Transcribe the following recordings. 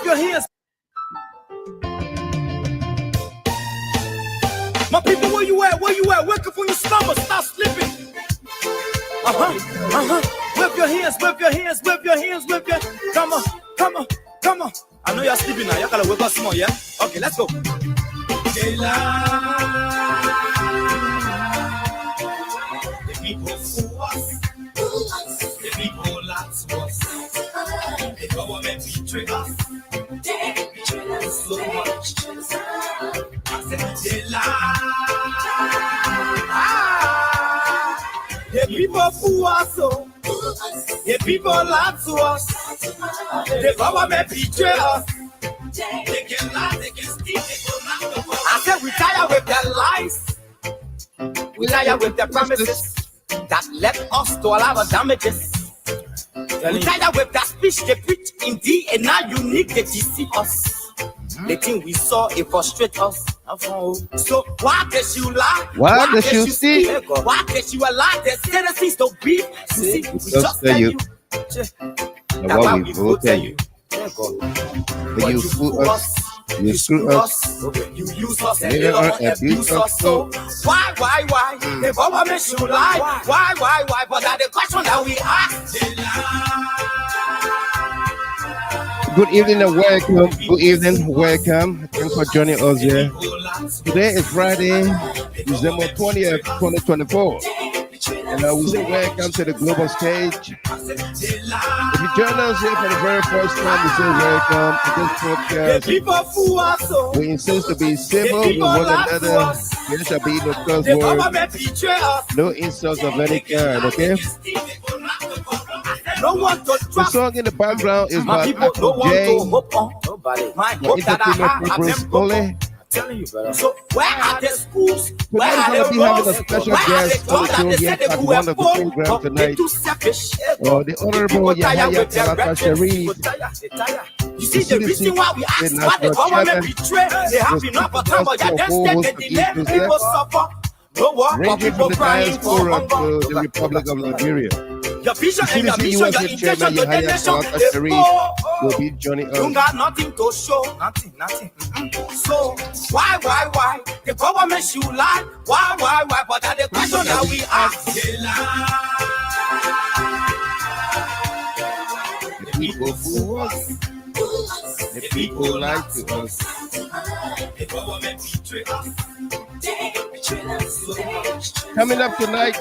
your hands. My people, where you at? Where you at? Wake up from your slumber, stop slipping. Whip your hands, whip your hands, whip your hands, whip your. Come on, come on, come on. I know you're sleeping now. You gotta wake up some more, yeah? Okay, let's go. The people fool us. The people lie to us. The government betray us. They betray us so much. I said they lie. The people fool us so. The people lie to us. The government betray us. They can lie, they can steal, they can lie. I said we tired with their lies. We tired with their promises that led us to a lot of damages. We tired with that speech they preach indeed, and now unique they deceive us. The thing we saw, it frustrate us. So why does you lie? Why does you steal? Why does you lie? There's citizens don't beef. See, we just tell you. That's why we will tell you. When you fool us, you screw us, you use us and you abuse us. So why? The government should lie. Why? But that's the question that we ask. Good evening and welcome. Good evening, welcome. Thanks for joining us here. Today is Friday, December 20th, 2024. And we say welcome to the global stage. If you join us here for the very first time, we say welcome to this podcast. We insist to be civil with one another. There shall be no curse words, no insults of any kind, okay? The song in the background is by Uncle Jay. Only. Telling you, brother. So where are the schools? Where are the having a special guest on the show here at one of the programs tonight. The Honorable YAHAYA TALATA Sharif. You see the reason why we ask why the government betray. They have enough of time, but they delay people suffer. No war, people crying for hunger. The Republic of Liberia. Your vision and your mission, your intention, your nation, will be joining us. You got nothing to show, nothing. So why? The government should lie. Why? But that's the question that we ask. The people fool us. The people lie to us. The government betray us. Coming up tonight.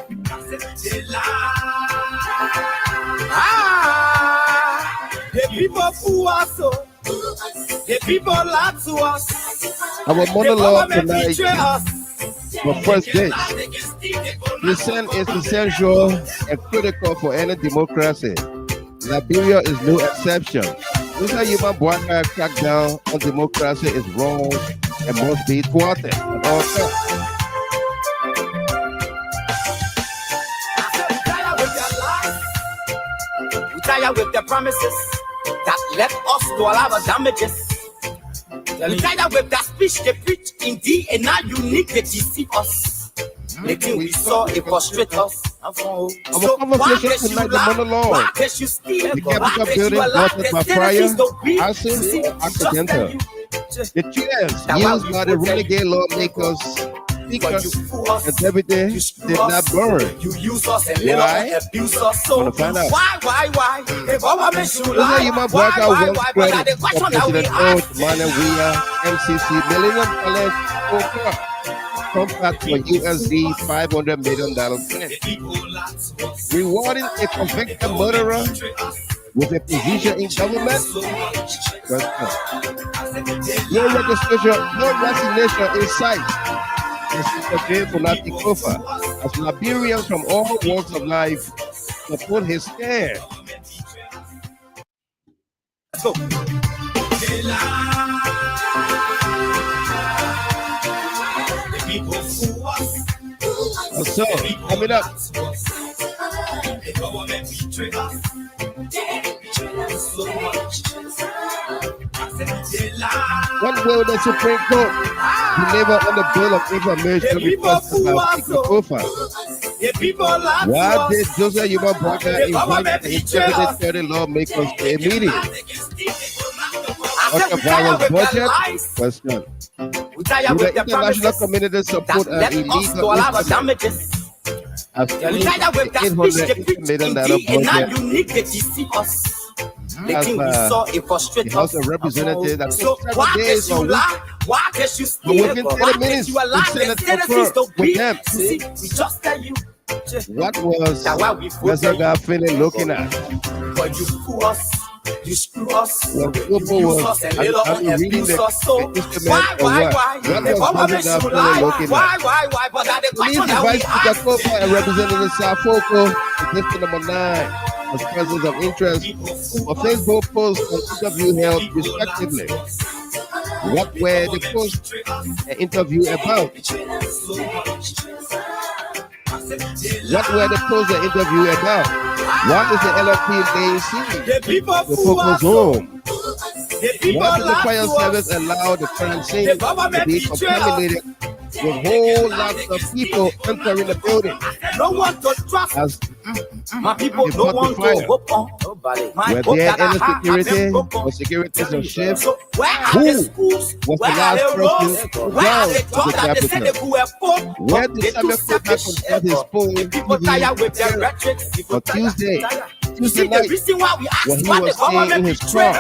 The people fool us so. The people lie to us. Our monologue tonight for first date. Dissent is essential and critical for any democracy. Liberia is no exception. This is human Boakai crackdown on democracy is wrong and must be thwarted. We tired with the promises that led us to a lot of damages. We tired with that speech they preach indeed, and now unique they deceive us. The thing we saw, it frustrate us. So why does you lie? Why does you steal? Why does you lie? Arson, accidental. The chairs used by the Renegade Lawmakers, Speaker and Deputy did not burn. You use us and abuse us. So why? The government should lie. Why? But that's the question that we ask. MCC Millennium College compact for USD $500 million grant, rewarding a convicted murderer with a position in government. No resignation in sight. Speaker Fonati Koffa, as Liberians from all walks of life support his stand. Let's go. So, coming up. What will the Supreme Court deliver on the bill of information requested by Speaker Koffa? Why did Joseph Yuma Boakai invite the integrated 30 lawmakers to a meeting? Dr. Vires Budget? Question. We tired with the international community support that led us to a lot of damages. We tired with that speech they preach in and now you need to deceive us. The thing we saw it frustrates us. So why can't you lie? Why can't you steal? Why can't you allow the citizens to be? See, we just tell you. What was Mesaga feeling looking at? But you fool us. You screw us, well, you use us, and later on abuse us. So why? The government should lie. Why? But that the question that we ask. Speaker Koffa and Representative Safoko, district number 9, as persons of interest for Facebook posts and interview held respectively. What were the post and interview about? What were the posts and interview about? What is the LFP laying siege? The focus home. Why did the fire service allow the crime scene to be contaminated with whole lots of people entering the building? No one to trust. As my people no one to hope on. Were there any security or securities on ships? Who was the last person to down the capital? Where did Samuel Koffa conduct his poll on Tuesday night when he was staying in his car?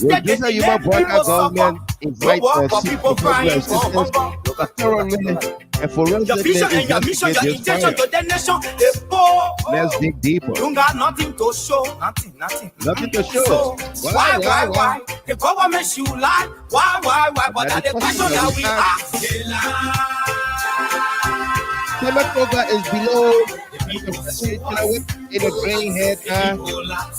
Will this a human Boakai government invite or seek for further assistance to thoroughly and forensically investigate this fire? Let's dig deeper. You got nothing to show. Nothing to show. So, why? The government should lie. Why? But that's the question that we ask. Samuel Koffa is below in the green head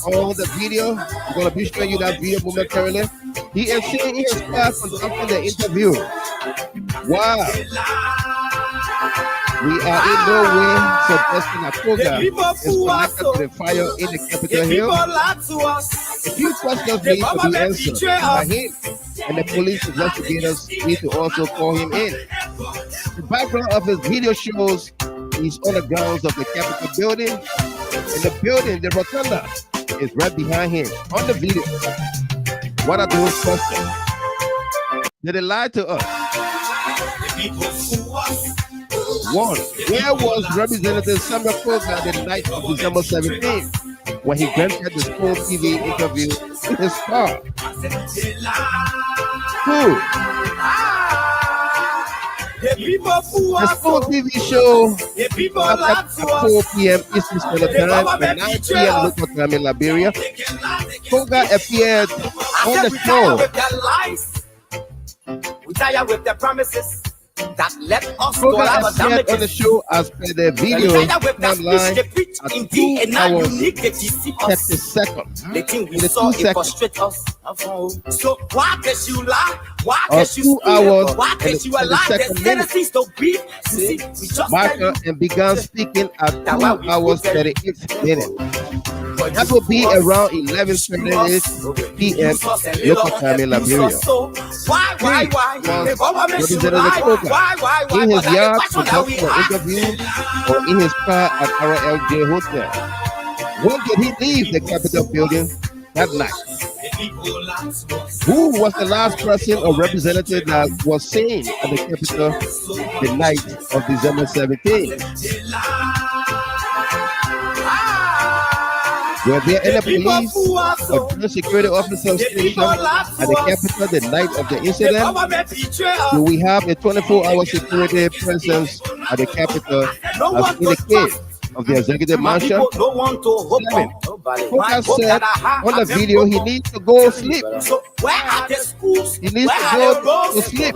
on the video. I'm going to be showing you that video momentarily. He is sitting in his class conducting the interview. Wow. We are in no way suggesting that Koffa is connected to the fire in the Capitol Hill. A few questions need to be answered by him, and the police investigators need to also call him in. The background of his video shows he's on the grounds of the Capitol building, and the building, the rotunda, is right behind him on the video. What are those questions? Did they lie to us? One, where was Representative Samuel Koffa the night of December 17th when he granted the School TV interview in his car? Two, the School TV show at 4 p.m. Eastern Standard Time and 9 p.m. local time in Liberia. Koffa appeared on the show. We tired with the promises that let us Koffa appeared on the show as per the video timeline at 2 hours 30 seconds. The thing we saw it frustrate us. So why can't you lie? Why can't you steal? Why can't you allow the citizens to be? See, we just Marker and began speaking at 2 hours 38 minutes. That will be around 11:30 p.m. local time in Liberia. Why? Representative Koffa in his yard conducting an interview or in his car at RLJ Hotel. When did he leave the Capitol building that night? Who was the last person or representative that was seen at the Capitol the night of December 17th? Were there any police or security officers stationed at the Capitol the night of the incident? Do we have a 24-hour security presence at the Capitol as in the case of the executive mansion? 7. Koffa said on the video he needs to go sleep. He needs to go to sleep.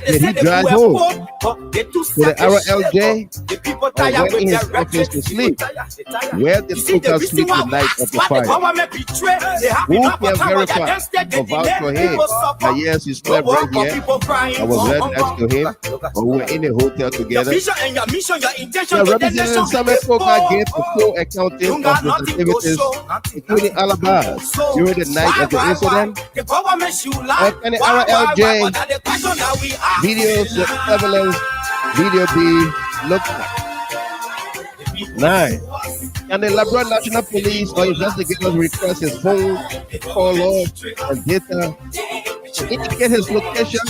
Did he drive home to the RLJ or went in his office to sleep? Where did Koffa sleep the night of the fire? Who can verify or vouch for him that yes, he slept right here, I was right next to him, or we were in a hotel together? The Representative Samuel Koffa gave a full accounting of his activities, including alibis during the night of the incident. Or can the RLJ video surveillance video be looked at? 9. Can the Liberia National Police or investigators request his phone call log and data to indicate his location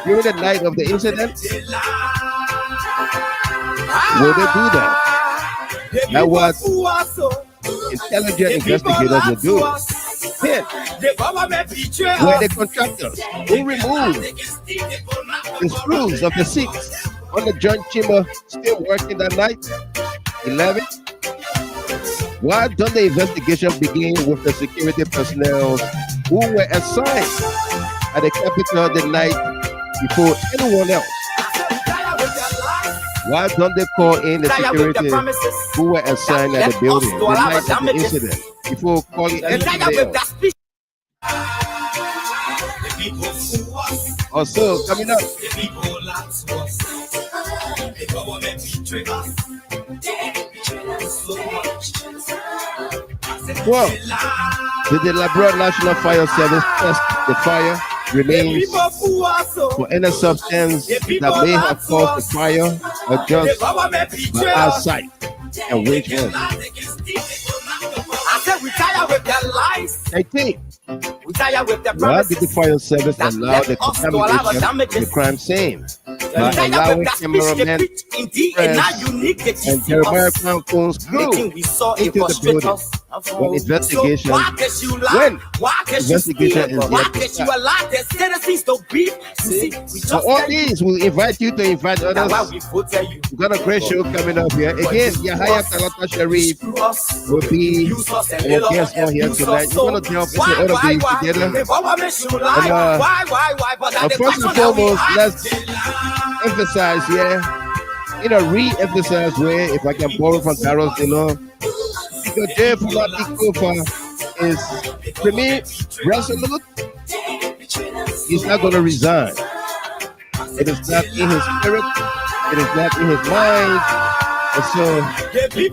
during the night of the incident? Will they do that? That's what intelligent investigators will do. Then, were the contractors who removed the screws of the seats on the joint chamber still working that night? 11. Why don't the investigation begin with the security personnel who were assigned at the Capitol the night before anyone else? Why don't they call in the security who were assigned at the building the night of the incident before calling anybody else? Also, coming up, well, did the Liberia National Fire Service test the fire remains for any substance that may have caused the fire or just by our sight and which one? I said retire with their lies. 18. Retire with their Why did the promises. fire service allow the contamination of the crime scene by allowing cameramen, press, and Jeremiah Crown Phone's crew into the building when investigation is yet to start? So all these will invite you to invite others. We've got a great show coming up here. Again, YAHAYA TALATA Sharif will be our guest on here tonight. We're going to jump into all of these together. And first and foremost, let's emphasize here, in a re-emphasize way, if I can borrow from Carol's Dillon, because Fonati Koffa is resolute. He's not going to resign. It is not in his spirit. It is not in his mind. And so we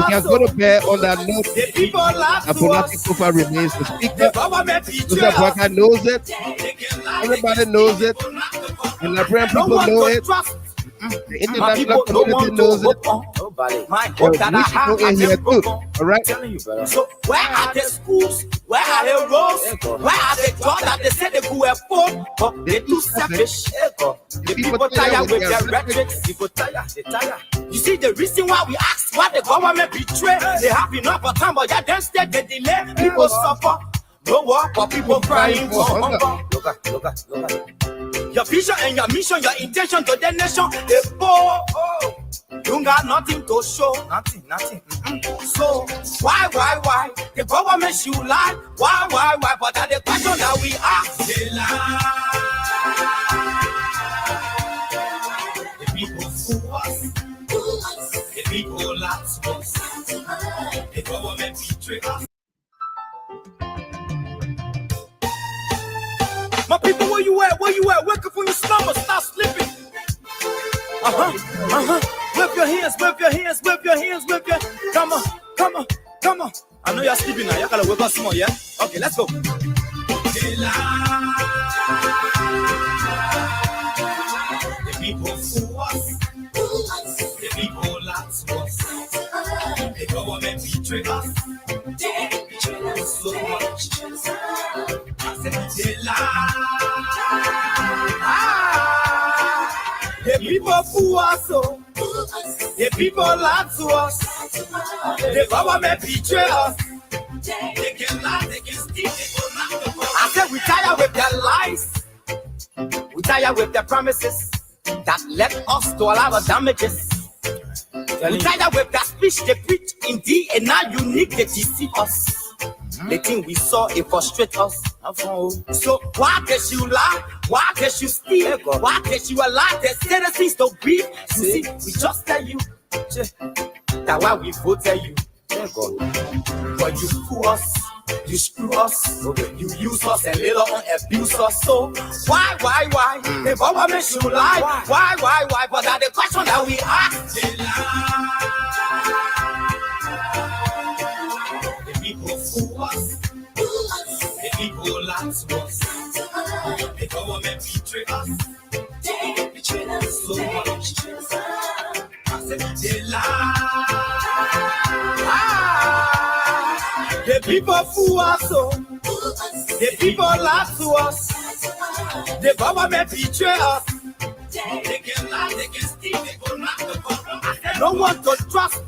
can go to bed on that note. And Fonati Koffa remains the speaker. Mr. Boakai knows it. Everybody knows it. The Liberian people know it. The international community knows it. But we should go in here too. All right? So where are the schools? Where are the roads? Where are the jobs that they said they could afford? But they're too selfish. The people tired with their rhetoric. People tired. They tired. You see the reason why we ask why the government betray? They have enough of time, but yet instead they delay. People suffer. No work, but people crying for hunger. Look at. Your vision and your mission, your intention to the nation, they poor. You got nothing to show. Nothing. So, why? The government should lie. Why? But that's the question that we ask. They lie. The people fool us. The people lie to us. The government betray us. My people, where you at? Wake up from your slumber, stop sleeping. Whip your hands. Come on. I know you're sleeping now. You gotta wake up some more, yeah? Okay, let's go. The people fool us. The people lie to us. The government betray us. They betray us so much. I said they lie. The people fool us so. The people lie to us. The government betray us. They can lie, they can steal, they can lie. I said we tired with their lies. We tired with their promises that led us to all our damages. We tired with that speech they preach indeed, and now unique they deceive us. The thing we saw, it frustrates us. So why can't you lie? Why can't you steal? Why can't you allow the citizens to breathe? You see, we just tell you that's why we vote tell you. But you fool us, you screw us, you use us and later on abuse us. So why? The government should lie. Why? But that's the question that we ask. The people fool us. The people lie to us. The government betray us. They betray us so much. I said they lie. The people fool us, so the people lie to us. The government betray us. They can lie, they can steal, they go knock the government. No one to trust.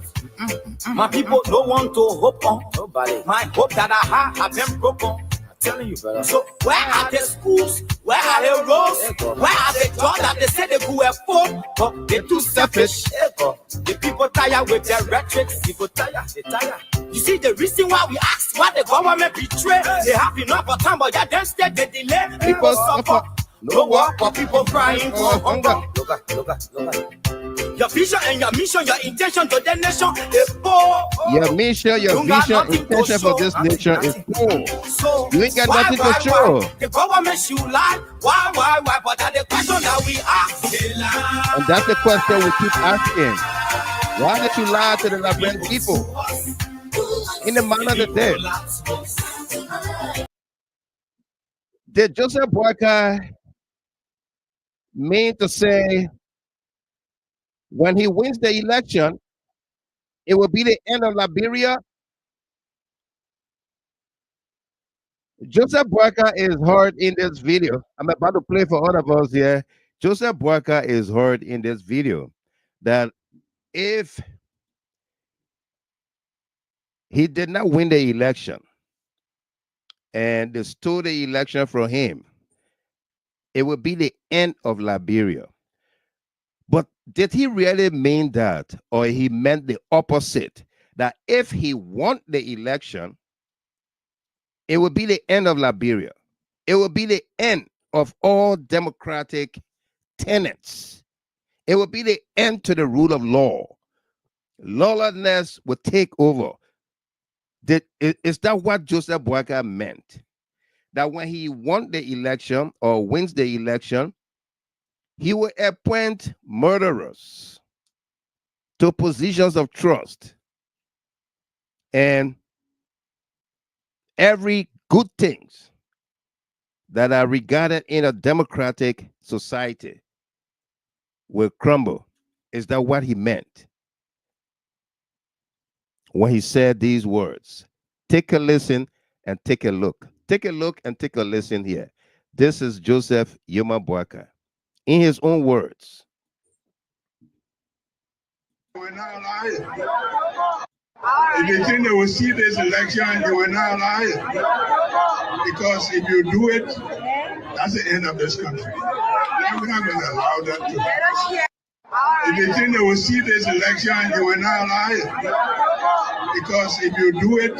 My people don't want to hope on nobody. My hope that I have been broken. Telling you, brother. So where are the schools? Where are the roads? Where are the jobs that they say they could afford? But they're too selfish. The people tired with their rhetoric. People tired, they tired. You see the reason why we ask why the government betray. They have enough of time, but then instead they delay. People suffer. No work for people crying for hunger. Look at. Your vision and your mission, your intention to the nation is poor. Your mission, your vision, intention for this nation is poor. So you ain't got nothing to show. The government should lie. Why? But that's the question that we ask. And that's the question we keep asking. Why did you lie to the Liberian people? In the manner that they did Joseph Boakai mean to say when he wins the election, it will be the end of Liberia? Joseph Boakai is heard in this video. I'm about to play for all of us here. Joseph Boakai is heard in this video that if he did not win the election and they stole the election from him, it would be the end of Liberia. But did he really mean that, or he meant the opposite? That if he won the election, it would be the end of Liberia. It would be the end of all democratic tenets. It would be the end to the rule of law. Lawlessness would take over. Is that what Joseph Boakai meant? That when he won the election or wins the election, he will appoint murderers to positions of trust. And every good things that are regarded in a democratic society will crumble. Is that what he meant when he said these words? Take a listen and take a look. Take a look and take a listen here. This is Joseph Yoma Boakai in his own words. We're not lying. If they think they will see this election, they will not lie. Because if you do it, that's the end of this country. And we're not going to allow that to. If they think they will see this election, they will not lie. Because if you do it,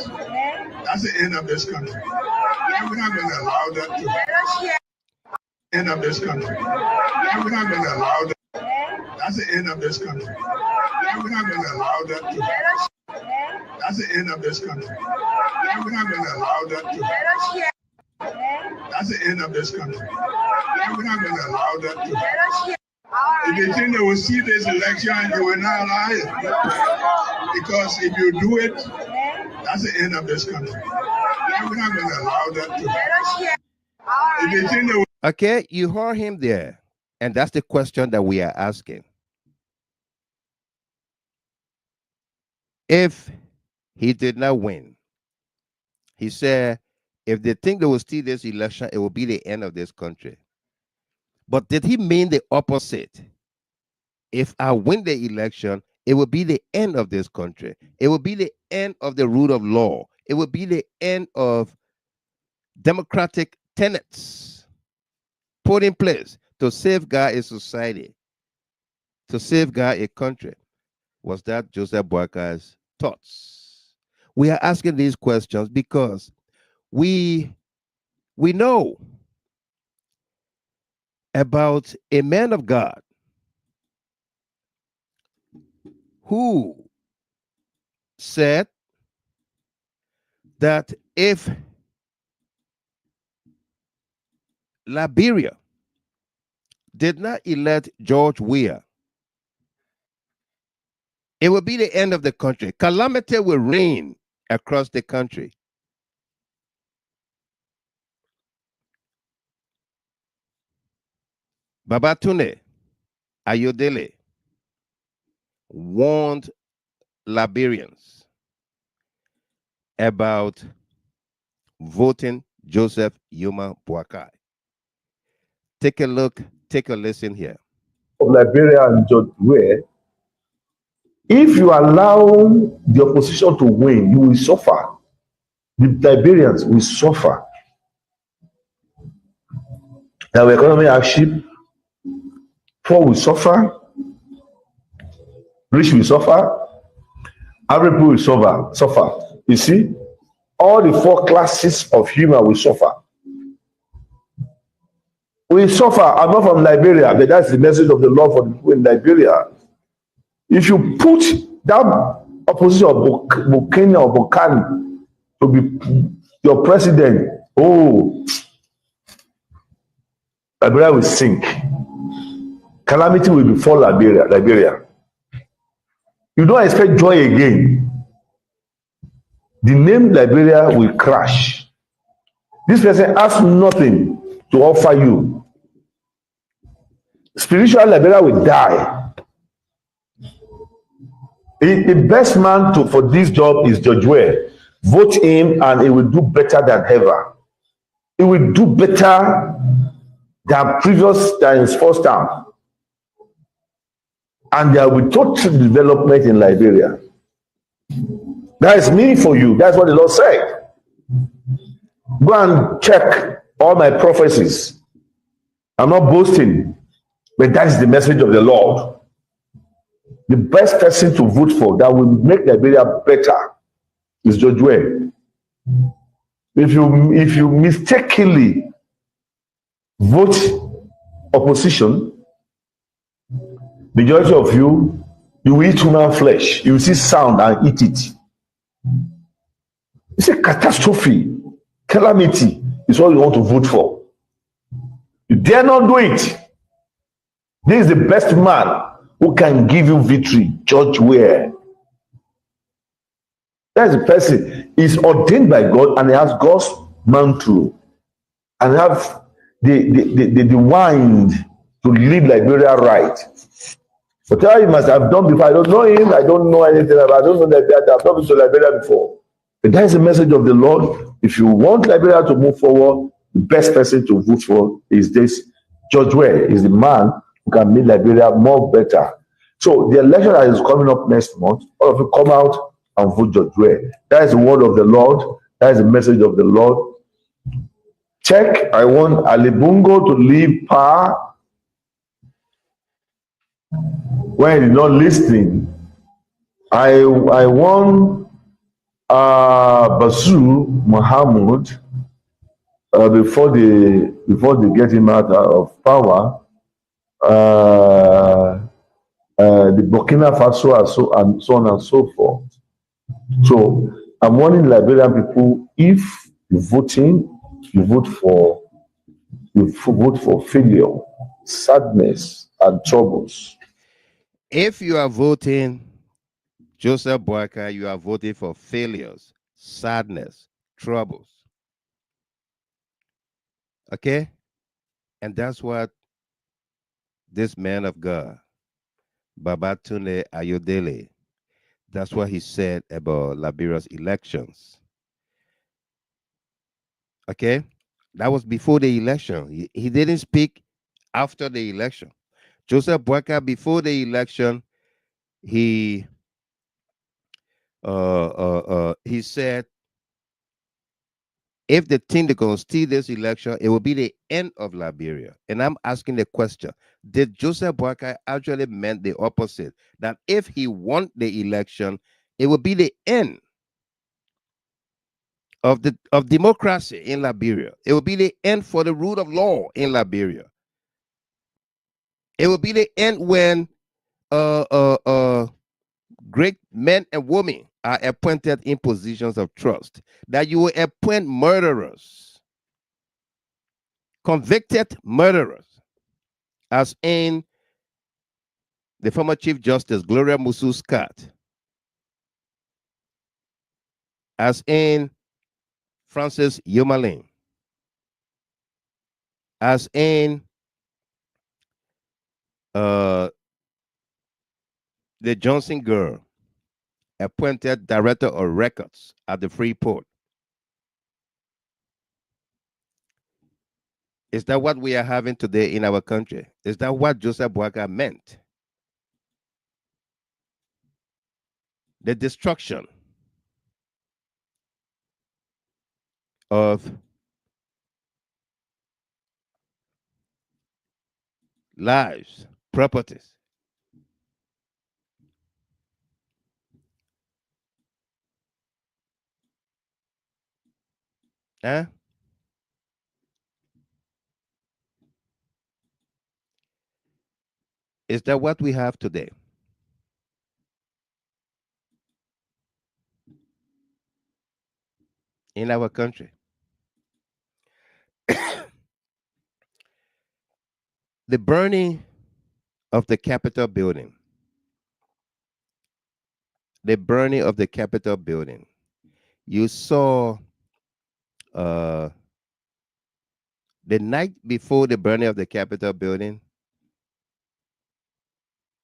that's the end of this country. And we're not going to allow that to. End of this country. And we're not going to allow that. That's the end of this country. And we're not going to allow that to. That's the end of this country. And we're not going to allow that to. That's the end of this country. And we're not going to allow that to. If they think they will see this election, they will not lie. Because if you do it, that's the end of this country. And we're not going to allow that to. If they think they will. Okay, you heard him there. And that's the question that we are asking. If he did not win, he said, if they think they will steal this election, it will be the end of this country. But did he mean the opposite? If I win the election, it will be the end of this country. It will be the end of the rule of law. It will be the end of democratic tenets put in place to safeguard a society, to safeguard a country. Was that Joseph Boakai's thoughts? We are asking these questions because we know about a man of God who said that if Liberia did not elect George Weah, it will be the end of the country. Calamity will reign across the country. Babatunde Ayodele warned Liberians about voting Joseph Yuma Boakai. Take a look, take a listen here. Of Liberia and George Ware, if you allow the opposition to win, you will suffer. The Liberians will suffer. Our economy hardship, poor will suffer, rich will suffer, every people will suffer. You see, all the four classes of human will suffer. We suffer. I'm not from Liberia, but that's the message of the Lord for the people in Liberia. If you put that opposition of Boakai or Boakai to be your president, oh, Liberia will sink. Calamity will befall Liberia. You don't expect joy again. The name Liberia will crash. This person has nothing to offer you. Spiritual Liberia will die. The best man for this job is George Ware. Vote him and he will do better than ever. He will do better than his first term. And there will be total development in Liberia. That is me for you. That's what the Lord said. Go and check all my prophecies. I'm not boasting, but that is the message of the Lord. The best person to vote for that will make Liberia better is George Ware. If you mistakenly vote opposition, majority of you will eat human flesh. You will see sound and eat it. It's a catastrophe. Calamity is what you want to vote for. You dare not do it. This is the best man who can give you victory, George Ware. That's the person. He's ordained by God and he has God's mantle and have the wind to lead Liberia right. Whatever he must have done before, I don't know him, I don't know anything about, I don't know that I've not been to Liberia before. But that is the message of the Lord. If you want Liberia to move forward, the best person to vote for is this George Ware. Is the man who can make Liberia more better. So the election that is coming up next month, all of you come out and vote George Ware. That is the word of the Lord. That is the message of the Lord. Check. I want Ali Bungo to leave power when he's not listening. I want Basu Muhammad before they get him out of power. The Burkina Faso and so on and so forth. So I'm warning Liberian people: if you're voting, you vote for failure, sadness, and troubles. If you are voting Joseph Boakai, you are voting for failures, sadness, troubles. Okay? And that's what this man of God, Babatunde Ayodele, that's what he said about Liberia's elections. Okay? That was before the election. He didn't speak after the election. Joseph Boakai, before the election, he said, if the thing they're going to steal this election, it will be the end of Liberia. And I'm asking the question, did Joseph Boakai actually meant the opposite? That if he won the election, it will be the end of democracy in Liberia. It will be the end for the rule of law in Liberia. It will be the end when great men and women are appointed in positions of trust. That you will appoint murderers, convicted murderers, as in the former Chief Justice Gloria Musu Scott, as in Francis Yomalin, as in the Johnson girl, appointed director of records at the Freeport. Is that what we are having today in our country? Is that what Joseph Boakai meant? The destruction of lives, properties. Huh? Is that what we have today? In our country? The burning of the Capitol building. The burning of the Capitol building. You saw the night before the burning of the Capitol building,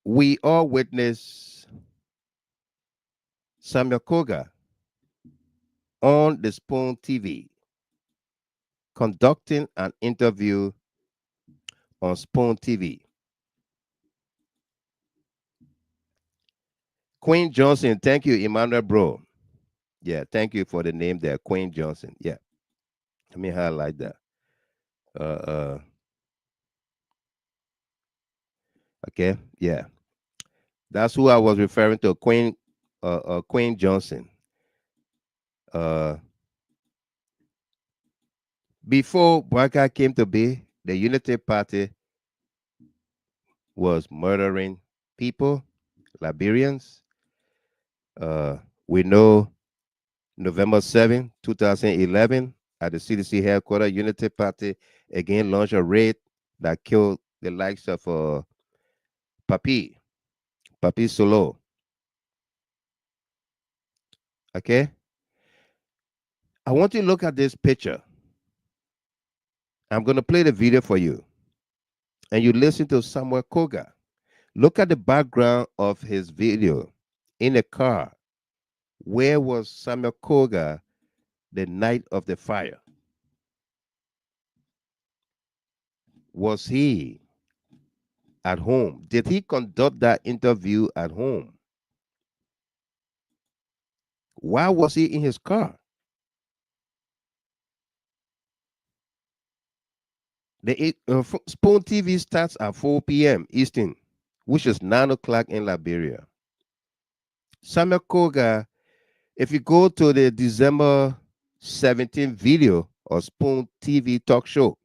we all witnessed Samuel Koga on the Spoon TV conducting an interview on Spoon TV. Queen Johnson, thank you, Emmanuel Bro. Yeah, thank you for the name there, Queen Johnson. Yeah, let me highlight that. Okay, yeah, that's who I was referring to, Queen Johnson. Before Boakai came to be, the Unity Party was murdering people, Liberians. We know November 7, 2011, at the CDC headquarters, Unity Party again launched a raid that killed the likes of Papi Solo. Okay? I want you to look at this picture. I'm going to play the video for you. And you listen to Samuel Koga. Look at the background of his video in a car. Where was Samuel Koga the night of the fire? Was he at home? Did he conduct that interview at home? Why was he in his car? The Spoon TV starts at 4 p.m. Eastern, which is 9 o'clock in Liberia. Samuel Koga, if you go to the December 17 video of Spoon TV talk show,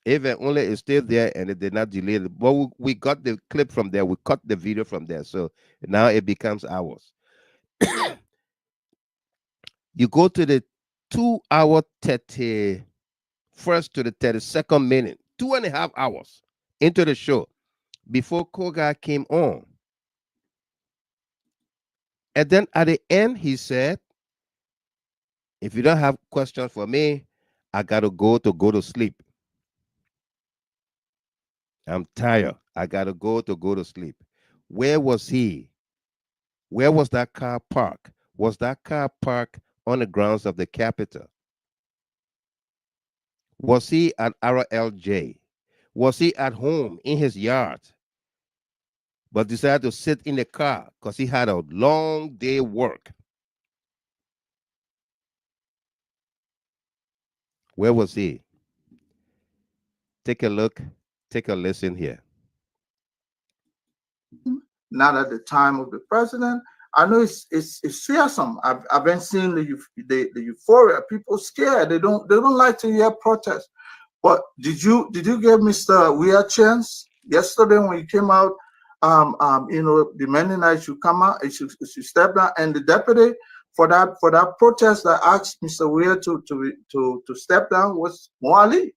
even only it's still there and it did not delete it. But we got the clip from there. We cut the video from there. So now it becomes ours. You go to the 2-hour 31st to the 32nd minute, 2.5 hours into the show before Koga came on. And then at the end, he said, if you don't have questions for me, I got to go to sleep. I'm tired. I got to go to sleep. Where was he? Where was that car parked? Was that car parked on the grounds of the Capitol? Was he at RLJ? Was he at home in his yard? But decided to sit in the car because he had a long day work. Where was he? Take a look. Take a listen here. Not at the time of the president. I know it's fearsome. I've been seeing the euphoria. People scared. They don't like to hear protests. But did you give Mr. Weah a chance yesterday when he came out? Demanding that he should come out, he should step down, and the deputy for that protest that asked Mr. Weah to step down was Mo Ali.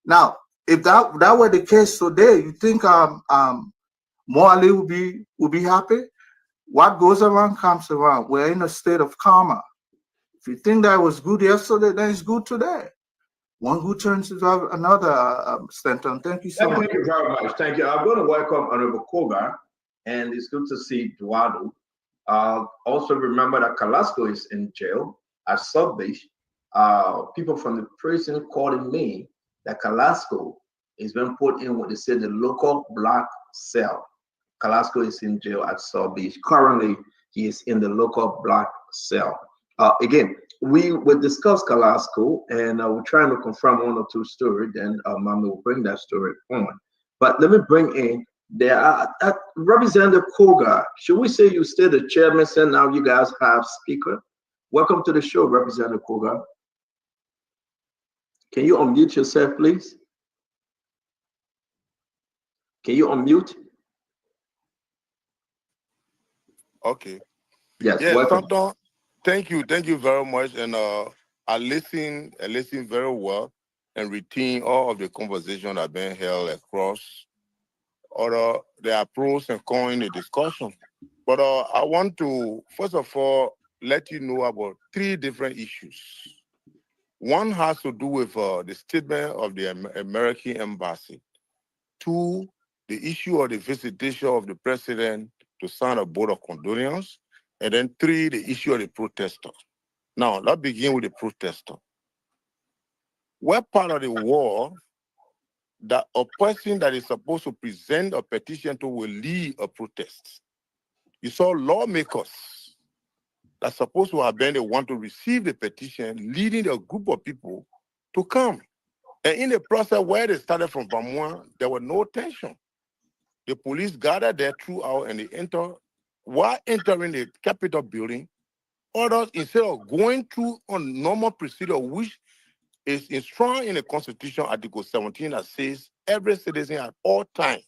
Now, if that were the case today, you think Mo Ali will be happy? What goes around comes around. We're in a state of karma. If you think that was good yesterday, then it's good today. One good turns into another, Stanton. Thank you so much. Thank you very much. Thank you. I'm going to welcome Honorable Koga, and it's good to see Eduardo. Also remember that Carrasco is in jail at South Beach. People from the prison calling me that Carrasco is being put in what they say the local black cell. Carrasco is in jail at South Beach. Currently, he is in the local black cell. Again, we will discuss Carrasco, and we're trying to confirm one or two stories. Then Mami will bring that story on. But let me bring in Representative Koga. Should we say you stay the chairman, and now you guys have speaker? Welcome to the show, Representative Koga. Can you unmute yourself, please? Can you unmute? Okay. Yes, welcome. Tonton, thank you very much. And I listen very well and retain all of the conversation that have been held across. Or there are pros and cons in the discussion. But I want to, first of all, let you know about three different issues. One has to do with the statement of the American embassy. Two, the issue of the visitation of the president to sign a vote of condolence. And then three, the issue of the protester. Now, let's begin with the protester. We're part of the war that a person that is supposed to present a petition to will lead a protest. You saw lawmakers that's supposed to have been the one to receive the petition, leading a group of people to come. And in the process where they started from Bamouan, there was no tension. The police gathered there throughout and they enter. While entering the Capitol building, others, instead of going through a normal procedure, which is enshrined in the Constitution, Article 17, that says every citizen at all times,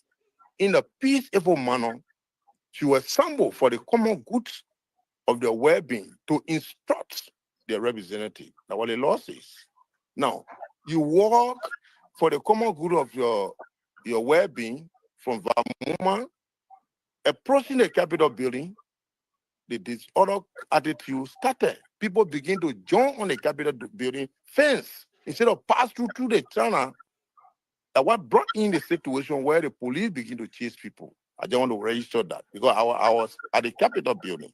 in a peaceful manner, to assemble for the common good of their well-being, to instruct their representative. That's what the law says. Now, you walk for the common good of your well-being from Vamuma, approaching the Capitol building, the disorder attitude started. People begin to join on the Capitol building fence instead of pass through the channel. That what brought in the situation where the police begin to chase people. I just want to register that because I was at the Capitol building.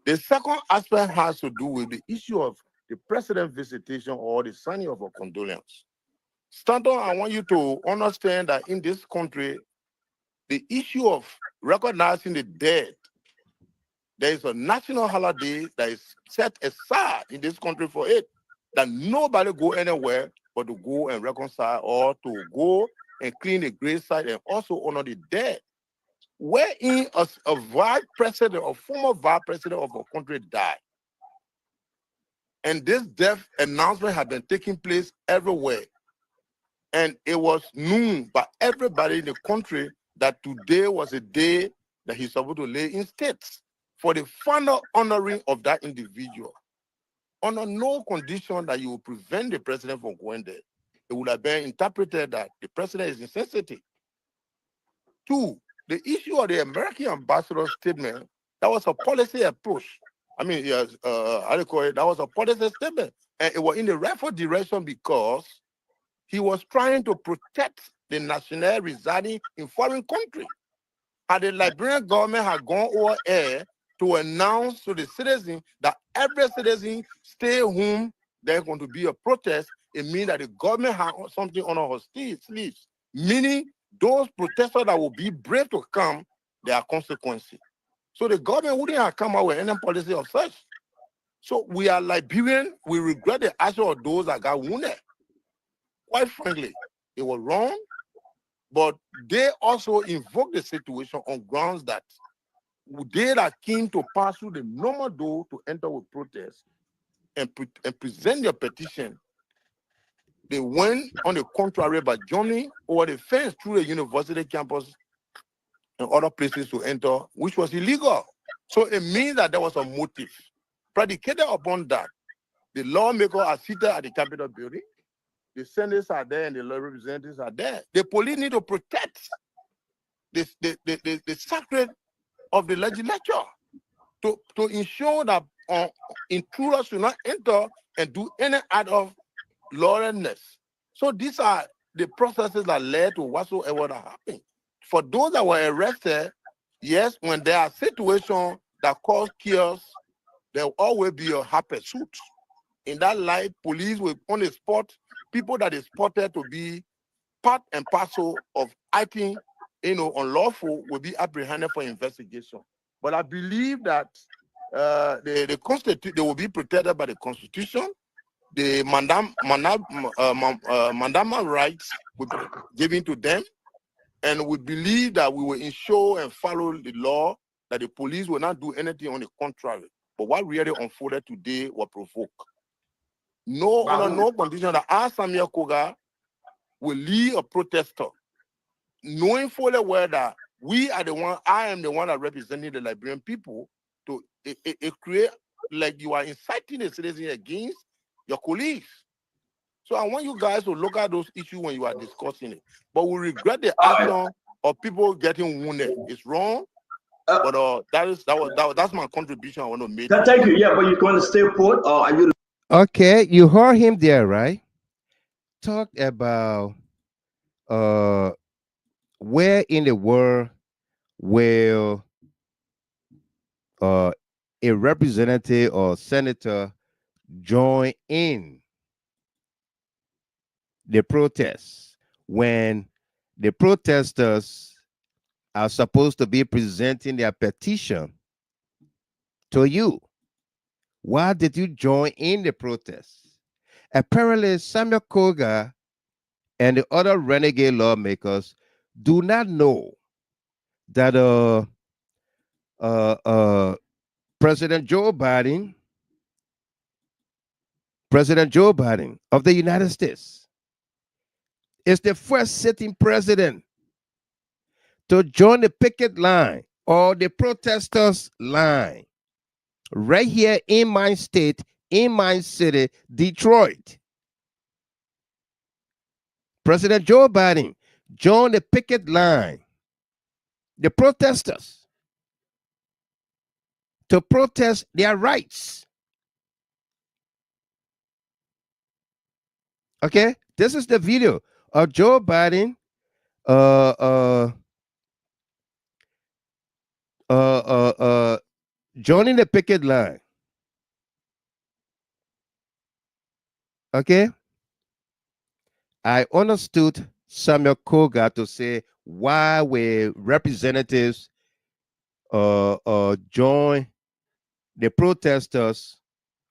The second aspect has to do with the issue of the president's visitation or the signing of a condolence. Stanton, I want you to understand that in this country, the issue of recognizing the dead, there is a national holiday that is set aside in this country for it, that nobody go anywhere but to go and reconcile or to go and clean the grave site and also honor the dead. Wherein a vice president or former vice president of a country died. And this death announcement had been taking place everywhere. And it was known by everybody in the country that today was a day that he's supposed to lay in state for the final honoring of that individual. Under no condition that you will prevent the president from going there. It would have been interpreted that the president is insensitive. Two, the issue of the American ambassador's statement, that was a policy approach. I mean, yes, how do you call it? That was a policy statement. And it was in the rightful direction because he was trying to protect the national residing in foreign country. And the Liberian government had gone over air to announce to the citizens that every citizen stay home, there's going to be a protest. It means that the government has something on our sleeves, meaning those protesters that will be brave to come, there are consequences. So the government wouldn't have come out with any policy of such. So we are Liberian, we regret the action of those that got wounded. Quite frankly, it was wrong, but they also invoked the situation on grounds that they that came to pass through the normal door to enter with protest and present their petition, they went on the contrary by joining over the fence through the university campus and other places to enter, which was illegal. So it means that there was a motive. Predicated upon that, the lawmakers are seated at the Capitol building, the senators are there and the representatives are there. The police need to protect the sacred of the legislature to ensure that intruders should not enter and do any act of lawlessness. So these are the processes that led to whatsoever that happened. For those that were arrested, yes, when there are situations that cause chaos, there will always be a hot pursuit. In that light, police will only spot people that is spotted to be part and parcel of acting, unlawful, will be apprehended for investigation. But I believe that they will be protected by the Constitution. The mandama rights will be given to them, and we believe that we will ensure and follow the law, that the police will not do anything on the contrary. But what really unfolded today will provoke. Under no condition that our Samuel Koga will lead a protester, knowing fully well that I am the one that representing the Liberian people, to create, like you are inciting the citizens against your colleagues. So I want you guys to look at those issues when you are discussing it. But we regret the action of people getting wounded. It's wrong. But that's my contribution I want to make. Thank you. Yeah, but you're going to stay put, or are you? Okay, you heard him there, right? Talk about where in the world will a representative or senator join in the protests when the protesters are supposed to be presenting their petition to you. Why did you join in the protests? Apparently, Samuel Koga and the other renegade lawmakers do not know that President Joe Biden of the United States is the first sitting president to join the picket line or the protesters line right here in my state, in my city, Detroit. President Joe Biden joined the picket line, the protesters, to protest their rights. Okay, this is the video of Joe Biden joining the picket line. Okay, I understood Samuel Koga to say why will representatives join the protesters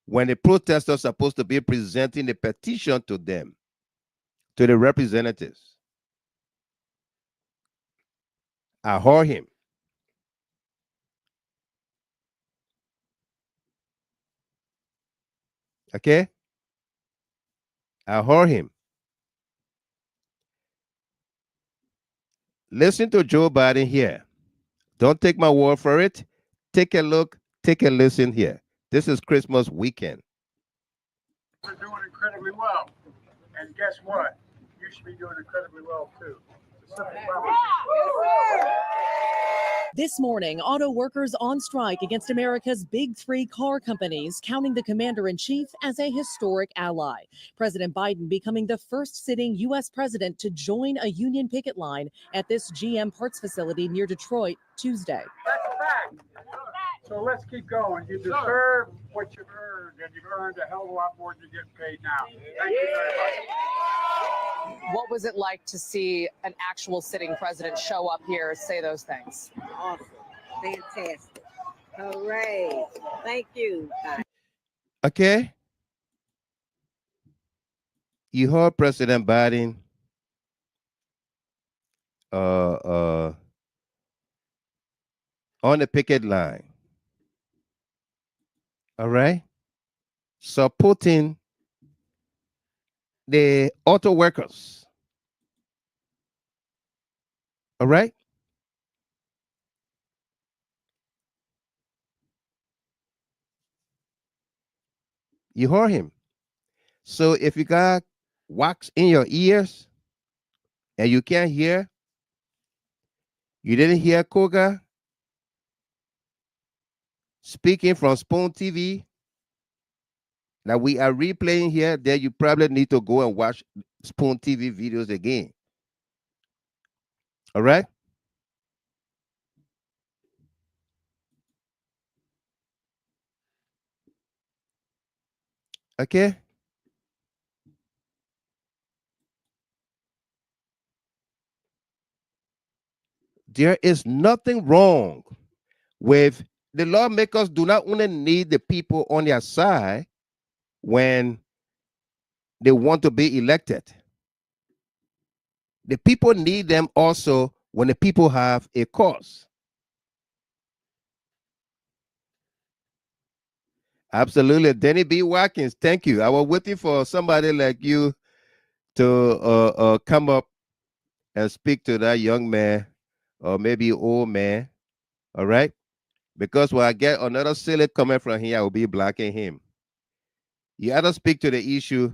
when the protesters are supposed to be presenting the petition to them, to the representatives. I heard him. Okay? I heard him. Listen to Joe Biden here. Don't take my word for it. Take a look, take a listen here. This is Christmas weekend. We're doing incredibly well. And guess what? You should be doing incredibly well too. This morning, auto workers on strike against America's big three car companies, counting the commander-in-chief as a historic ally. President Biden becoming the first sitting U.S. president to join a union picket line at this GM parts facility near Detroit Tuesday. That's a fact. So let's keep going. You deserve what you've earned, and you've earned a hell of a lot more than you're getting paid now. Thank you very much. What was it like to see an actual sitting president show up here, say those things? Awesome. Fantastic. Hooray. Thank you. Okay. You heard President Biden on the picket line. All right. Supporting the auto workers. All right. You heard him. So if you got wax in your ears and you can't hear, you didn't hear Koga speaking from Spoon TV that we are replaying here, then you probably need to go and watch Spoon TV videos again. All right? Okay? There is nothing wrong with the lawmakers. Do not only need the people on their side when they want to be elected. The people need them also when the people have a cause. Absolutely. Denny B. Watkins, thank you. I was waiting for somebody like you to come up and speak to that young man or maybe old man. All right? Because when I get another silly comment from here, I will be blocking him. You either speak to the issue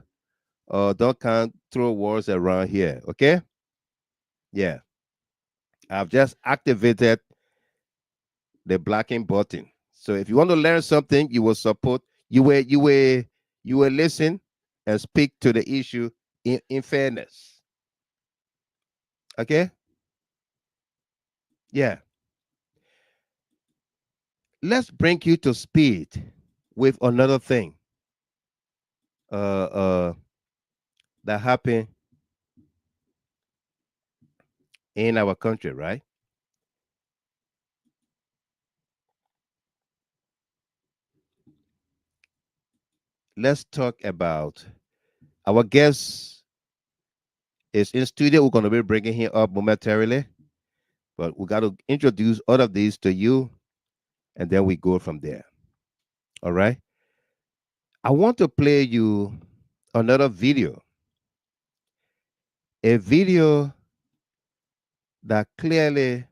or don't come throw words around here. Okay? Yeah. I've just activated the blocking button. So if you want to learn something, you will support, you will listen and speak to the issue in fairness. Okay? Yeah. Let's bring you to speed with another thing that happened in our country, right? Let's talk about our guest is in studio. We're going to be bringing him up momentarily, but we got to introduce all of these to you, and then we go from there. All right. I want to play you another video, a video that clearly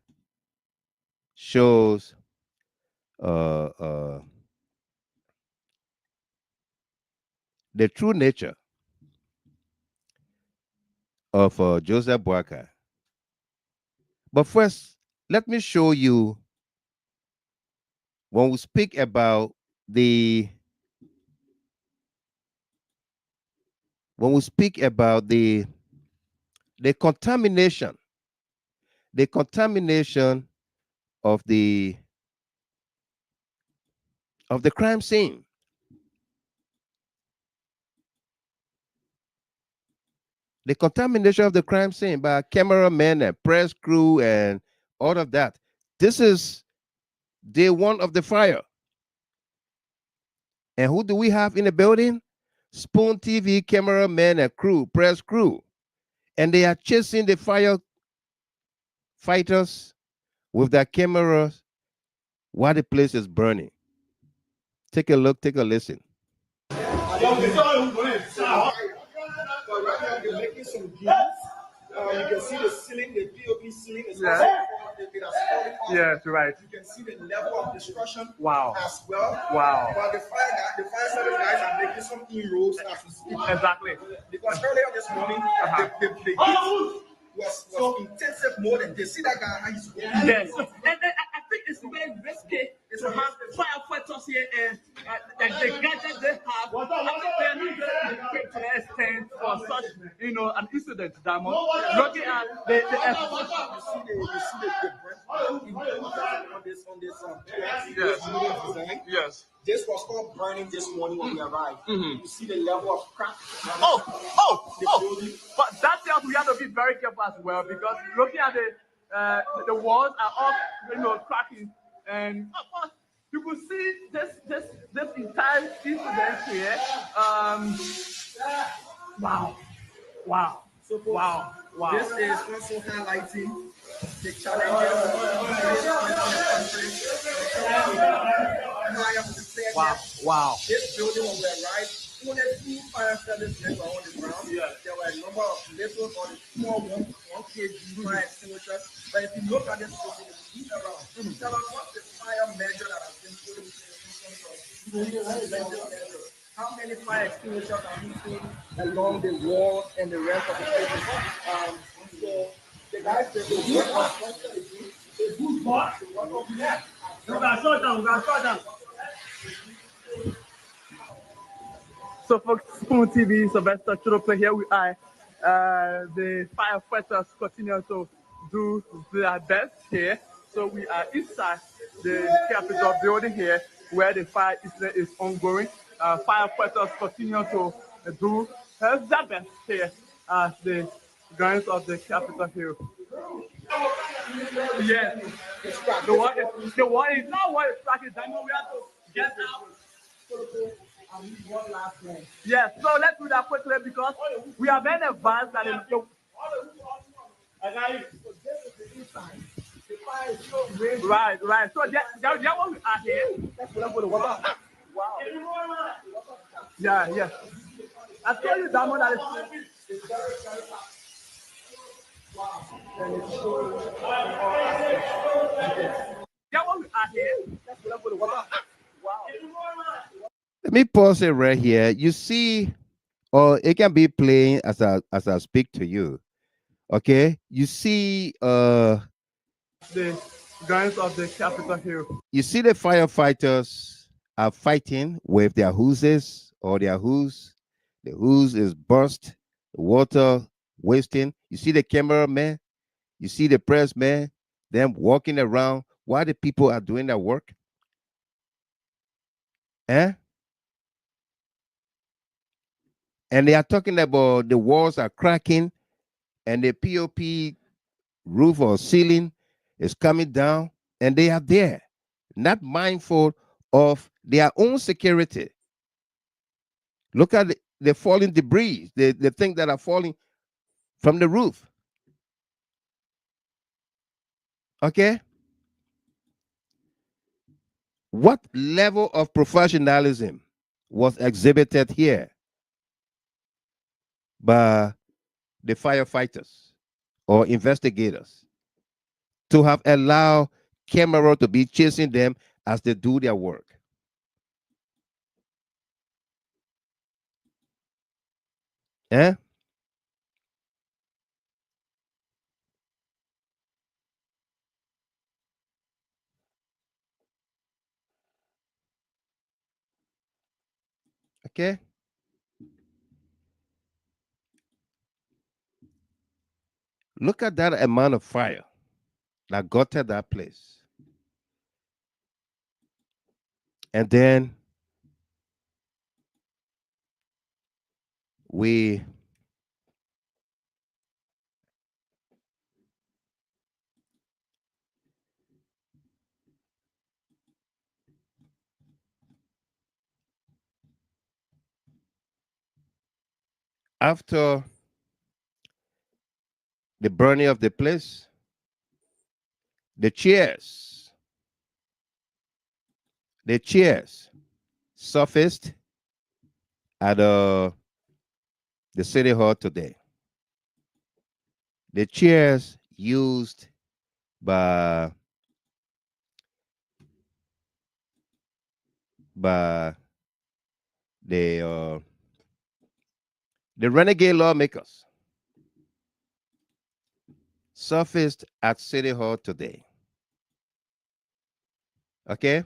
shows the true nature of Joseph Boakai. But first, let me show you when we speak about the contamination of the crime scene. The contamination of the crime scene by cameramen and press crew and all of that. This is day one of the fire. And who do we have in the building? Spoon TV cameramen and crew, press crew. And they are chasing the firefighters with their cameras while the place is burning. Take a look, take a listen. You can see the ceiling, the POP ceiling is Yes, right. You can see the level of destruction Wow. as well. Wow. But the fire service guys are making some inroads as we speak. Exactly. Because earlier this morning, the heat was intensive mode, and they see that guy how he's going. Yes. And I think it's very risky to have firefighters here and the gadgets they have. I think they are not very equipped to the extent for such, an incident. Looking at the You see the design. Yes. This was called burning this morning when we arrived. You see the level of crack. But that tells we have to be very careful as well, because looking at the walls are all cracking, and you could see this entire incident here. Wow. So this is also highlighting the challenges Wow. This building when we arrived, only 2 fire service men were on the ground. Yeah. There were a number of little or the small 1 kg fire extinguishers. But if you look at this building, it's heat around. Tell us what's the fire measure that has been put in place. How many fire extinguishers are we seeing along the walls and the rest of the building? So the guys said they work on constantly. They do what? They work on that. We got shut down. So for Spoon TV, Sylvester Chudokwe, here we are. The firefighters continue to do their best here. So we are inside the Capitol building here, where the fire incident is ongoing. firefighters continue to do their best here at the grounds of the Capitol Hill. Yes, the one is not what it's like. I know we have to get out. One last one. Yes, so let's do that quickly because we have been advised that right. So that one we are here. Wow. Yeah. I told you that one that is that one we are here. Wow. Let me pause it right here. You see, or it can be playing as I speak to you. Okay, you see the guns of the Capitol Hill. You see the firefighters are fighting with their hoses or their hose. The hose is burst, the water wasting. You see the cameraman, you see the press man, them walking around while the people are doing their work. And they are talking about the walls are cracking and the POP roof or ceiling is coming down, and they are there, not mindful of their own security. Look at the falling debris, the things that are falling from the roof. Okay? What level of professionalism was exhibited here by the firefighters or investigators to have allowed camera to be chasing them as they do their work? Eh? Okay? Look at that amount of fire that got to that place. And then we after the burning of the place, the chairs surfaced at the city hall today. The chairs used by the renegade lawmakers surfaced at city hall today. Okay?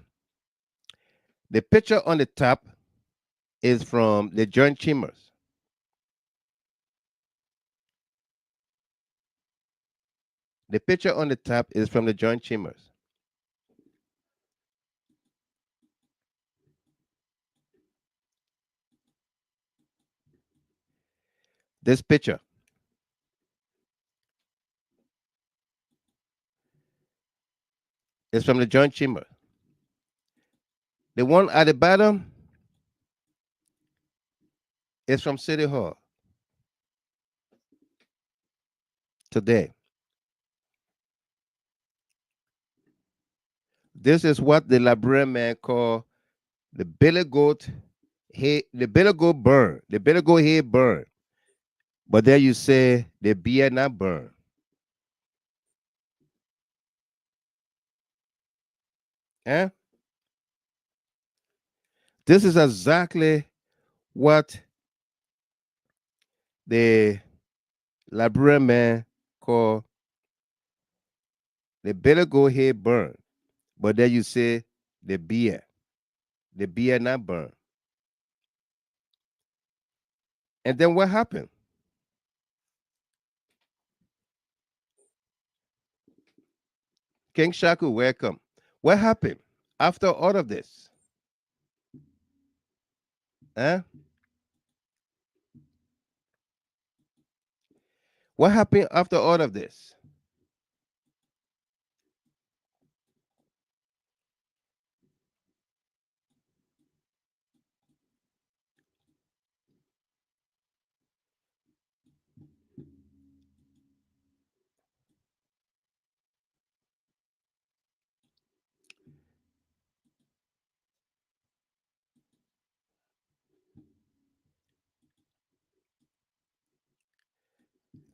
The picture on the top is from the joint chambers. The picture on the top is from the joint chambers. This picture is from the joint chamber. The one at the bottom is from City Hall today. This is what the Liberian man call the billy goat head, the billy goat burn, the billy goat head burn. But there you say the beer not burn. Eh? This is exactly what the Liberian man call the billy goat head burn. But there you say the beer not burn. And then what happened? King Shaku, welcome. What happened after all of this? Huh? What happened after all of this?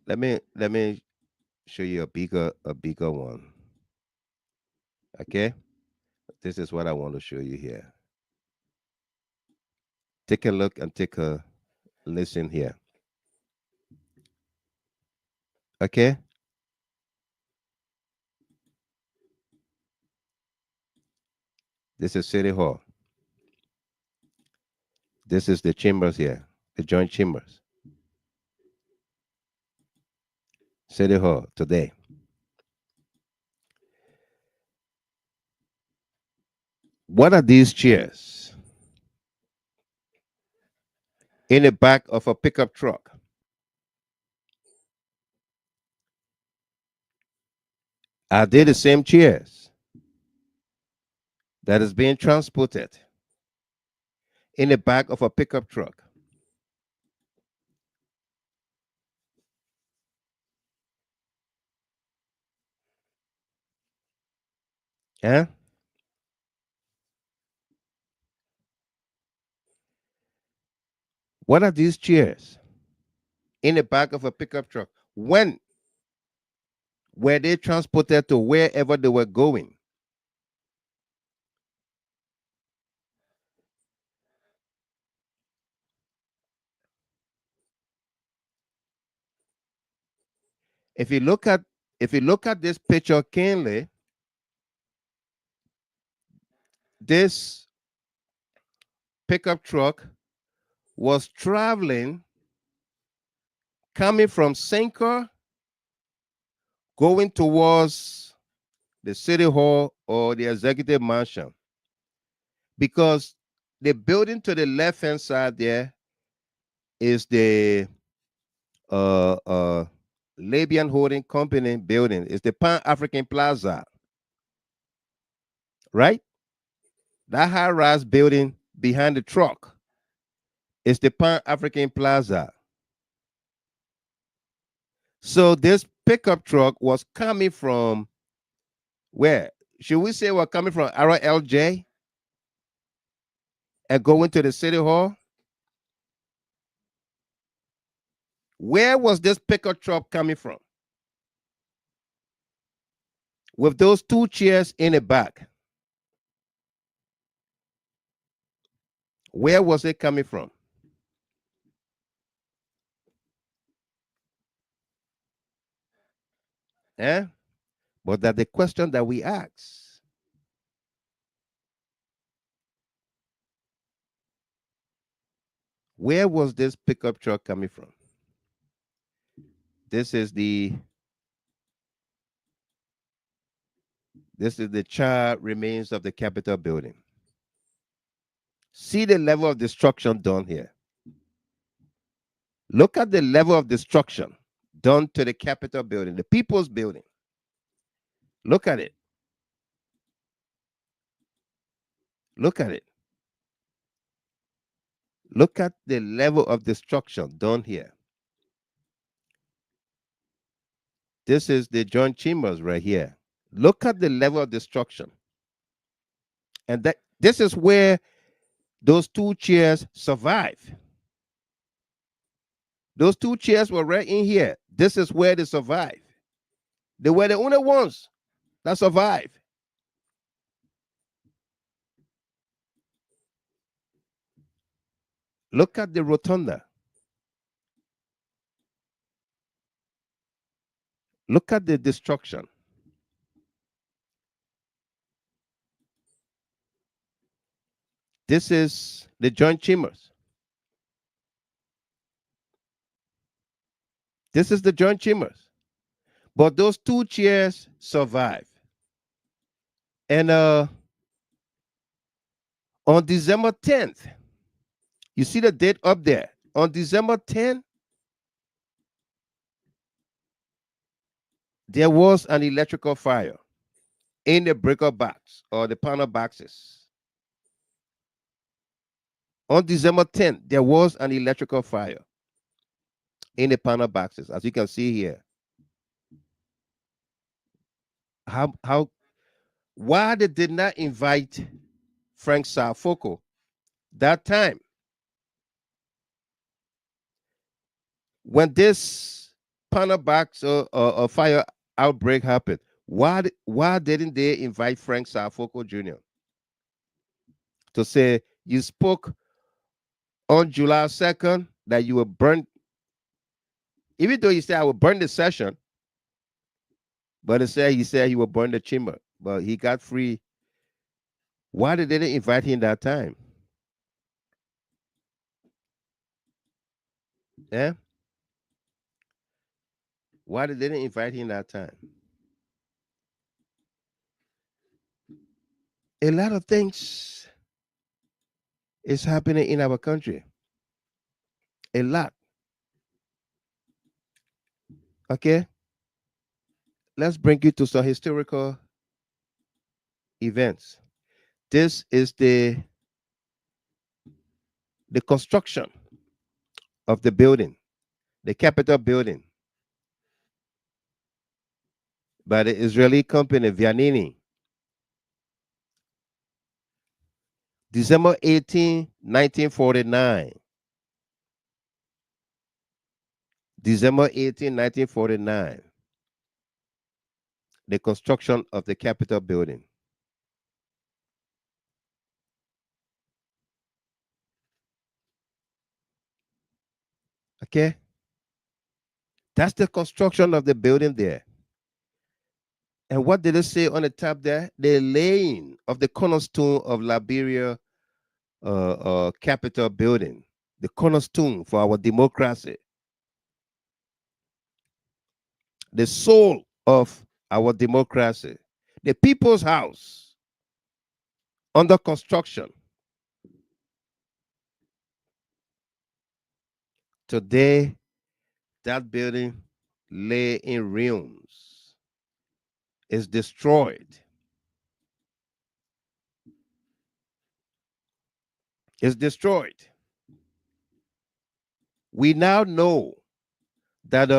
Let me show you a bigger one. Okay? This is what I want to show you here. Take a look and take a listen here. Okay? This is City Hall. This is the chambers here, the joint chambers. City Hall today. What are these chairs? In the back of a pickup truck. Are they the same chairs that is being transported in the back of a pickup truck? Yeah? What are these chairs in the back of a pickup truck? When were they transported to wherever they were going? If you look at this picture keenly, this pickup truck was traveling, coming from Sinker, going towards the City Hall or the Executive Mansion. Because the building to the left-hand side there is the Liberian Holding Company building. It's the Pan-African Plaza, right? That high-rise building behind the truck is the Pan-African Plaza. So this pickup truck was coming from where? Should we say we're coming from RLJ and going to the City Hall? Where was this pickup truck coming from? With those two chairs in the back. Where was it coming from? Eh? But that's the question that we ask. Where was this pickup truck coming from? This is the charred remains of the Capitol building. See the level of destruction done here. Look at the level of destruction done to the Capitol building, the People's building. Look at it. Look at it. Look at the level of destruction done here. This is the joint chambers right here. Look at the level of destruction. And this is where those two chairs survive. Those two chairs were right in here. This is where they survive. They were the only ones that survived. Look at the rotunda. Look at the destruction. This is the joint chambers. This is the joint chambers. But those two chairs survive. And on December 10th, You see the date up there. On December 10, there was an electrical fire in the breaker box or the panel boxes. On December 10th, there was an electrical fire in the panel boxes, as you can see here. Why they did not invite Frank Sarfoko that time when this panel box or fire outbreak happened? Why didn't they invite Frank Sarfoko Jr. to say you spoke on July 2nd that you were burned, even though you said I will burn the session, but he said he will burn the chamber, but he got free. Why did they didn't invite him that time? Yeah. Why did they didn't invite him that time? A lot of things is happening in our country. A lot. Okay. Let's bring you to some historical events. This is the construction of the building, the Capitol building, by the Israeli company Vianini. December 18, 1949. December 18, 1949. The construction of the Capitol building. Okay? That's the construction of the building there. And what did it say on the top there? The laying of the cornerstone of Liberia Capitol building. The cornerstone for our democracy. The soul of our democracy. The people's house under construction. Today, that building lay in ruins. It's destroyed. It's destroyed. We now know that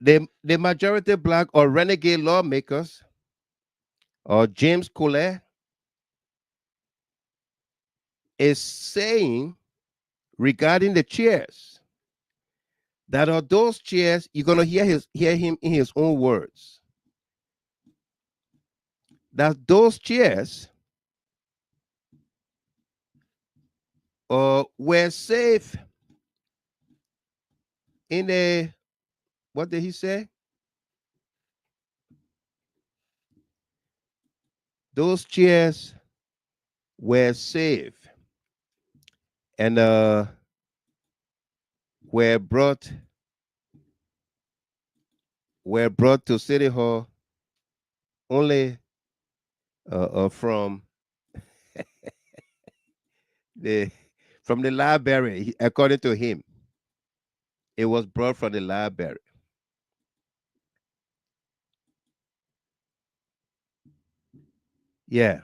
the majority black or renegade lawmakers or James Colette is saying regarding the chairs that are those chairs, you're going to hear him in his own words, that those chairs were safe in a, what did he say? Those chairs were safe and were brought to City Hall only from the library. According to him, it was brought from the library. Yeah.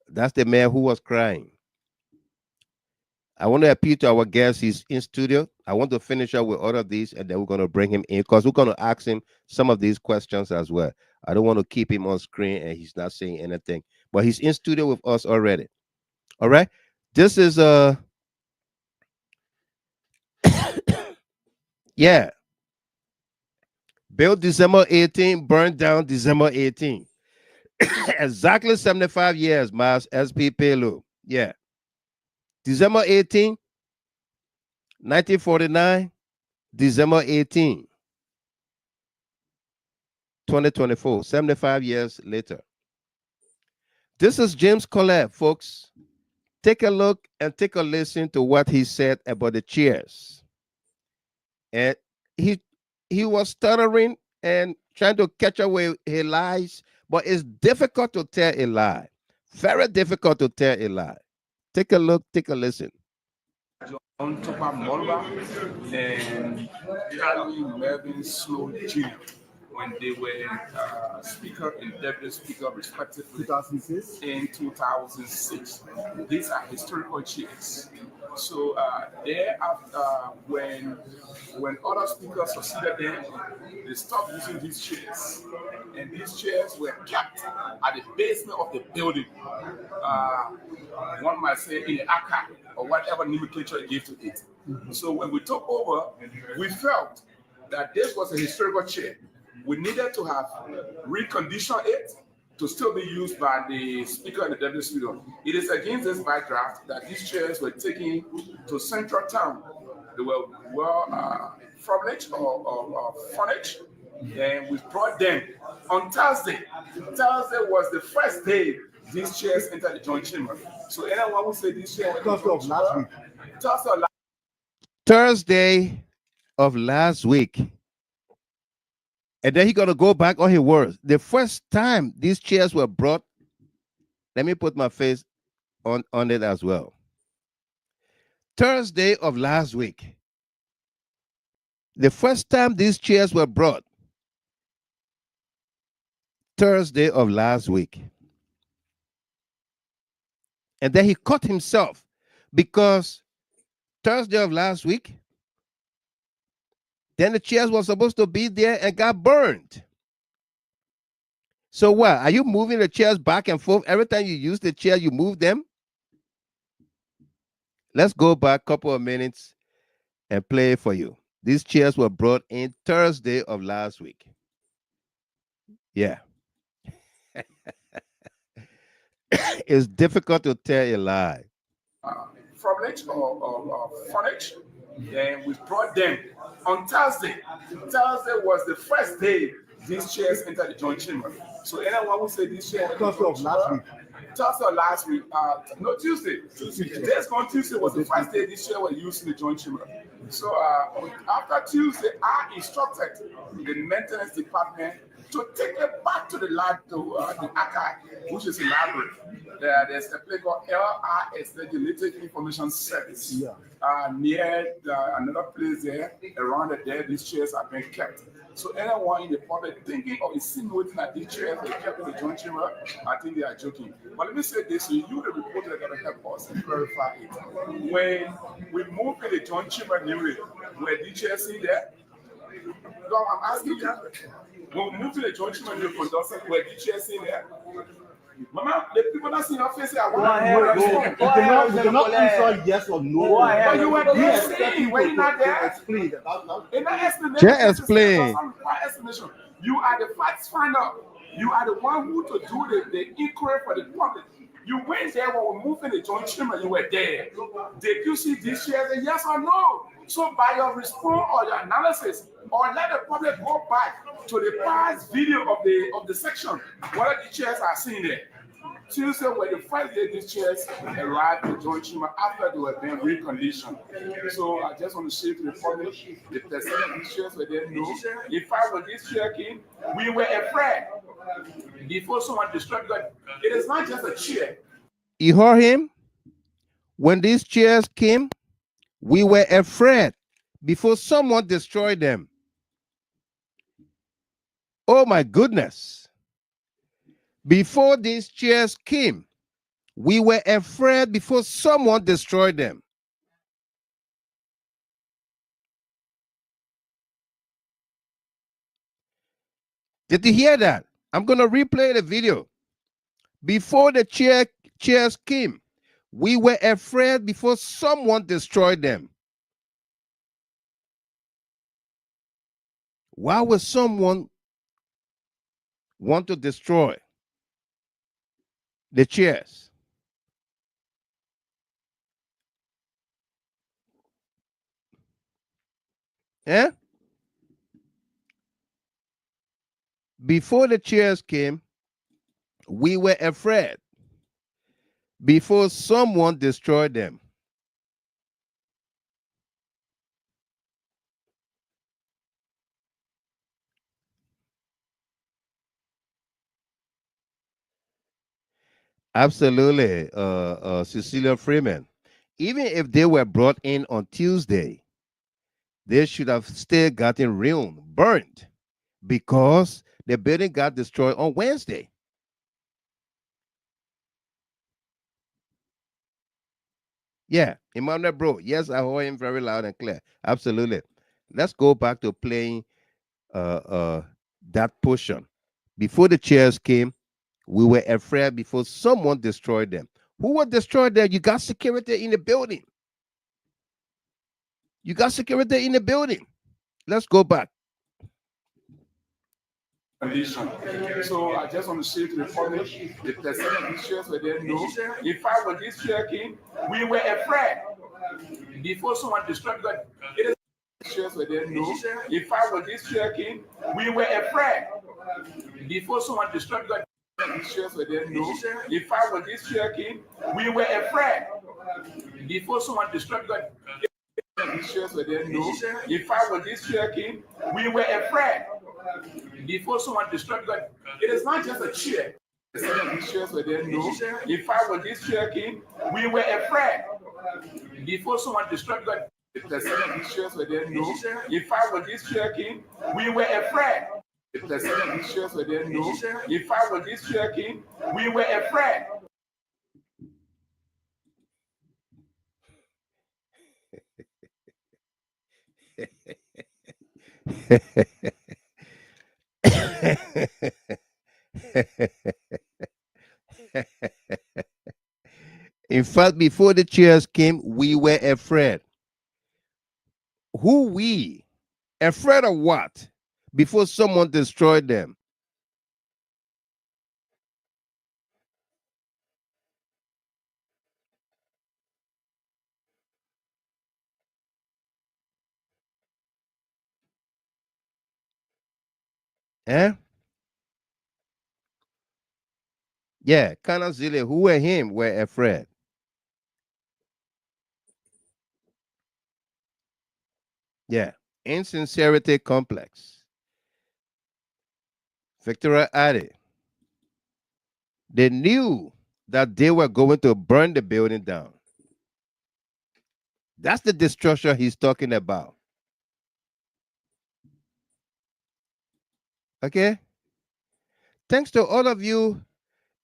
That's the man who was crying. I want to appeal to our guest. He's in studio. I want to finish up with all of these, and then we're going to bring him in because we're going to ask him some of these questions as well. I don't want to keep him on screen and he's not saying anything. But he's in studio with us already. All right. This is yeah. Built December 18, burned down December 18. Exactly 75 years, Miles SP Pelu. Yeah. December 18, 1949, December 18, 2024, 75 years later. This is James Colette, folks. Take a look and take a listen to what he said about the chairs. And he was stuttering and trying to catch up with his lies, But it's difficult to tell a lie. Very difficult to tell a lie. Take a look, take a listen. On Topa Molba and Charlie Melvin Slow Jr. when they were Speaker and Deputy Speaker respectively 2006. In 2006. These are historical chairs. So thereafter, when other speakers succeeded them, they stopped using these chairs. And these chairs were kept at the basement of the building. One might say in the archive or whatever nomenclature it gave to it. So when we took over, we felt that this was a historical chair. We needed to have reconditioned it to still be used by the Speaker and the Deputy Speaker. It is against this backdraft that these chairs were taken to Central Town. They were furnished or furnished, and we brought them on Thursday. Thursday was the first day these chairs entered the joint chamber. So anyone who say these chairs Thursday of last week. Thursday of last week. And then he's going to go back on his words. The first time these chairs were brought, let me put my face on it as well. Thursday of last week. The first time these chairs were brought, Thursday of last week. And then he caught himself because Thursday of last week, then the chairs were supposed to be there and got burned. So what? Are you moving the chairs back and forth? Every time you use the chair, you move them? Let's go back a couple of minutes and play it for you. These chairs were brought in Thursday of last week. Yeah. It's difficult to tell a lie. Furnished or furnished, and we brought them on Thursday. Thursday was the first day these chairs entered the joint chamber. So anyone who said these chairs Thursday of last week. Thursday of last week, no, Tuesday. Today's on Tuesday was the first day these chairs were used in the joint chamber. So after Tuesday, I instructed the maintenance department to take it back to the lab, to the archive, which is a library. There's a place called LRS, the Genetic Information Service. Near another place there, around there, these chairs are being kept. So anyone in the public thinking or insinuating that these chairs were kept in the joint chamber, I think they are joking. But let me say this, you the reporter, are going to help us and clarify it. When we moved in the joint chamber newly, were these chairs in there? No, I'm asking you. When we moved to the joint chamber new conductor, were these chairs in there? Mama, the people that see your face say, I want to You cannot answer yes or no. But you were there, were you not there? Explain. Just explain. Explanation. You are the facts finder. You are the one who to do the inquiry for the public. You went there when we moved in the joint chamber, you were there. Did you see these chairs? Yes or no? So by your response or your analysis, or let the public go back to the past video of the section, what the chairs are seen there. Tuesday were the first day these chairs arrived in the joint chamber after they were being reconditioned. So I just want to share to the public the percent of these chairs were there. No. In fact, when this chair came, we were afraid before someone destroyed it. It is not just a chair. You heard him? When these chairs came, we were afraid before someone destroyed them. Oh my goodness. Before these chairs came, we were afraid before someone destroyed them. Did you hear that? I'm going to replay the video. Before the chairs came, we were afraid before someone destroyed them. Why would someone want to destroy the chairs? Eh? Before the chairs came, we were afraid before someone destroyed them. Absolutely, Cecilia Freeman. Even if they were brought in on Tuesday, they should have still gotten ruined, burned, because the building got destroyed on Wednesday. Yeah, Emmanuel Bro. Yes, I heard him very loud and clear. Absolutely. Let's go back to playing that portion. Before the chairs came, we were afraid before someone destroyed them. Who would destroy them? You got security in the building. You got security in the building. Let's go back. Condition. So I just want to say to the public, the percent of these shares were there. No, in fact, when this share came, we were afraid before someone destroyed God. It is shares were there. No, in fact, when this share came, we were afraid before someone destroyed God. These shares were there. No, in fact, when this share came, we were afraid before someone destroyed God. These shares were there. No, in fact, when this share came, we were afraid before someone destroyed God. It is not just a chair. These shares were there. No, in fact, when this chair came, we were afraid before someone destroyed God. These shares were there. No, in fact, when this chair came, we were afraid. These shares were there. No, in fact, when this chair came, we were afraid. In fact, before the chairs came, we were afraid. Who we? Afraid of what? Before someone destroyed them. Eh? Yeah, Kanazile, who were him, were afraid. Yeah, insincerity complex. Victoria added, they knew that they were going to burn the building down. That's the destruction he's talking about. Okay? Thanks to all of you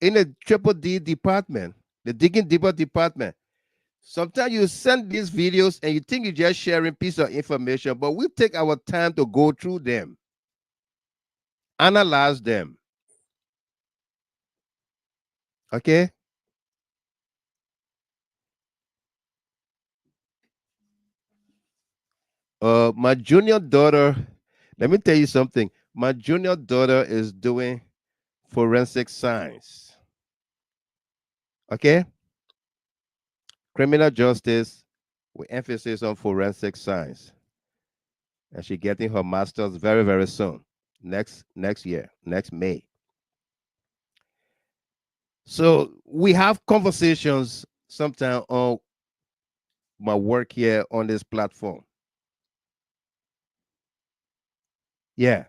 in the Triple D department, the Digging Deeper department. Sometimes you send these videos and you think you're just sharing piece of information, but we take our time to go through them, analyze them. Okay? My junior daughter, let me tell you something. My junior daughter is doing forensic science. Okay? Criminal justice with emphasis on forensic science. And she's getting her master's very, very soon. Next year, next May. So we have conversations sometimes on my work here on this platform. Yeah.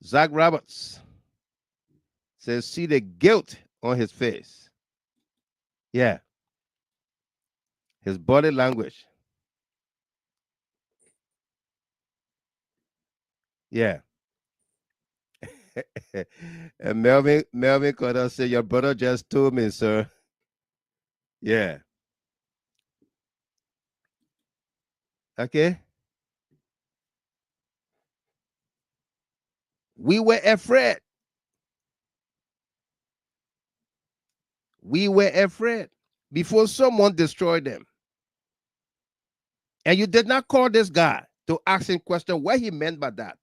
Zach Roberts says, see the guilt on his face. Yeah. His body language. Yeah. And Melvin Carter said, your brother just told me, sir. Yeah. Okay. We were afraid. We were afraid before someone destroyed them. And you did not call this guy to ask him question what he meant by that.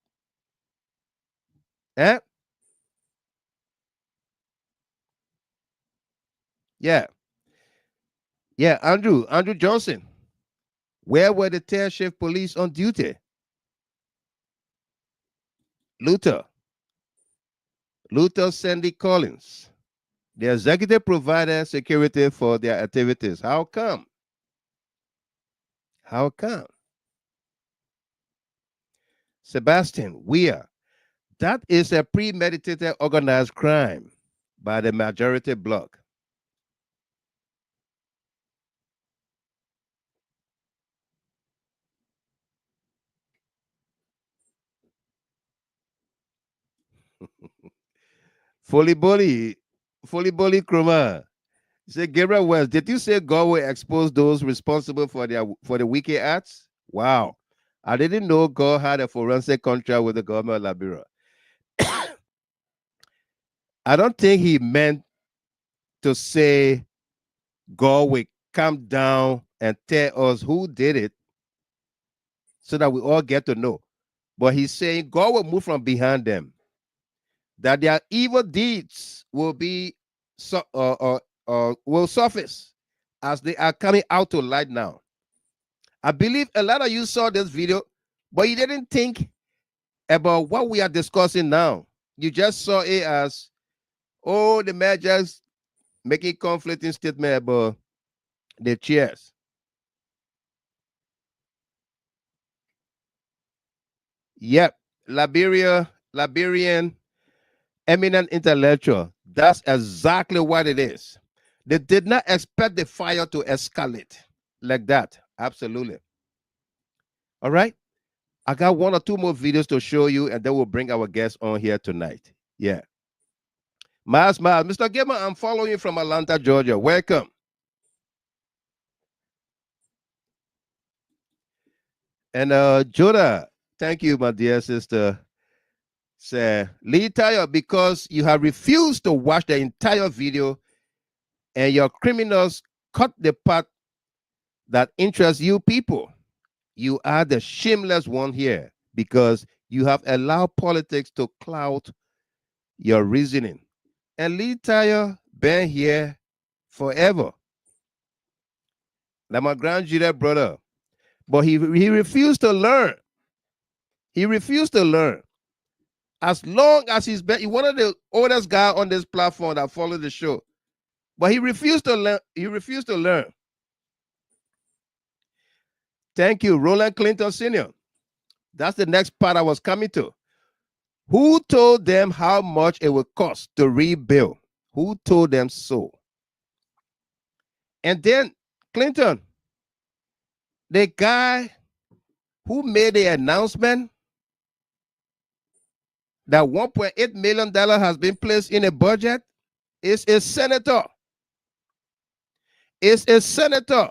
Eh? Yeah. Yeah, Andrew Johnson. Where were the tail shift police on duty? Luther Sandy Collins. The executive provided security for their activities. How come? How come? Sebastian Weir. That is a premeditated organized crime. by the majority bloc. Fully bully Kruma. Say Gabriel Wells, did you say God will expose those responsible for the wicked acts? Wow. I didn't know God had a forensic contract with the government of Liberia. I don't think he meant to say God will come down and tell us who did it so that we all get to know. But he's saying God will move from behind them, that their evil deeds will be will surface as they are coming out to light now. I believe a lot of you saw this video, but you didn't think about what we are discussing now. You just saw it as, oh, the man just making conflicting statement about the chairs. Yep, Liberian eminent intellectual. That's exactly what it is. They did not expect the fire to escalate like that. Absolutely. All right. I got one or two more videos to show you, and then we'll bring our guests on here tonight. Yeah. Miles, Mr. Gamer, I'm following you from Atlanta, Georgia. Welcome. And Joda, thank you, my dear sister. Say, Lee Tayo, because you have refused to watch the entire video and your criminals cut the part that interests you people. You are the shameless one here because you have allowed politics to cloud your reasoning. And Lee Tayo been here forever. Like my grand Judah brother. But he refused to learn. He refused to learn. As long as he's one of the oldest guy on this platform that followed the show. But he refused to learn. He refused to learn. Thank you, Roland Clinton Sr. That's the next part I was coming to. Who told them how much it would cost to rebuild? Who told them so? And then Clinton, the guy who made the announcement that $1.8 million has been placed in a budget is a senator. Is a senator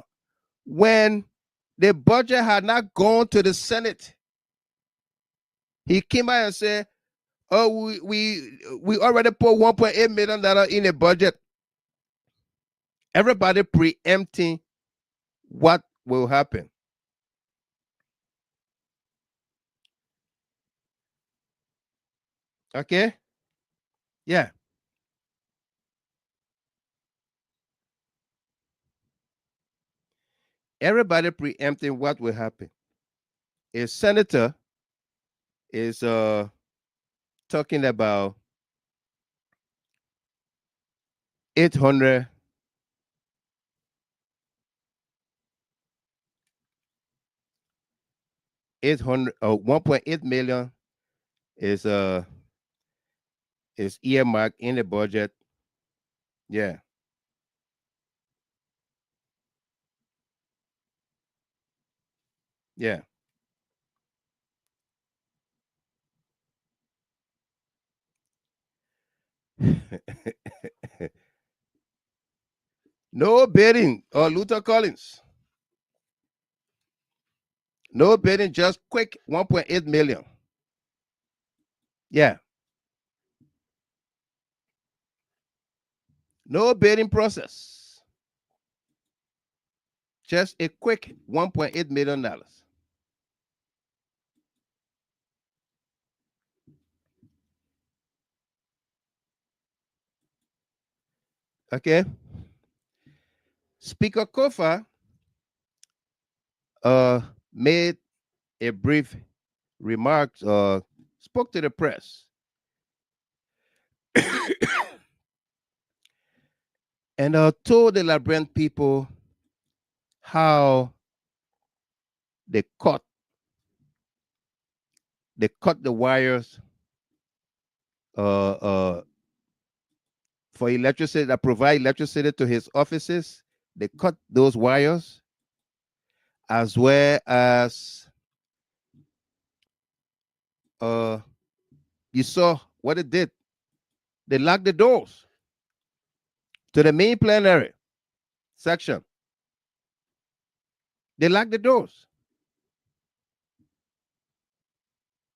when the budget had not gone to the Senate. He came out and said, oh, we already put $1.8 million in a budget. Everybody preempting what will happen. Okay? Yeah. Everybody preempting what will happen. A senator is talking about 800 1.8 million is earmarked in the budget. Yeah. Yeah. No bidding or Luther Collins. No bidding, just quick 1.8 million. Yeah. No bidding process. Just a quick $1.8 million. Okay. Speaker Koffa made a brief remark, spoke to the press. And told the Liberian people how they cut the wires for electricity, that provide electricity to his offices. They cut those wires, as well as you saw what it did. They locked the doors to the main plenary section. They locked the doors.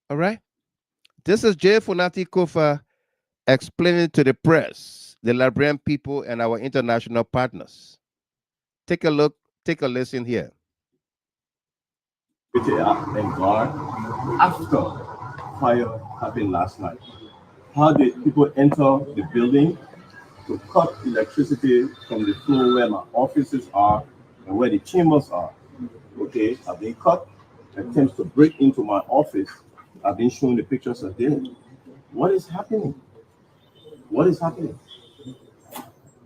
All right. This is J. Fonati Koffa explaining to the press, the Liberian people, and our international partners. Take a look, take a listen here. And guard after fire happened last night. How did people enter the building to cut electricity from the floor where my offices are and where the chambers are? Okay, have been cut. Attempts to break into my office. I've been showing the pictures of them. What is happening? What is happening?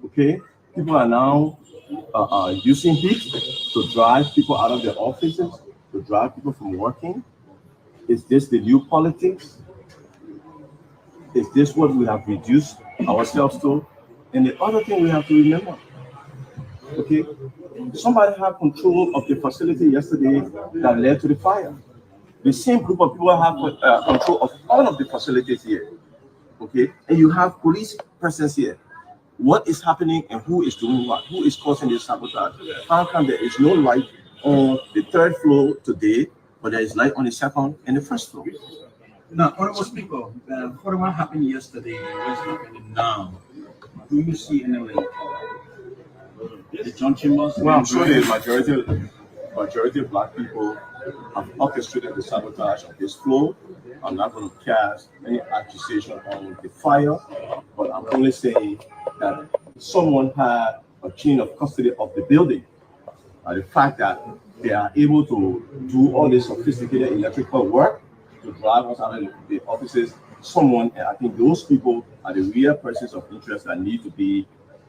Okay, people are now using heat to drive people out of their offices, to drive people from working. Is this the new politics? Is this what we have reduced ourselves to? And the other thing we have to remember, okay, somebody had control of the facility yesterday that led to the fire. The same group of people have control of all of the facilities here, okay? And you have police presence here. What is happening and who is doing what? Who is causing this sabotage? How come there is no light on the third floor today, but there is light on the second and the first floor? Now, Honorable Speaker, what happened yesterday, what's happening now? Do you see any link? The John Chambers? Well, I'm sure the majority of black people have orchestrated the sabotage of this floor. I'm not going to cast any accusation on the fire, but I'm only saying that someone had a chain of custody of the building. The fact that they are able to do all this sophisticated electrical work to drive us out of the offices, someone, and I think those people are the real persons of interest that need to be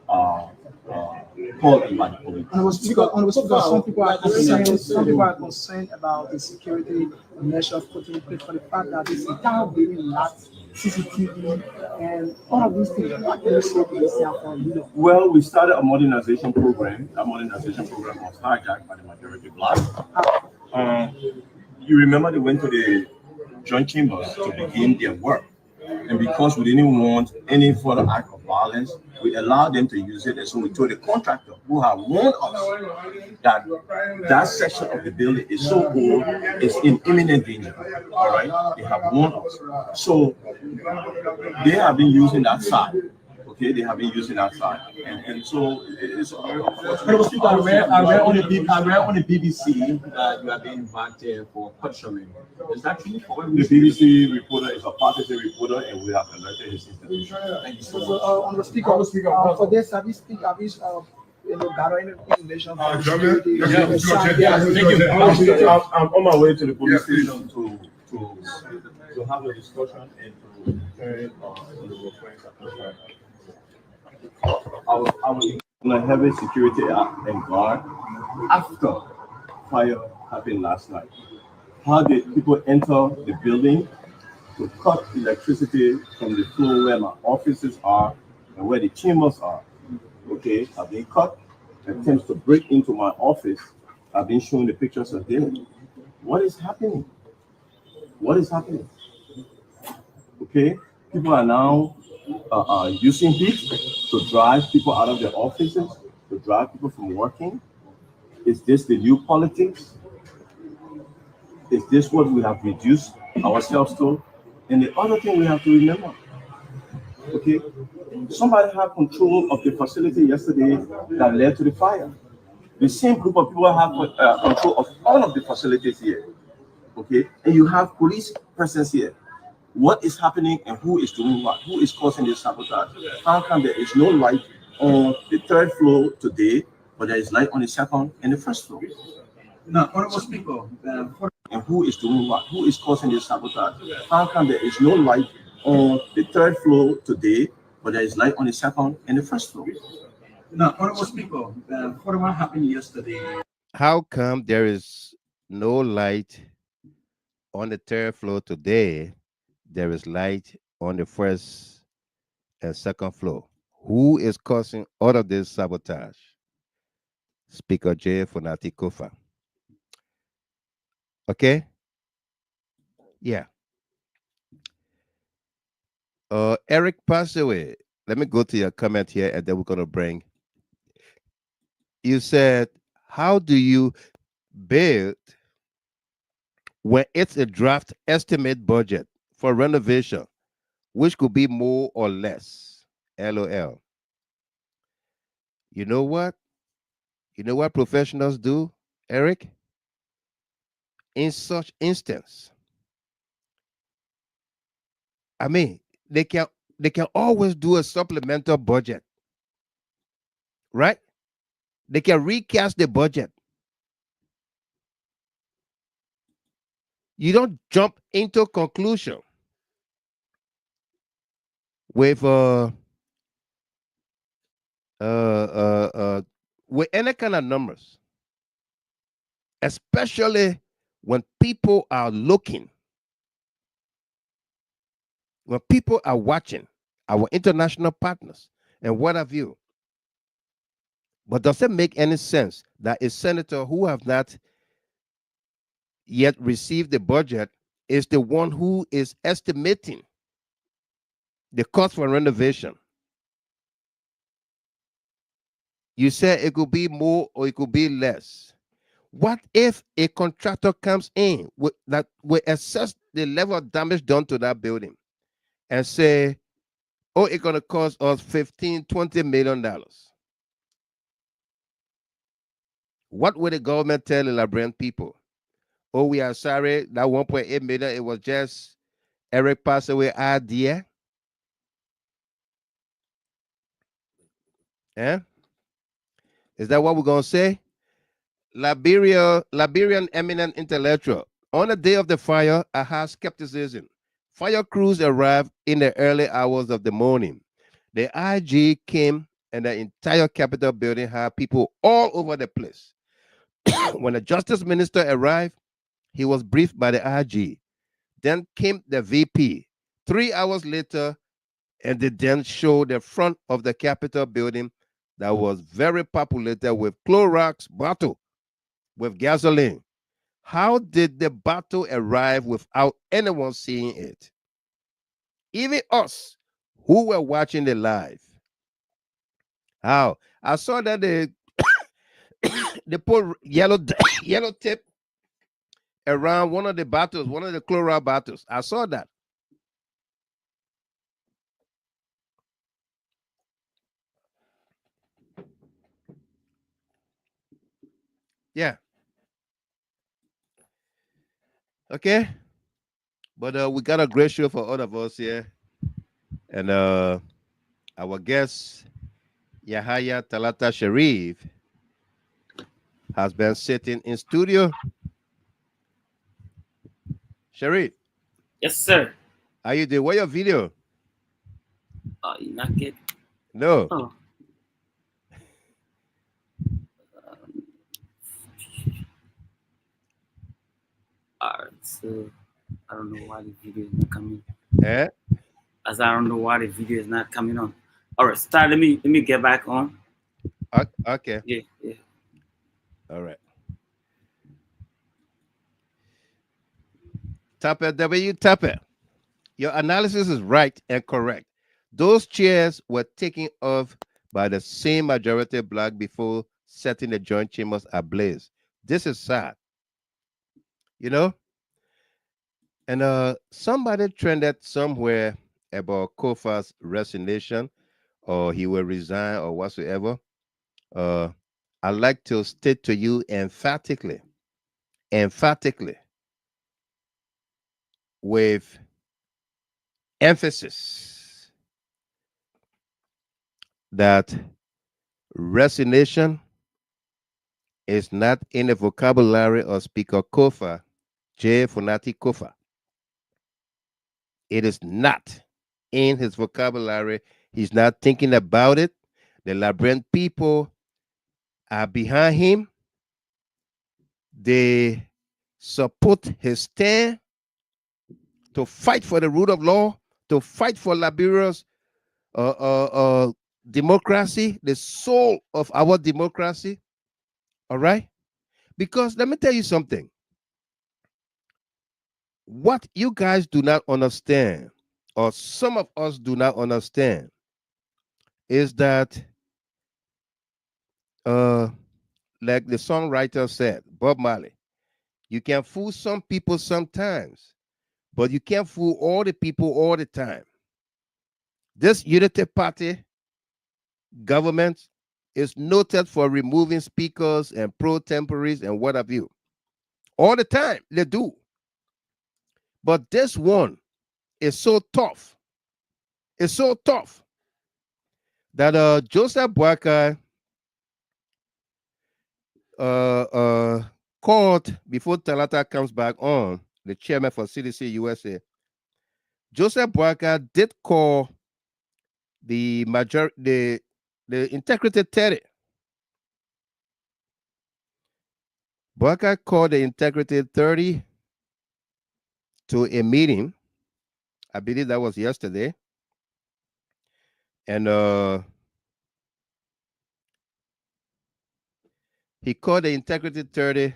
called in by the police. Some people are concerned about the security measures put in place for the fact that this entire building lacks CCTV and all of these things. What can you say to yourself for you? Well, we started a modernization program. That modernization program was hijacked by the majority black. You remember they went to the joint chambers to begin their work. And because we didn't want any further act of violence, we allowed them to use it. And so we told the contractor who had warned us that that section of the building is so old, it's in imminent danger. All right, they have warned us. So they have been using that side. Okay, they have been using that side, and so it's. I read on the BBC that you have been invited for questioning. Is that true? The BBC reporter is a partisan reporter, and we have alerted his institution. Thank you so much. On the speaker, for this, have you gather any information? Thank you. I'm on my way to the police station to have a discussion and to turn on the request. I was on a heavy security and guard after fire happened last night. How did people enter the building to cut electricity from the floor where my offices are and where the chambers are? Okay, have been cut. Attempts to break into my office. I've been showing the pictures of them. What is happening? What is happening? Okay, people are now using heat to drive people out of their offices, to drive people from working. Is this the new politics? Is this what we have reduced ourselves to? And the other thing we have to remember, okay, somebody had control of the facility yesterday that led to the fire. The same group of people have control of all of the facilities here, okay? And you have police presence here. What is happening and who is doing what? Who is causing this sabotage? How come there is no light on the third floor today, but there is light on the second and the first floor? Now, Honorable Speaker, and who is doing what? Who is causing this sabotage? How come there is no light on the third floor today, but there is light on the second and the first floor? Now, Honorable Speaker, what happened yesterday? How come there is no light on the third floor today? There is light on the first and second floor. Who is causing all of this sabotage? Speaker Fonati Koffa. Okay? Yeah. Eric passed away. Let me go to your comment here and then we're going to bring. You said, how do you build when it's a draft estimate budget for renovation, which could be more or less? LOL. You know what? You know what professionals do, Eric? In such instance, I mean, they can always do a supplemental budget, right? They can recast the budget. You don't jump into conclusion with with any kind of numbers, especially when people are looking, when people are watching, our international partners and what have you. But does it make any sense that a senator who have not yet received the budget is the one who is estimating the cost for renovation? You said it could be more or it could be less. What if a contractor comes in that will assess the level of damage done to that building and say, oh, it's going to cost us $15-20 million? What would the government tell the Liberian people? Oh, we are sorry, that 1.8 million, it was just Eric passed away idea. Yeah? Is that what we're going to say? Liberian eminent intellectual. On the day of the fire, I had skepticism. Fire crews arrived in the early hours of the morning. The IG came and the entire Capitol building had people all over the place. When the Justice Minister arrived, he was briefed by the IG. Then came the VP. 3 hours later, and they then showed the front of the Capitol building that was very populated with Clorox bottle with gasoline. How did the bottle arrive without anyone seeing it? Even us who were watching the live. How? I saw that they put yellow tape around one of the bottles, one of the Clorox bottles. I saw that. Yeah. Okay. But we got a great show for all of us here. And our guest, YAHAYA TALATA Sharif, has been sitting in studio. Sharif. Yes, sir. How you doing? What's your video? You not get? No. Oh. Alright, so I don't know why the video is not coming. Eh? As I don't know why the video is not coming on. Alright, start. Let me get back on. Okay. Yeah. All right. Tapper. Your analysis is right and correct. Those chairs were taken off by the same majority black before setting the joint chambers ablaze. This is sad. You know? And somebody trended somewhere about Koffa's resignation or he will resign or whatsoever. I'd like to state to you emphatically, with emphasis, that resignation is not in the vocabulary of Speaker Koffa, Fonati Koffa. It is not in his vocabulary. He's not thinking about it. The Liberian people are behind him. They support his stand to fight for the rule of law, to fight for Liberia's democracy, the soul of our democracy. All right? Because let me tell you something. What you guys do not understand, or some of us do not understand, is that like the songwriter said, Bob Marley, you can fool some people sometimes, but you can't fool all the people all the time. This Unity Party government is noted for removing speakers and pro temporaries and what have you. All the time, they do. But this one is so tough. It's so tough that Joseph Boakai called, before TALATA comes back on, the chairman for CDC USA, Joseph Boakai did call the Integrity 30. Boakai called the Integrity 30 to a meeting. I believe that was yesterday. And he called the Integrity 30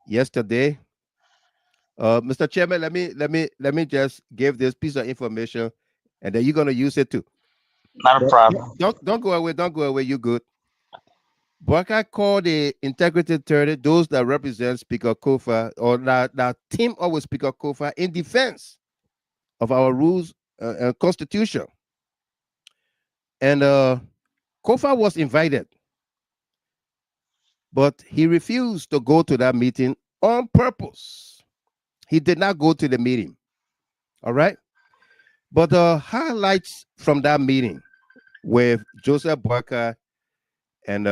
yesterday. Mr. Chairman, let me just give this piece of information, and then you're gonna use it too. Not a problem. Don't go away. Don't go away. You good? Boakai called the Integrity 30, those that represent Speaker Koffa, or that team up with Speaker Koffa in defense of our rules and constitution. And Koffa was invited, but he refused to go to that meeting on purpose. He did not go to the meeting. All right. But the highlights from that meeting with Joseph Boakai and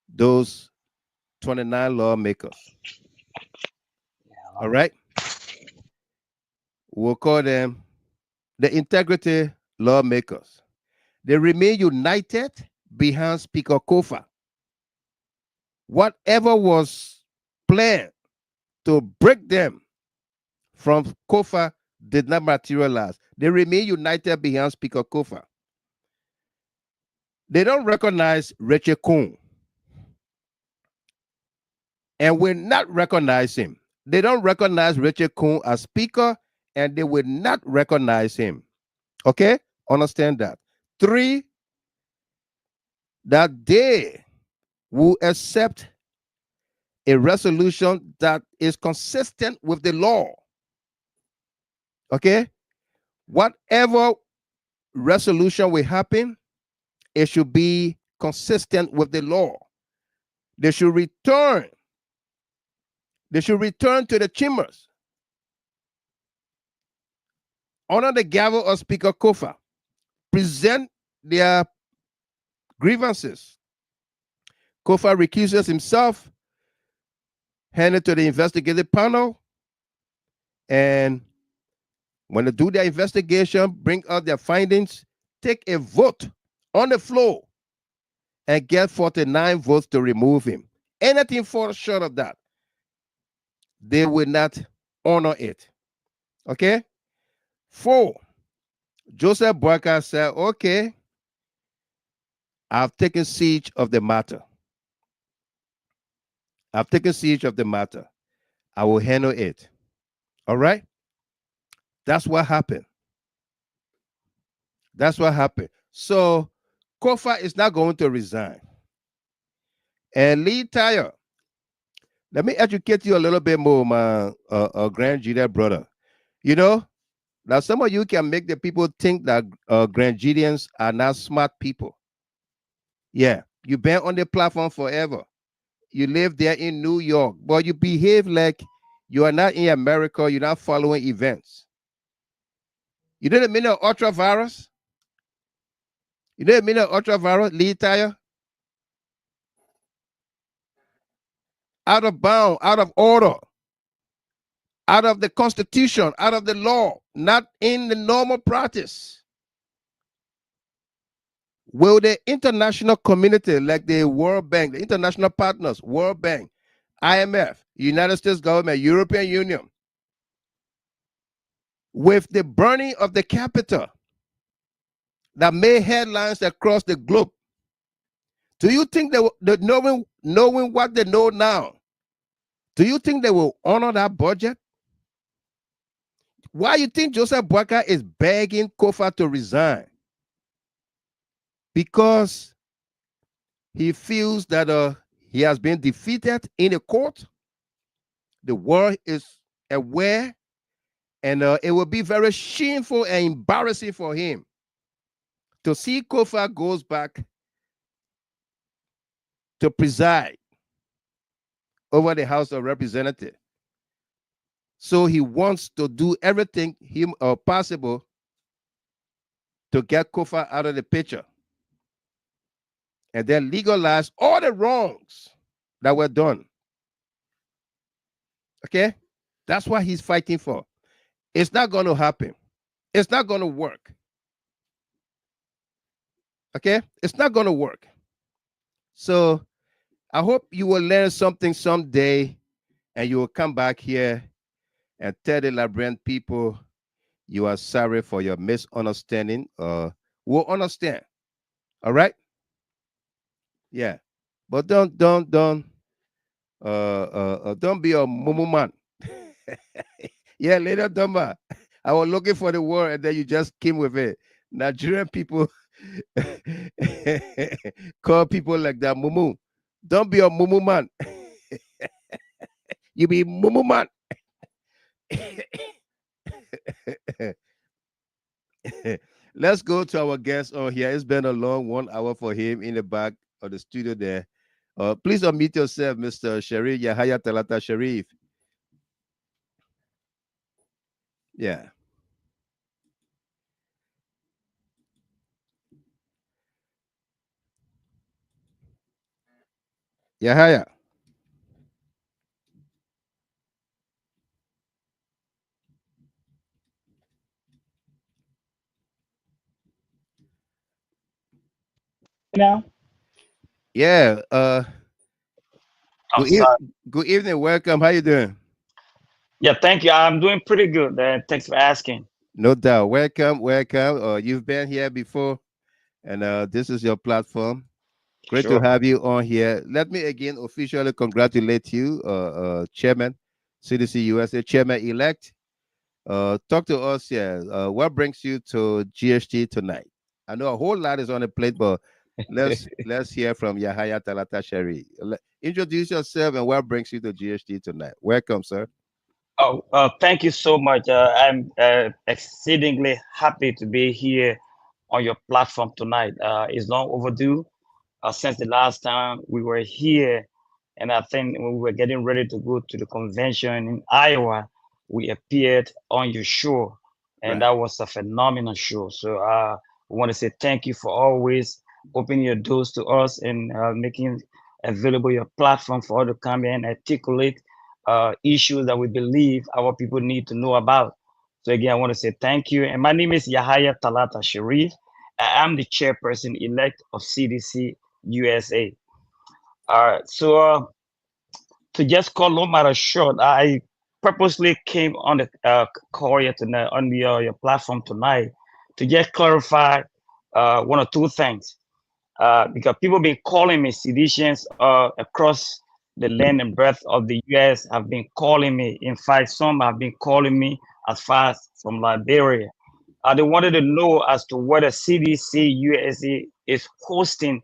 those 29 lawmakers. All right. We'll call them the Integrity lawmakers. They remain united behind Speaker Koffa. Whatever was planned to break them from Koffa did not materialize. They remain united behind Speaker Koffa. They don't recognize Richard Kuhn and will not recognize him. They don't recognize Richard Kuhn as Speaker, and they will not recognize him. Okay? Understand that. 3, that they will accept a resolution that is consistent with the law. Okay? Whatever resolution will happen, it should be consistent with the law. They should return. They should return to the chambers under the gavel of Speaker Koffa, present their grievances. Koffa recuses himself, hand it to the investigative panel, and when they do their investigation, bring out their findings, take a vote on the floor, and get 49 votes to remove him. Anything fall short of that, they will not honor it. Okay? 4, Joseph Boakai said, okay, I've taken siege of the matter. I've taken siege of the matter. I will handle it. All right? That's what happened. That's what happened. So Koffa is not going to resign. And Lee Tyre, let me educate you a little bit more, my Grand Judah brother. You know, now some of you can make the people think that Grand Judeans are not smart people. Yeah, you've been on the platform forever. You live there in New York, but you behave like you are not in America. You're not following events. You didn't mean an ultra-virus? You didn't mean an ultra-virus, Lee Tyre? Out of bound, out of order, out of the Constitution, out of the law, not in the normal practice. Will the international community, like the World Bank, the international partners, World Bank, IMF, United States government, European Union, with the burning of the Capitol, that made headlines across the globe. Do you think that knowing what they know now, do you think they will honor that budget? Why you think Joseph Boakai is begging Koffa to resign? Because he feels that he has been defeated in a court. The world is aware, and it will be very shameful and embarrassing for him to see Koffa goes back to preside over the House of Representatives. So he wants to do everything possible to get Koffa out of the picture and then legalize all the wrongs that were done. Okay? That's what he's fighting for. It's not going to happen. It's not going to work. Okay? It's not going to work. So I hope you will learn something someday and you will come back here and tell the Liberian people you are sorry for your misunderstanding. We'll understand. All right? Yeah. But don't be a mumu man. Yeah, later Dumba. I was looking for the word and then you just came with it. Nigerian people call people like that mumu. Don't be a mumu man. You be mumu man. Let's go to our guest on here. It's been a long 1 hour for him in the back of the studio there. Please unmute yourself, Mr. Sharif YAHAYA TALATA Sharif. Yeah. YAHAYA. Now? Yeah. Sorry. Good evening. Welcome. How you doing? Yeah, thank you. I'm doing pretty good. Thanks for asking. No doubt. Welcome. You've been here before, and this is your platform. Great to have you on here. Let me again officially congratulate you, Chairman, CDC USA, Chairman-elect. Talk to us here. What brings you to GHT tonight? I know a whole lot is on the plate, but let's hear from YAHAYA TALATA Sharif. Introduce yourself and what brings you to GHT tonight. Welcome, sir. Thank you so much. I'm exceedingly happy to be here on your platform tonight. It's long overdue since the last time we were here, and I think when we were getting ready to go to the convention in Iowa, we appeared on your show, and that was a phenomenal show. So we want to say thank you for always opening your doors to us and making available your platform for all to come and articulate issues that we believe our people need to know about. So again, I want to say thank you. And my name is YAHAYA TALATA Sharif. I am the chairperson elect of CDC USA. So to just call no matter short, I purposely came on the call here tonight on your platform tonight to just clarify one or two things. Because people been calling me seditious across the land and breadth of the U.S. have been calling me. In fact, some have been calling me as far as from Liberia. They wanted to know as to whether CDC USA is hosting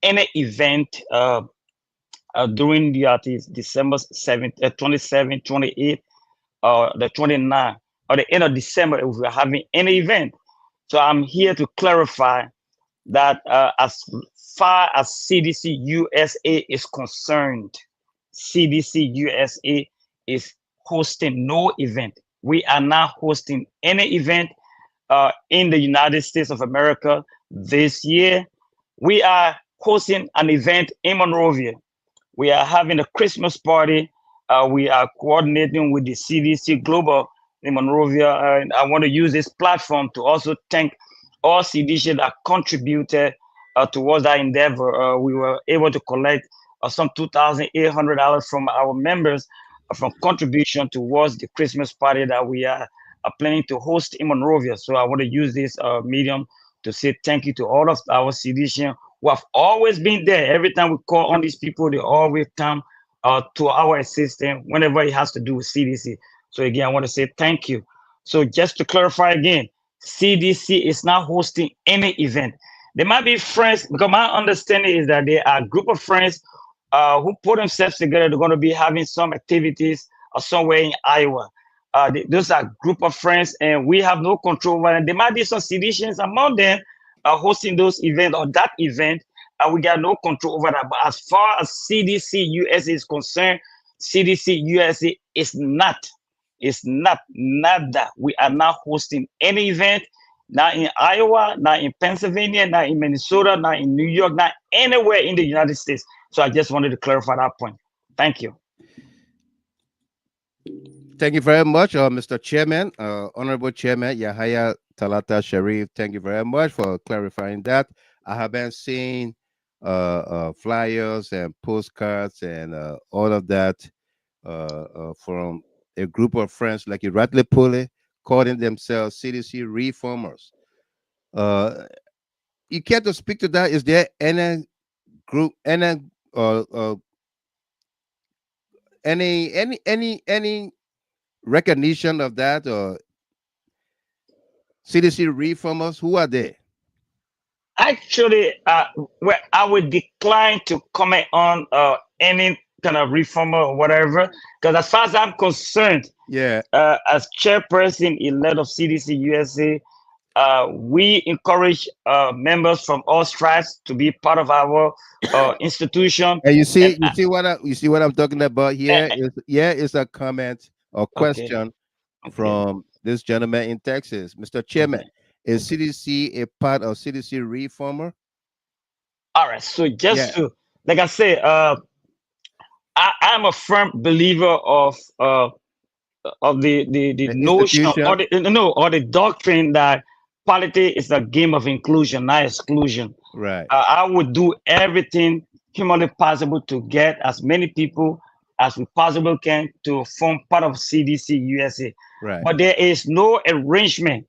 any event during the December 7th, 27th, 28th, the 29th, or the end of December if we're having any event. So I'm here to clarify that as far as CDC USA is concerned, CDC USA is hosting no event. We are not hosting any event in the United States of America this year. We are hosting an event in Monrovia. We are having a Christmas party. We are coordinating with the CDC Global in Monrovia. And I want to use this platform to also thank all CDC that contributed towards that endeavor. We were able to collect some $2,800 from our members from contribution towards the Christmas party that we are planning to host in Monrovia. So I want to use this medium to say thank you to all of our CDCians who have always been there. Every time we call on these people, they always come to our assistance whenever it has to do with CDC. So again, I want to say thank you. So just to clarify again, CDC is not hosting any event. There might be friends, because my understanding is that there are a group of friends who put themselves together. They're going to be having some activities somewhere in Iowa. Those are a group of friends, and we have no control over them. There might be some CDCians among them hosting those events or that event, and we got no control over that. But as far as CDC USA is concerned, CDC USA is not. It's not that. We are not hosting any event, not in Iowa, not in Pennsylvania, not in Minnesota, not in New York, not anywhere in the United States. So I just wanted to clarify that point. Thank you. Thank you very much, Mr. Chairman, Honorable Chairman YAHAYA TALATA Sharif. Thank you very much for clarifying that. I have been seeing flyers and postcards and all of that from a group of friends, like you rightly put it, calling themselves CDC reformers. You care to speak to that? Is there any group, any recognition of that, or CDC reformers? Who are they? Actually, well, I would decline to comment on any kind of reformer or whatever, because as far as I'm concerned, as chairperson elect of CDC USA, we encourage members from all stripes to be part of our institution. And you see what I'm talking about here. Is a comment or question from this gentleman in Texas, Mr. Chairman. Is CDC a part of CDC reformer? All right. So just to, like I say, I'm a firm believer of the notion or the doctrine that politics is a game of inclusion, not exclusion. Right. I would do everything humanly possible to get as many people as we possibly can to form part of CDC USA. Right. But there is no arrangement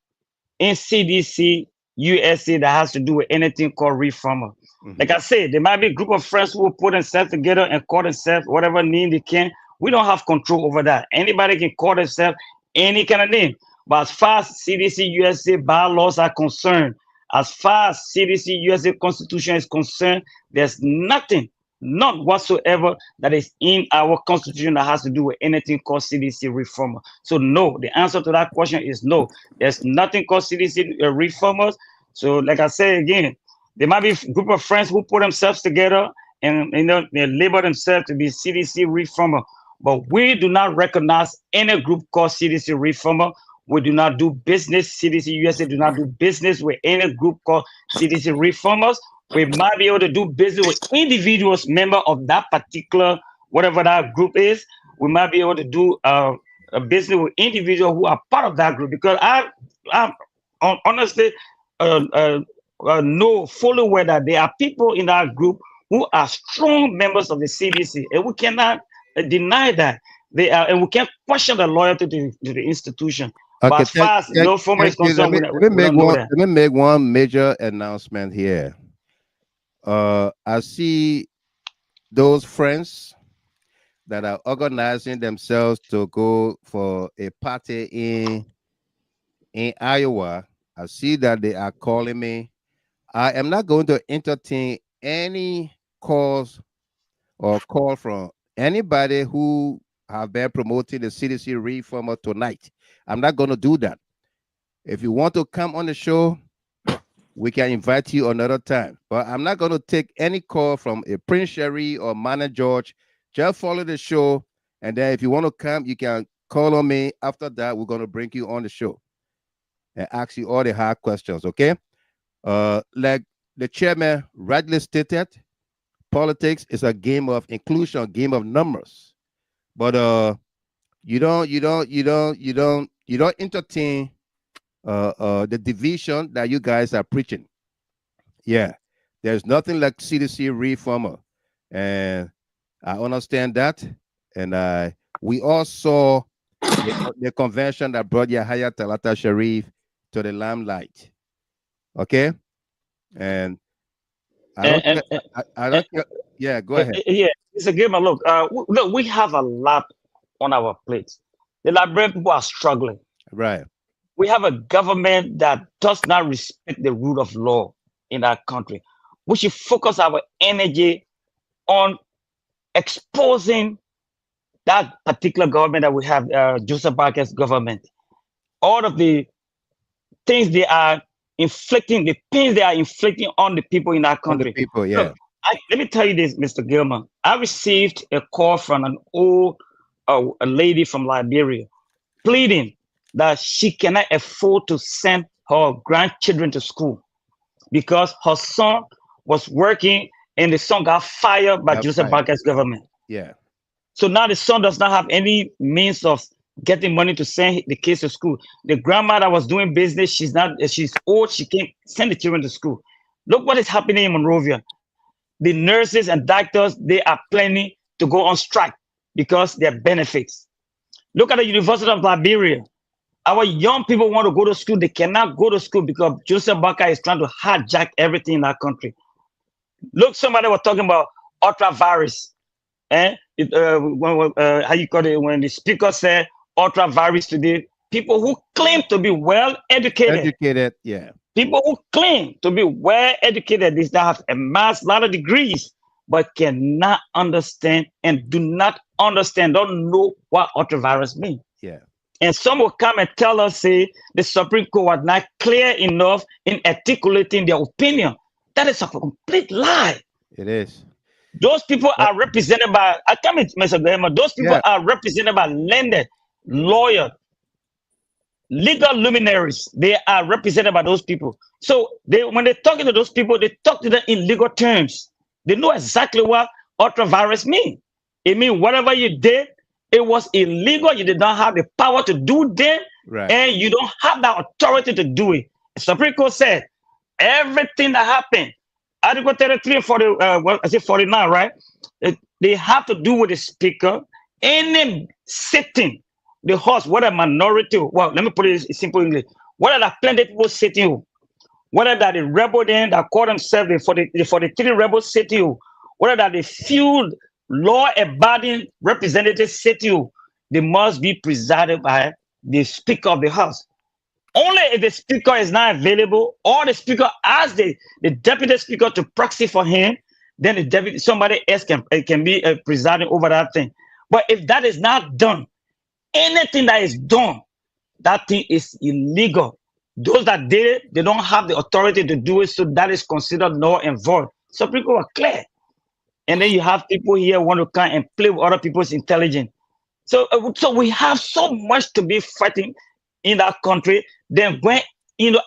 in CDC USA that has to do with anything called reformer. Like I said, there might be a group of friends who will put themselves together and call themselves whatever name they can. We don't have control over that. Anybody can call themselves any kind of name. But as far as CDC USA bylaws are concerned, as far as CDC USA Constitution is concerned, there's nothing, none whatsoever, that is in our Constitution that has to do with anything called CDC reformer. So no, the answer to that question is no. There's nothing called CDC reformers. So like I say again, there might be a group of friends who put themselves together and they label themselves to be CDC reformer. But we do not recognize any group called CDC reformer. We do not do business. CDC USA do not do business with any group called CDC reformers. We might be able to do business with individuals, member of that particular, whatever that group is. We might be able to do a business with individuals who are part of that group, because I honestly know fully well that there are people in that group who are strong members of the CDC, and we cannot deny that they are, and we can't question the loyalty to the institution. Okay, but as far as no former is concerned, let me make one major announcement here. I see those friends that are organizing themselves to go for a party in Iowa. I see that they are calling me. I am not going to entertain any calls or call from anybody who have been promoting the CDC reformer tonight. I'm not going to do that. If you want to come on the show, we can invite you another time. But I'm not going to take any call from a Prince Sherry or Mana George. Just follow the show. And then if you want to come, you can call on me. After that, we're going to bring you on the show and ask you all the hard questions, okay? Like the chairman rightly stated, politics is a game of inclusion, a game of numbers. But you don't entertain the division that you guys are preaching. Yeah, there's nothing like CDC reformer, and I understand that. And we all saw the convention that brought YAHAYA TALATA Sharif to the limelight. Okay, and I don't. I don't. Yeah, go ahead. Yeah, it's a game of look. Look, we have a lot on our plates. The Liberian people are struggling. Right. We have a government that does not respect the rule of law in our country. We should focus our energy on exposing that particular government that we have, Joseph Barker's government. All of the things they are inflicting, the pains they are inflicting on the people in our country. People, yeah. Look, let me tell you this, Mr. Gilman. I received a call from an old a lady from Liberia pleading that she cannot afford to send her grandchildren to school because her son was working and the son got fired by Joseph Barker's government. Yeah. So now the son does not have any means of getting money to send the kids to school. The grandmother was doing business. She's old. She can't send the children to school. Look what is happening in Monrovia. The nurses and doctors, they are planning to go on strike because their benefits. Look at the University of Liberia. Our young people want to go to school. They cannot go to school because Joseph Barker is trying to hijack everything in our country. Look, somebody was talking about ultra virus. How you call it when the speaker said ultra virus today? People who claim to be well educated. Yeah. People who claim to be well educated, they have amassed a lot of degrees, but cannot understand and do not understand, don't know what ultravirus means. Yeah. And some will come and tell us, say, the Supreme Court was not clear enough in articulating their opinion. That is a complete lie. It is. Those people are represented by, I come with Mr. Graham, those people are represented by learned, lawyers, legal luminaries. They are represented by those people. So when they're talking to those people, they talk to them in legal terms. They know exactly what ultravirus means. It means whatever you did, it was illegal. You did not have the power to do them, and you don't have the authority to do it. The Supreme Court said everything that happened, Article 33 and 49, right? They have to do with the speaker. Any sitting, the host, whether minority, well, let me put it in simple English. Whether the plenty people sitting, whether that the rebel then that call themselves the 43 rebels sitting, whether that the few law-abiding representatives sitting, they must be presided by the Speaker of the House. Only if the Speaker is not available or the Speaker asks the Deputy Speaker to proxy for him, then the deputy, somebody else can be presiding over that thing. But if that is not done, anything that is done, that thing is illegal. Those that did it, they don't have the authority to do it, so that is considered null and void. So people are clear. And then you have people here want to come and play with other people's intelligence. So we have so much to be fighting in that country, then going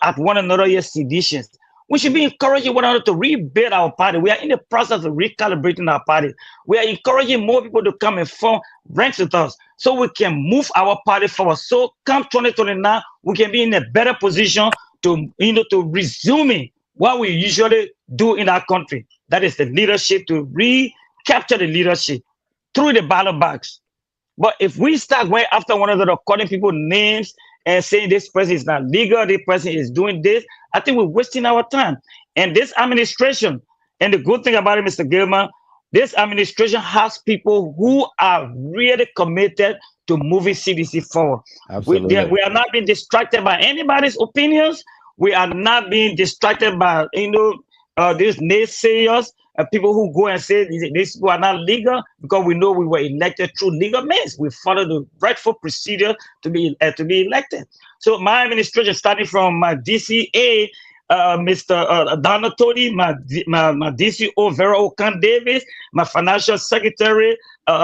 at one another here seditions. We should be encouraging one another to rebuild our party. We are in the process of recalibrating our party. We are encouraging more people to come and form ranks with us so we can move our party forward. So come 2029, we can be in a better position to resume what we usually do in our country. That is the leadership, to recapture the leadership through the ballot box. But if we start going after one another, calling people names and saying this person is not legal, this person is doing this, I think we're wasting our time. And this administration, and the good thing about it, Mr. Gilman, this administration has people who are really committed to moving CDC forward. Absolutely. We are not being distracted by anybody's opinions. We are not being distracted by these naysayers, people who go and say these people are not legal, because we know we were elected through legal means. We follow the rightful procedure to be elected. So my administration, starting from my DCA, Mr. Donald Tony, my DCO, Vera Okan Davis, my financial secretary,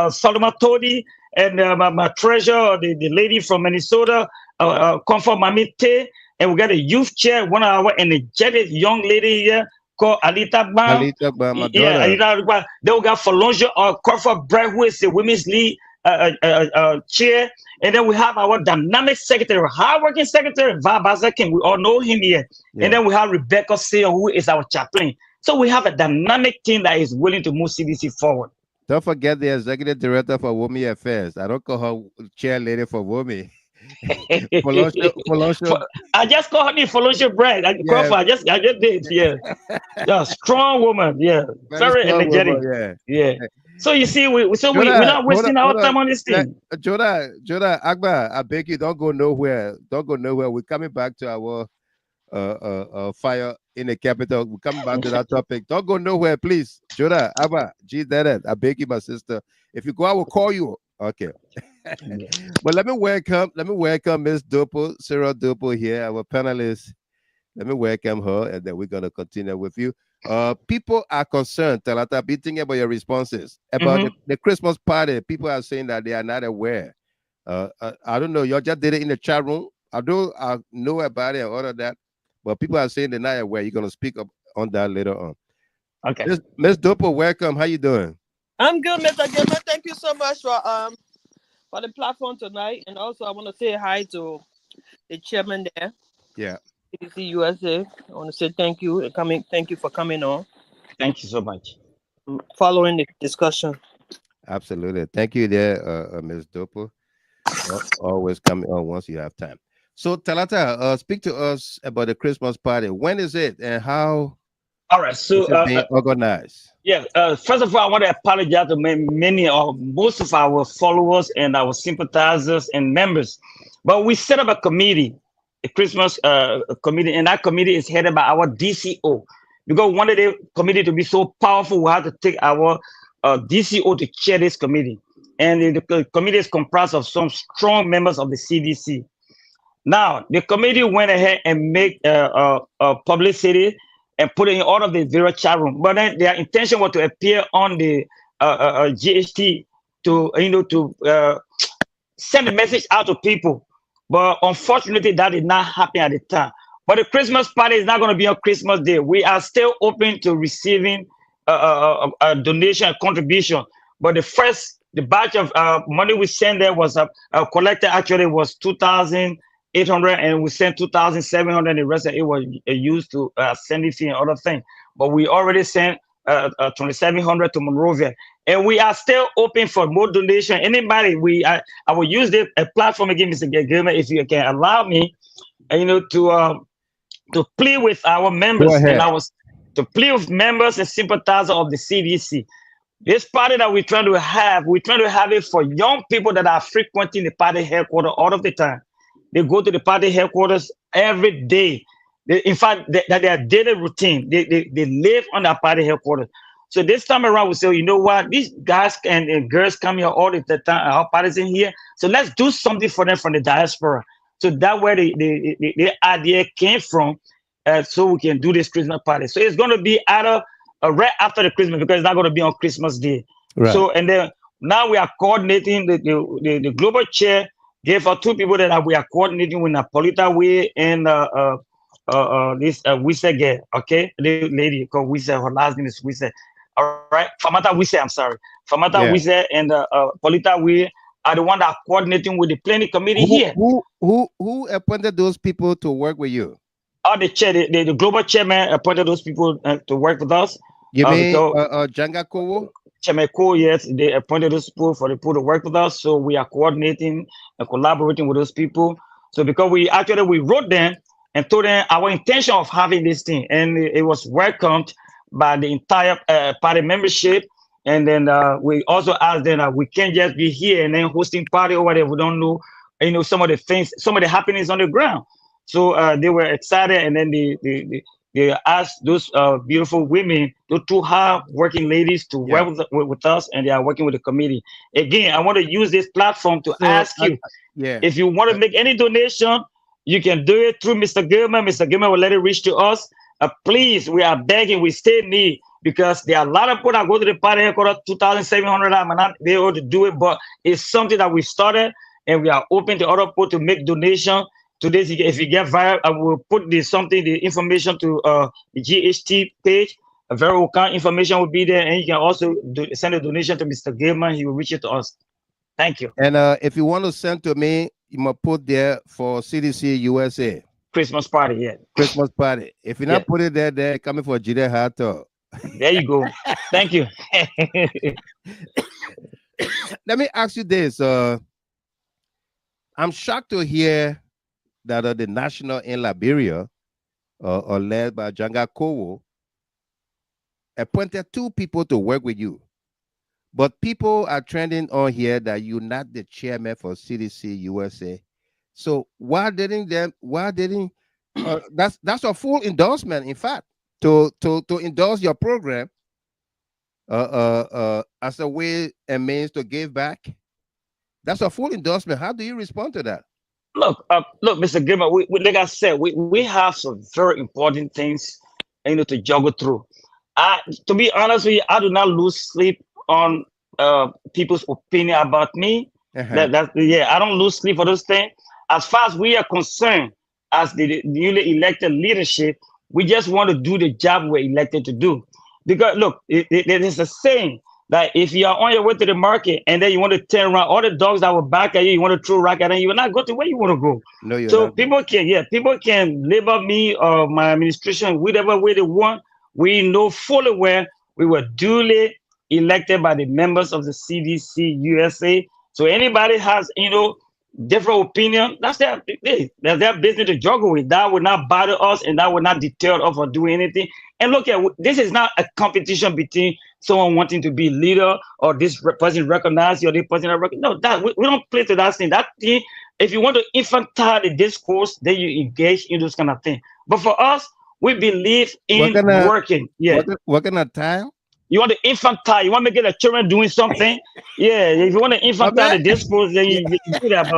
Solomon Tony, and my treasurer, the lady from Minnesota, Koffa Mamite, and we got a youth chair, one of our energetic young lady here called Alita Bam. Alita Bam, my Yeah, Alita, then we got Falonja Koffa Brett, who is the women's league chair. And then we have our dynamic secretary, hardworking secretary, Vabazakin. We all know him here. Yeah. And then we have Rebecca Sayer, who is our chaplain. So we have a dynamic team that is willing to move CDC forward. Don't forget the executive director for Women Affairs. I don't call her chair lady for women. I just called her Felicia Brand. Koffa, I just did. Yeah. Yeah, strong woman. Yeah. Very energetic. Woman, yeah. So you see, we're not wasting our time on this thing. Joda Agba, I beg you, don't go nowhere. Don't go nowhere. We're coming back to our fire in the capital. We're coming back to that topic. Don't go nowhere, please. Joda Agba, I beg you, my sister. If you go, I will call you. Okay. But let me welcome Miss Dopo, Sarah Dopo here, our panelist. Let me welcome her, and then we're gonna continue with you. People are concerned, Talata, be thinking about your responses about the Christmas party. People are saying that they are not aware. I don't know, y'all just did it in the chat room. I know about it and all of that, but people are saying they're not aware. You're gonna speak up on that later on. Okay. Miss Dopo, welcome. How you doing? I'm good, Mr. Gamer. Thank you so much for the platform tonight. And also I want to say hi to the chairman there. Yeah. CDC USA. I want to say thank you and thank you for coming on. Thank you so much. Following the discussion. Absolutely. Thank you there, Ms. Dopo. Always coming on once you have time. So Talata, speak to us about the Christmas party. When is it and how all right, so is it being organized? Yeah, first of all, I want to apologize to most of our followers and our sympathizers and members. But we set up a committee, a Christmas committee, and that committee is headed by our DCO. Because we wanted the committee to be so powerful, we had to take our DCO to chair this committee. And the committee is comprised of some strong members of the CDC. Now, the committee went ahead and made publicity and put it in all of the various chat room. But then their intention was to appear on the GHT to send a message out to people. But unfortunately, that did not happen at the time. But the Christmas party is not going to be on Christmas Day. We are still open to receiving a donation, a contribution. But the batch of money we sent there was collected actually was 2,800, and we sent 2,700. The rest of it was used to sending fee and other things. But we already sent 2,700 to Monrovia, and we are still open for more donation. Anybody, I will use this platform again, Mr. Gilmer, if you can allow me, to plead with our members and to plead with members and sympathizers of the CDC. This party that we're trying to have it for young people that are frequenting the party headquarters all of the time. They go to the party headquarters every day. In fact, that their daily routine. They live on the party headquarters. So this time around, we say, you know what? These guys and girls come here all the time. Our parties in here. So let's do something for them from the diaspora. So that where the idea came from, so we can do this Christmas party. So it's going to be either right after the Christmas, because it's not going to be on Christmas Day. Right. So and then now we are coordinating the global chair. Gave for two people that we are coordinating with Napolita Way and this Wisse girl, okay? The lady called Wisse, her last name is Wisse. All right, Famata Wisse, I'm sorry. Famata Wisse and Polita Way are the one that are coordinating with the planning committee here. Who appointed those people to work with you? The chair, the global chairman appointed those people to work with us. You mean Janga Kowo? Chemeko, yes, they appointed those people to work with us. So we are coordinating and collaborating with those people. So because we wrote them and told them our intention of having this thing, and it was welcomed by the entire party membership. And then we also asked them that we can't just be here and then hosting party or whatever. We don't know, some of the things, some of the happenings on the ground. So they were excited, and then they asked those beautiful women, those two hard-working ladies, to work with us, and they are working with the committee. Again, I want to use this platform to ask you, if you want to make any donation, you can do it through Mr. Gilman. Mr. Gilman will let it reach to us. Please, we are begging, we still need, because there are a lot of people that go to the party headquarters, 2,700. I may not be able to do it, but it's something that we started, and we are open to other people to make donation. Today, if you get viral, I will put the information to the GHT page. A very account information will be there, and you can also send a donation to Mr. Gilman. He will reach it to us. Thank you. And if you want to send to me, you must put there for CDC USA. Christmas party, yeah. Christmas party. If you not put it there, they're coming for Jide Hato. There you go. Thank you. Let me ask you this. I'm shocked to hear that the national in Liberia, led by Janga Kowo, appointed 2 people to work with you. But people are trending on here that you're not the chairman for CDC USA. So why didn't that's a full endorsement, in fact, to endorse your program as a way and means to give back. That's a full endorsement. How do you respond to that? Look, Mr. Gilmer, we like I said, we have some very important things, to juggle through. To be honest with you, I do not lose sleep on people's opinion about me. I don't lose sleep for those things. As far as we are concerned, as the newly elected leadership, we just want to do the job we're elected to do. Because look, there is a saying that if you are on your way to the market and then you want to turn around, all the dogs that were back at you, you want to throw rock at them, you will not go to where you want to go. No, you're so not. people can label me or my administration whatever way they want. We know fully well we were duly elected by the members of the CDC USA. So anybody has, different opinion, that's their business to juggle with. That will not bother us and that will not deter us from doing anything. And look, this is not a competition between someone wanting to be leader or this person recognize you or this person no, that we don't play to that thing. That thing, if you want to infantile the discourse, then you engage in those kind of things. But for us, we believe in working. Yeah. Working at time? You want to infantile, you want to get the children doing something. Yeah, if you want to infantile the discourse, then you do that.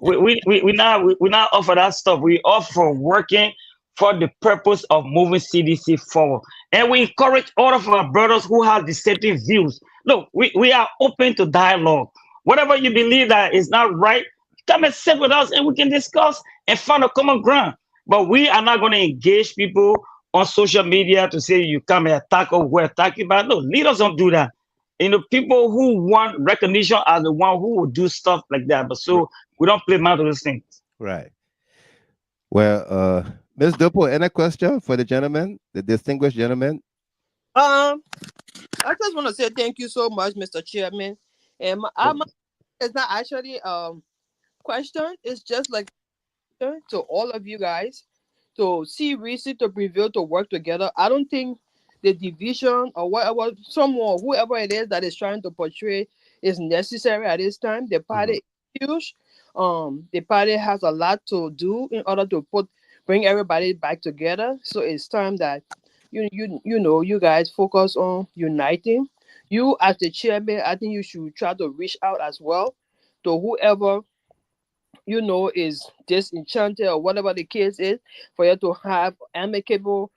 But we not offer that stuff. We offer working for the purpose of moving CDC forward. And we encourage all of our brothers who have dissenting views. Look, we are open to dialogue. Whatever you believe that is not right, come and sit with us and we can discuss and find a common ground. But we are not going to engage people on social media to say you come and attack or we're attacking. But no, leaders don't do that. People who want recognition are the one who will do stuff like that. But so we don't play around with those things. Right. Well, Ms. Dopo, any question for the gentleman, the distinguished gentleman? I just want to say thank you so much, Mr. Chairman. And it's not actually question. It's just like to all of you guys to see reason to prevail to work together. I don't think the division or whatever, someone, whoever it is that is trying to portray is necessary at this time. The party is huge. The party has a lot to do in order to bring everybody back together. So it's time that you guys focus on uniting. You as the chairman, I think you should try to reach out as well to whoever is disenchanted or whatever the case is, for you to have amicable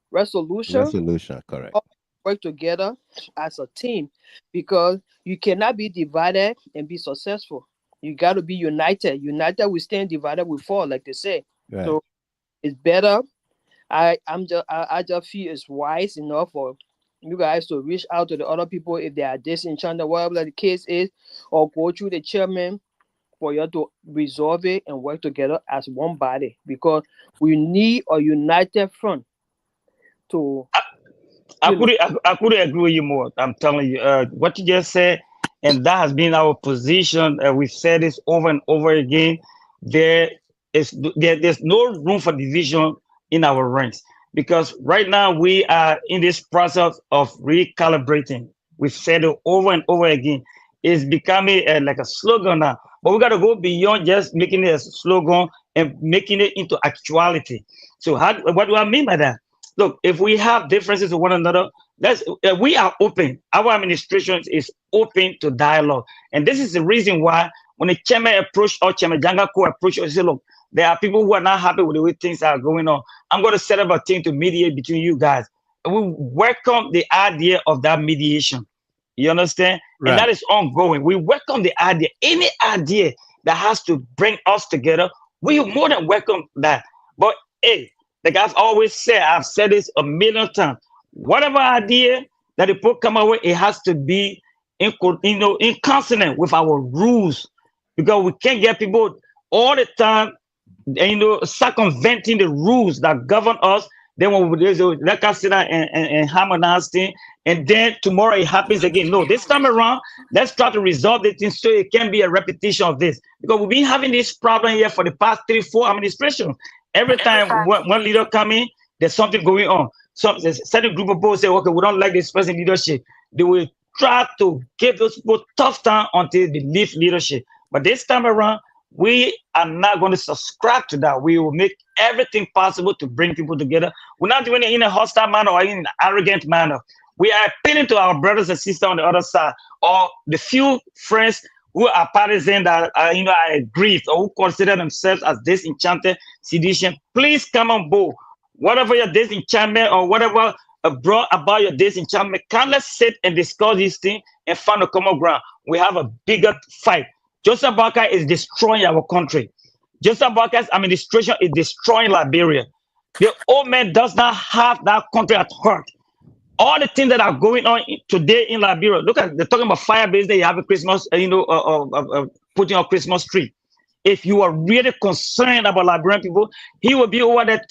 resolution, correct. Work together as a team, because you cannot be divided and be successful. You got to be united. United we stand, divided we fall, like they say. Right. So it's better. I just feel it's wise enough for you guys to reach out to the other people if they are disenchanted, whatever the case is, or go through the chairman for you to resolve it and work together as one body, because we need a united front to. I couldn't agree with you more. I'm telling you, what you just said, and that has been our position. We've said this over and over again. There's no room for division in our ranks, because right now we are in this process of recalibrating. We've said it over and over again. It's becoming like a slogan now. But we got to go beyond just making it a slogan and making it into actuality. So what do I mean by that? Look, if we have differences with one another, we are open. Our administration is open to dialogue. And this is the reason why when the chairman approached or Chairman Jangako approached us, he said, look, there are people who are not happy with the way things are going on. I'm going to set up a team to mediate between you guys. And we welcome the idea of that mediation. You understand? Right. And that is ongoing. We welcome the idea. Any idea that has to bring us together, we more than welcome that. But hey, like I've always said, I've said this a million times. Whatever idea that the people come up with, it has to be in consonant with our rules, because we can't get people all the time, circumventing the rules that govern us Then when let us sit down and harmonize things, and then tomorrow it happens again. No, this time around, let's try to resolve the thing so it can be a repetition of this. Because we've been having this problem here for the past 3-4 administrations. Every time one leader come in, there's something going on. A certain group of people say, okay, we don't like this person leadership. They will try to give those people tough time until they leave leadership. But this time around, we are not going to subscribe to that. We will make everything possible to bring people together. We're not doing it in a hostile manner or in an arrogant manner. We are appealing to our brothers and sisters on the other side, or the few friends who are partisan that are aggrieved or who consider themselves as disenchanted sedition. Please come on board. Whatever your disenchantment or whatever brought about your disenchantment, let's sit and discuss these things and find a common ground. We have a bigger fight. Joseph Boakai is destroying our country. Joseph Boakai's administration is destroying Liberia. The old man does not have that country at heart. All the things that are going on today in Liberia, look at, they're talking about fire base, they have a Christmas, putting on Christmas tree. If you are really concerned about Liberian people, he will be over there,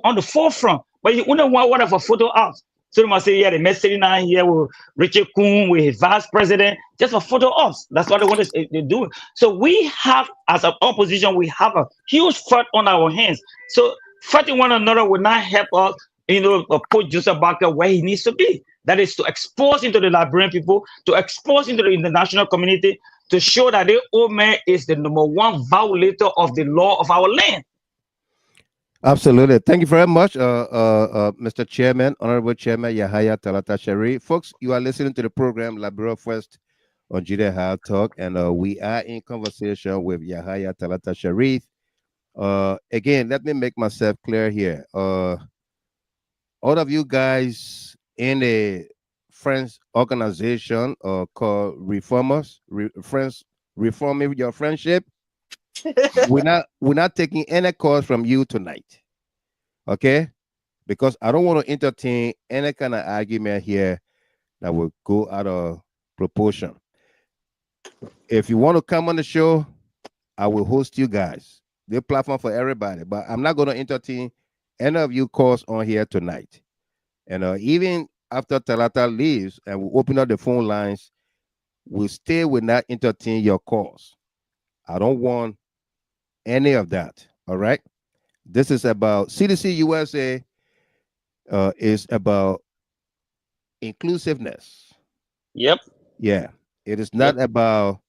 on the forefront. But you wouldn't want whatever photo out. So they must say, yeah, the message now here with Richard Kuhn, with his vice president, just for photo ops. That's what they want to do. So we have, as an opposition, we have a huge fight on our hands. So fighting one another will not help us, put Joseph Boakai where he needs to be. That is to expose into the Liberian people, to expose into the international community, to show that the old man is the #1 violator of the law of our land. Absolutely. Thank you very much, Mr. Chairman, Honorable Chairman YAHAYA TALATA Sharif. Folks, you are listening to the program Liberia First on GHT Talk, and we are in conversation with YAHAYA TALATA Sharif. Again, let me make myself clear here. All of you guys in a friends organization called Reformers, Reforming Your Friendship, we're not taking any calls from you tonight, okay? Because I don't want to entertain any kind of argument here that will go out of proportion. If you want to come on the show, I will host you guys. The platform for everybody, but I'm not going to entertain any of you calls on here tonight. And even after Talata leaves and we open up the phone lines, we still will not entertain your calls. I don't want any of that. All right. This is about CDC USA. Is about inclusiveness. Yep. Yeah. It is not about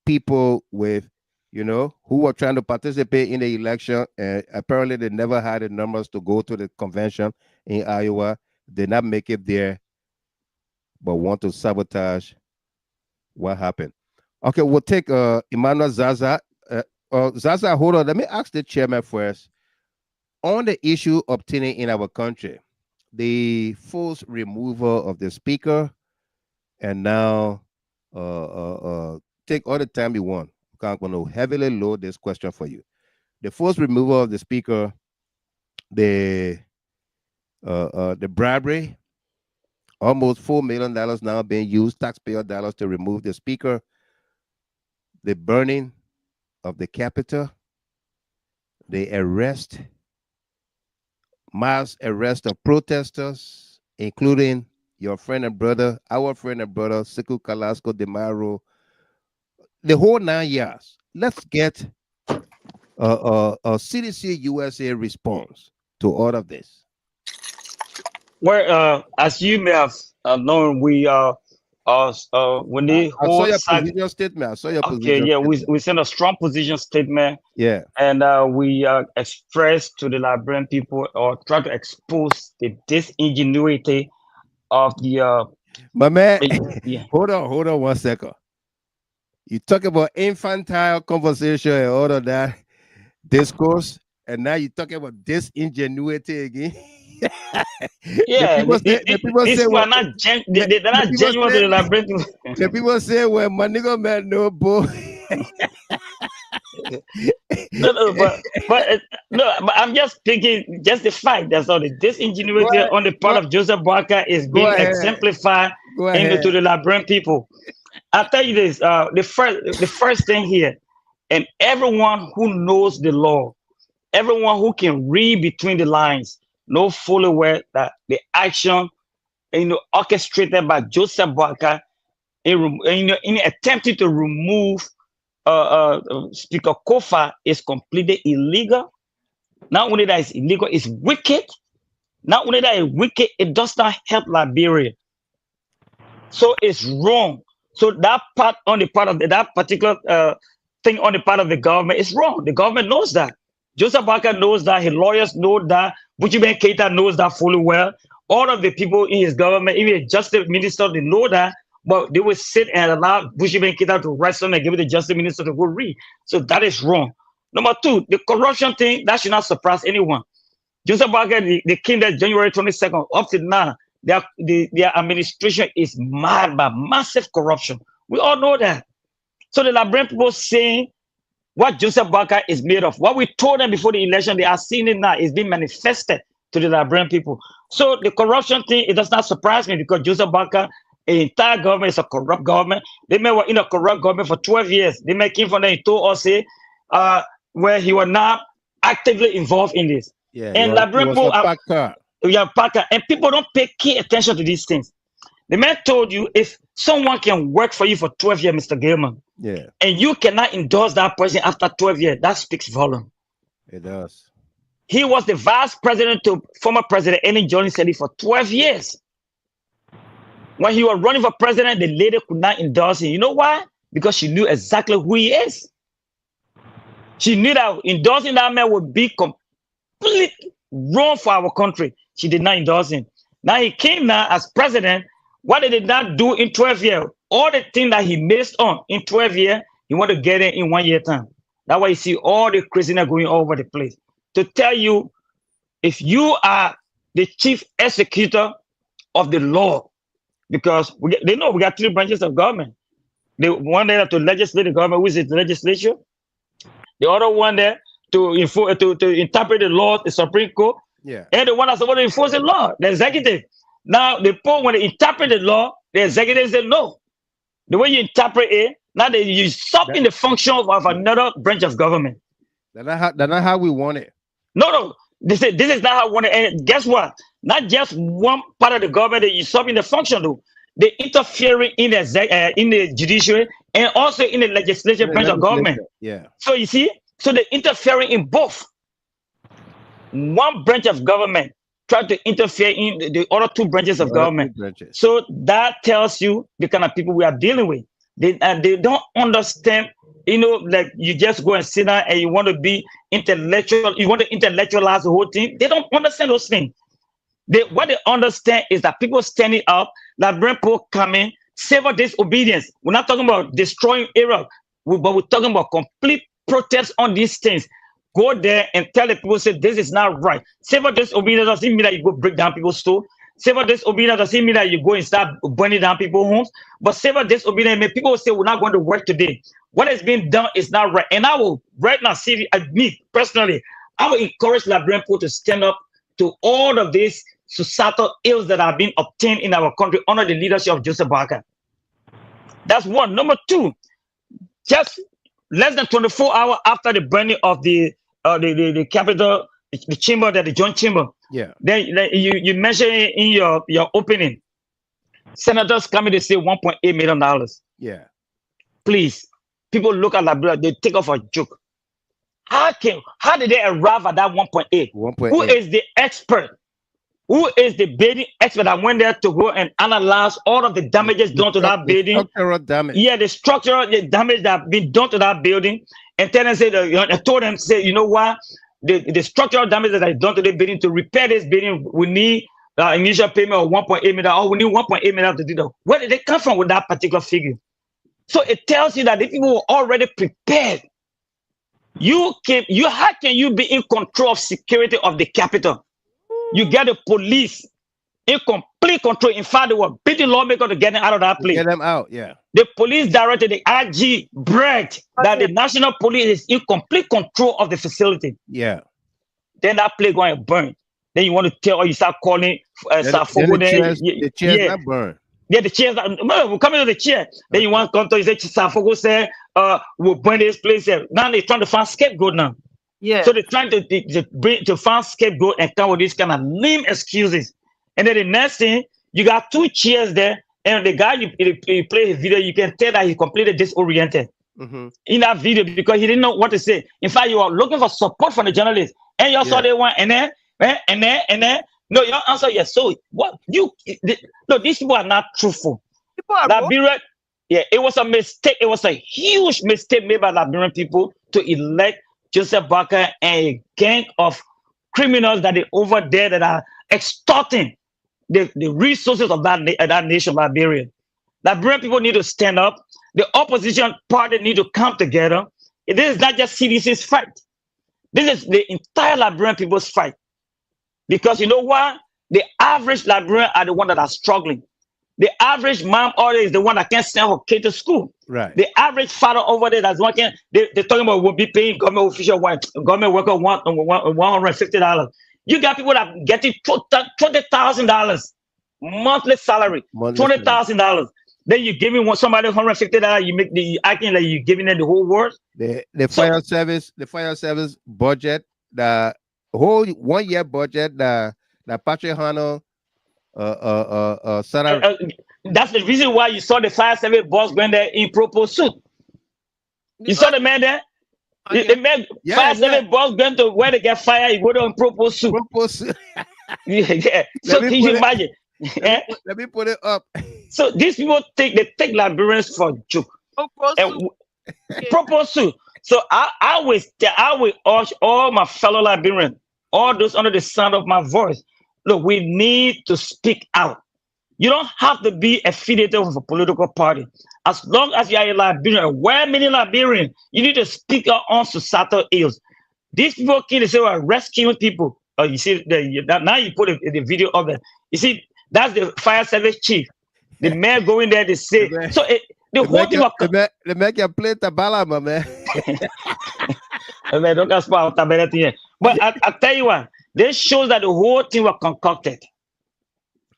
people with, who are trying to participate in the election, and apparently they never had the numbers to go to the convention in Iowa. Did not make it there, but want to sabotage what happened. Okay, we'll take Emmanuel Zaza. Zaza, hold on. Let me ask the chairman first. On the issue obtaining in our country, the forced removal of the speaker, and now take all the time you want. I'm going to heavily load this question for you. The forced removal of the speaker, the bribery, almost $4 million now being used, taxpayer dollars, to remove the speaker, the burning of the Capitol, the mass arrest of protesters, including your friend and brother, our friend and brother, Siku Kalasco Demaro, the whole 9 years. Let's get a CDC USA response to all of this. Well, as you may have known, we when the whole I saw your position statement. I saw your position. Okay, yeah, we sent a strong position statement. Yeah, and we expressed to the Liberian people, or try to expose the disingenuity of the. My man, yeah. hold on 1 second. You talk about infantile conversation and all of that discourse, and now you're talking about disingenuity again. Yeah, the people say they're not genuine to the Liberian people. The people say, well, my nigga man, no, boy. but I'm just thinking, just the fact that the disingenuity on the part of Joseph Boakai is being exemplified into the Liberian people. I'll tell you this: the first thing here, and everyone who knows the law, everyone who can read between the lines, know fully well that the action, orchestrated by Joseph Boakai in attempting to remove Speaker Koffa is completely illegal. Not only that it's illegal, it's wicked. Not only that it's wicked, it does not help Liberia. So it's wrong. So that part on the part of that particular thing on the part of the government is wrong. The government knows that. Joseph Boakai knows that. His lawyers know that. Buchiben Keita knows that fully well. All of the people in his government, even the justice minister, they know that. But they will sit and allow Buchiben Keita to write something and give it to the justice minister to go read. So that is wrong. Number two, the corruption thing, that should not surprise anyone. Joseph Boakai, they came there January 22nd. Up to now, their administration is marred by massive corruption. We all know that. So the Liberian people saying what Joseph Boakai is made of, what we told them before the election, they are seeing it now, is being manifested to the Liberian people. So the corruption thing, it does not surprise me because Joseph Boakai, the entire government is a corrupt government. They may were in a corrupt government for 12 years. They may came from there and told us where he was not actively involved in this. Yeah, and Liberian people and people don't pay key attention to these things. The man told you if someone can work for you for 12 years, Mr. Gilman, and you cannot endorse that person after 12 years, that speaks volume. It does. He was the vice president to former president Ellen Johnson for 12 years. When he was running for president, the lady could not endorse him. You know why? Because she knew exactly who he is. She knew that endorsing that man would be completely wrong for our country. She did not endorse him. Now he came now as president. What they did not do in 12 years, all the things that he missed on in 12 years, he want to get it in 1 year time. That's why you see all the craziness going all over the place. To tell you, if you are the chief executor of the law, because they know we got three branches of government. The one there to legislate the government, which is the legislature. The other one there to interpret the law, the Supreme Court. Yeah. And the one that's supposed to enforce the law, the executive. Now, the point when they interpret the law, the executive said no. The way you interpret it, now they usurp in the function of another branch of government. That's not how we want it. No. This is not how we want it. And guess what? Not just one part of the government that usurp in the function, though. They interfering in the judiciary and also in the legislative branch of government. Yeah. So you see, so they're interfering in both. One branch of government try to interfere in the other two branches of government. So that tells you the kind of people we are dealing with. They don't understand, like you just go and sit down and you want to be intellectual, you want to intellectualize the whole thing. They don't understand those things. What they understand is that people standing up, Liberian people coming, civil disobedience. We're not talking about destroying Iraq, but we're talking about complete protest on these things. Go there and tell the people, say, this is not right. Civil disobedience doesn't mean that you go break down people's store. Civil disobedience doesn't mean that you go and start burning down people's homes. But civil disobedience means people say, we're not going to work today. What is being done is not right. And I will right now see, me personally, I will encourage Liberian people to stand up to all of these societal ills that have been obtained in our country under the leadership of Joseph Boakai. That's one. Number two, just less than 24 hours after the burning of the Capitol, the chamber, the joint chamber. Yeah. Then you mentioned in your opening, senators coming to say $1.8 million. Yeah. Please, people look at Liberia, they take off a joke. How did they arrive at that 1.8? 1.8. Who is the expert? Who is the building expert that went there to go and analyze all of the damages done to that building? Structural damage. Yeah, the structural damage that have been done to that building. And then I told them, say, you know what? The structural damage that is done to the building, to repair this building, we need initial payment of 1.8 million, or we need 1.8 million to do that. Where did they come from with that particular figure? So it tells you that the people were already prepared. How can you be in control of security of the capital? You get the police in complete control. In fact, they were beating lawmakers to get them out of that place. Get them out, yeah. The police director, the IG, bragged that the national police is in complete control of the facility. Yeah. Then that place going to burn. Then you want to tell, or you start calling the chairs not burn. Yeah, the chairs. We're coming to the chair. Then you want to come to, you say, Safogo said, we'll burn this place. Now they're trying to find scapegoat now. Yeah. So they're trying to find scapegoat and come with these kind of lame excuses. And then the next thing, you got two chairs there, and the guy you play his video, you can tell that he completely disoriented in that video because he didn't know what to say. In fact, you are looking for support from the journalists, and you saw they one, and then. No, your answer yes. So what no, these people are not truthful. Liberia, it was a mistake. It was a huge mistake made by Liberian people to elect Joseph Boakai and a gang of criminals that are over there that are extorting the resources of that nation, Liberia. Liberian people need to stand up. The opposition party need to come together. This is not just CDC's fight. This is the entire Liberian people's fight. Because you know what? The average Liberian are the one that are struggling. The average mom order is the one that can't send her kid to school. Right. The average father over there that's working, they're talking about will be paying government official government worker $150. You got people that are getting $20,000 monthly salary. $20,000. Then you giving somebody $150, you make the acting like you're giving them the whole world. The fire service budget, the whole 1 year budget, the Patrick Hano that's the reason why you saw the fire service boss going there in proposed suit. You saw the man there? The man, fire service boss going to where they get fire, he go to proposed suit. Yeah. So can you imagine? Let me put it up. So these people take Liberians for joke. Proposed suit. So I will urge all my fellow Liberians, all those under the sound of my voice. Look, we need to speak out. You don't have to be affiliated with a political party. As long as you are a Liberian, where many Liberians, you need to speak out on societal ills. These people came to say we're rescuing people. Oh, you see, now you put the video of it. You see, that's the fire service chief. The man going there to say. So the whole thing was. They make you play Tabala, my man. Man, don't ask about Tabala. But I tell you what. This shows that the whole thing was concocted.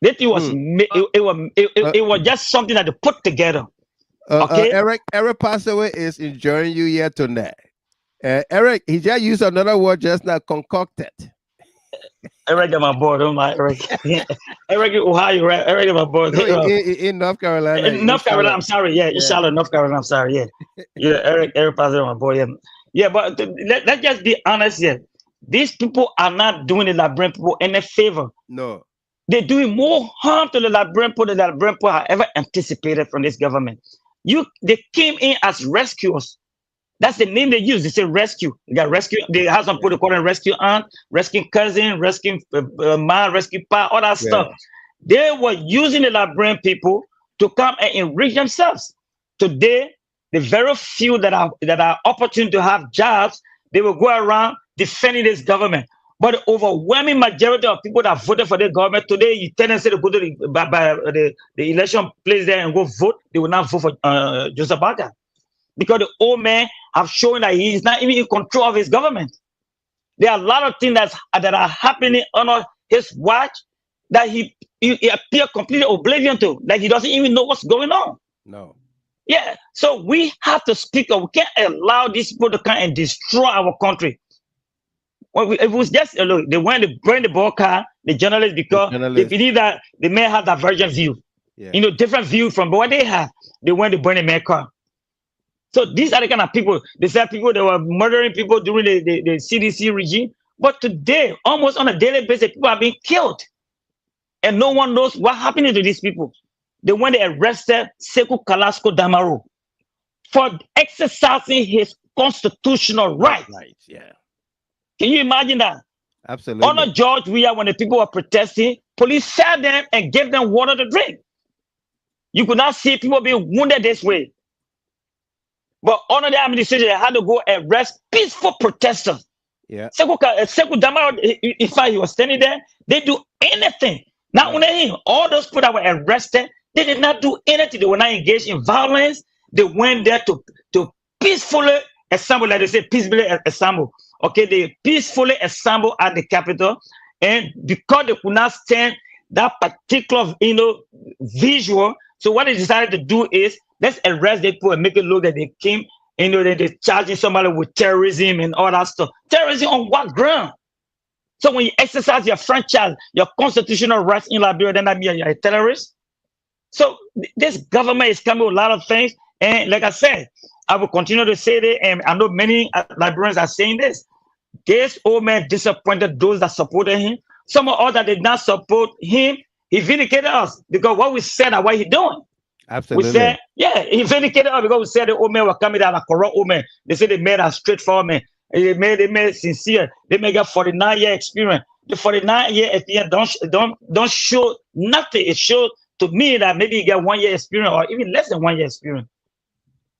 This thing was it was just something that they put together. Okay, Eric Passaway is enjoying you here tonight. Eric, he just used another word just now, concocted. Eric, my boy, don't mind Eric. Eric, Ohio, right? Eric, my boy. No, in North Carolina. In North Carolina, I'm sorry. Yeah, in Charlotte, North Carolina. I'm sorry. Yeah, Eric Passaway, my boy. Yeah, but let's just be honest here. These people are not doing the Liberian people any favor. No. They're doing more harm to the Liberian people than the Liberian people have ever anticipated from this government. They came in as rescuers. That's the name they use. They say rescue. They got rescue. They have some people calling rescue aunt, rescue cousin, rescue man, rescue pa, all that stuff. They were using the Liberian people to come and enrich themselves. Today, the very few that are opportune to have jobs, they will go around defending this government. But the overwhelming majority of people that voted for the government today, you tell them to go to the election place there and go vote, they will not vote for Joseph Boakai. Because the old man have shown that he is not even in control of his government. There are a lot of things that are happening under his watch that he appear completely oblivion to, like he doesn't even know what's going on. No. Yeah, so we have to speak up. We can't allow these people to come and destroy our country. Well, it was just look, they went to burn the Boakai, the journalists, because they believe that the man had a divergent view. Yeah. Different view from what they have. They went to burn the man's car. So these are the kind of people. They said people that were murdering people during the CDC regime. But today, almost on a daily basis, people are being killed. And no one knows what happened to these people. They went to arrested Sekou Kalasco Damaro for exercising his constitutional right. Yeah. Can you imagine that? Absolutely. Under George Weah, when the people were protesting, police fed them and gave them water to drink. You could not see people being wounded this way. But under the administration, they had to go arrest peaceful protesters. Yeah. Sekou Damaro, in fact, he was standing there. They do anything. Not only him, all those people that were arrested, they did not do anything. They were not engaged in violence. They went there to peacefully assemble, like they say, peacefully assemble. Okay, they peacefully assemble at the Capitol, and because they could not stand that particular, visual, so what they decided to do is let's arrest the people and make it look that they came You know, they're charging somebody with terrorism and all that stuff. Terrorism on what ground? So when you exercise your franchise, your constitutional rights in Liberia, then that means you're a terrorist. So this government is coming with a lot of things. And like I said, I will continue to say that. And I know many Liberians are saying this. This old man disappointed those that supported him. Some of us that did not support him, he vindicated us because what we said and what he doing. Absolutely. We said, yeah, he vindicated us because we said the old man was coming down a corrupt old man. They said they made a straightforward man. They made sincere. They made a 49-year experience. The 49-year experience don't show nothing. It shows to me that maybe you get 1 year experience or even less than 1 year experience.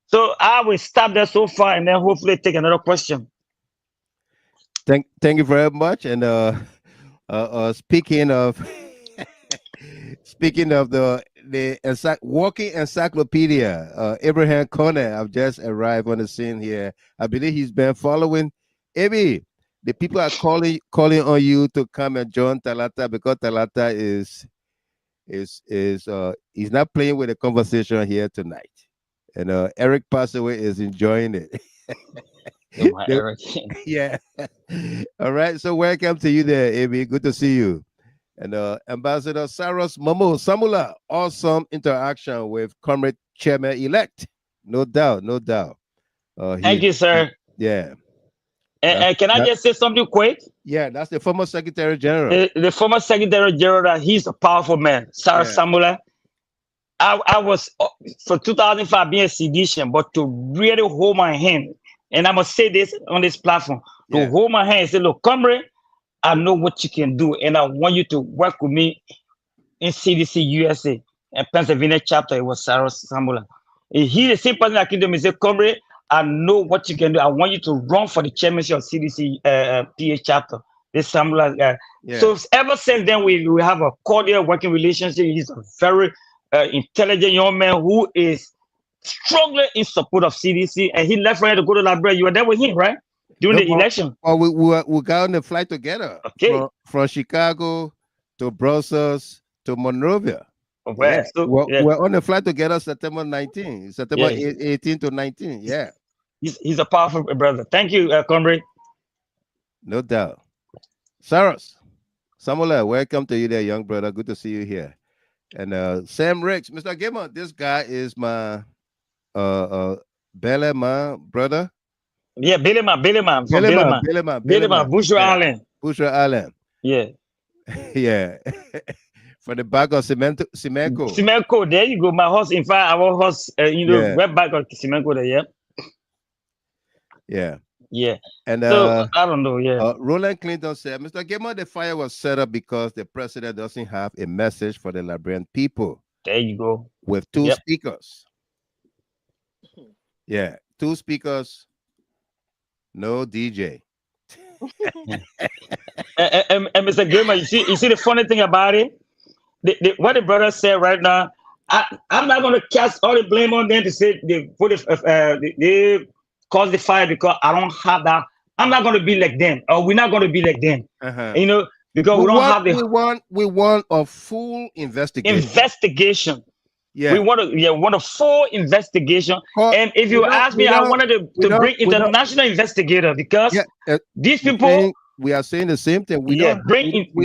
So I will stop there so far and then hopefully take another question. Thank you very much. And speaking of the walking encyclopedia, Abraham Conner, I've just arrived on the scene here. I believe he's been following. Abi, the people are calling on you to come and join TALATA because TALATA is he's not playing with the conversation here tonight. And Eric Passaway is enjoying it. Eric. Yeah. All right. So welcome to you there, Abi. Good to see you. And Ambassador Saros Momo Samula, awesome interaction with Comrade Chairman-elect. No doubt, no doubt. Thank you, sir. Yeah. And can I just say something quick? Yeah, that's the former Secretary General. The former Secretary General, he's a powerful man. Saros Samula. I was, for 2005, being a sedition, but to really hold my hand, and I must say this on this platform, to hold my hand and say, look, comrade, I know what you can do, and I want you to work with me in CDC USA and Pennsylvania chapter. It was Saros Samula. He the same person that came to me and said, comrade, I know what you can do. I want you to run for the chairmanship of CDC PA chapter. This Samula guy. So ever since then, we have a cordial working relationship. He's a very intelligent young man who is strongly in support of CDC, and he left for here to go to Liberia. You were there with him, right? During the election. Oh, we got on the flight together. Okay. From Chicago to Brussels to Monrovia. Well, we're on the flight together September 19, September 18 to 19. Yeah. He's a powerful brother. Thank you, comrade. No doubt. Saros Samula, welcome to you there, young brother. Good to see you here. And Sam Riggs, Mr. Gamer, this guy is my Belema brother. Yeah, Belema, Bushra Island. Bushra Island. Yeah. Yeah. For the back of Semenco. Semenco, there you go. My horse, in fact, our horse, right back of Semenco there, yeah. Yeah. Yeah. And so, I don't know, Roland Clinton said, Mr. Gamer, the fire was set up because the president doesn't have a message for the Liberian people. There you go. With two speakers. Yeah. 2 speakers. No DJ. and Mr. Gamer, you see the funny thing about it? What the brother said right now, I'm not going to cast all the blame on them to say they caused the fire because I don't have that. I'm not going to be like them, or we're not going to be like them. You know, because we don't have the. We want a full investigation. Yeah, we want a full investigation. And if you ask me, I wanted to bring international investigator because these people. We are saying the same thing. We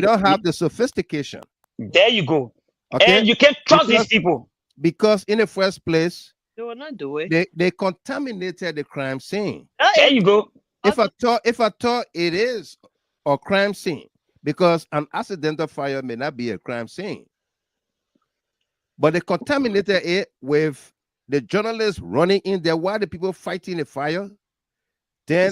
don't have the sophistication. There you go. Okay? And you can't trust these people. Because in the first place, they will not do it. They contaminated the crime scene. There you go. If I thought it is a crime scene, because an accidental fire may not be a crime scene. But they contaminated it with the journalists running in there while the people fighting the fire. Then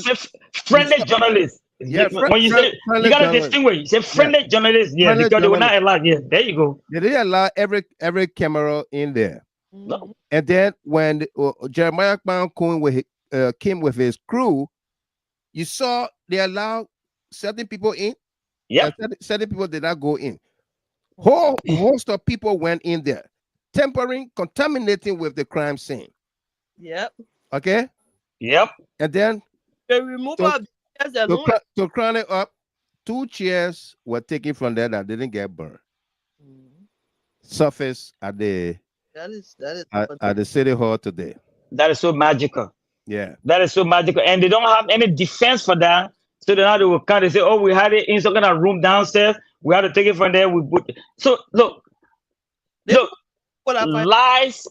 friendly journalists. Yeah, when you say you gotta distinguish, you say friendly journalists, friendly because they were not allowed. Yeah, there you go. They didn't allow every camera in there. No. And then when Jeremiah Kwan came with his crew, you saw they allowed certain people in. Yeah, certain people did not go in. Whole host of people went in there, tampering, contaminating with the crime scene. Yep. Okay. Yep. And then they remove to crown it up, 2 chairs were taken from there that didn't get burned. Surface at the at the city hall today. That is so magical. Yeah. That is so magical. And they don't have any defense for that. So then now they will come and say, oh, we had it in some kind of room downstairs. We had to take it from there. We put so look, lies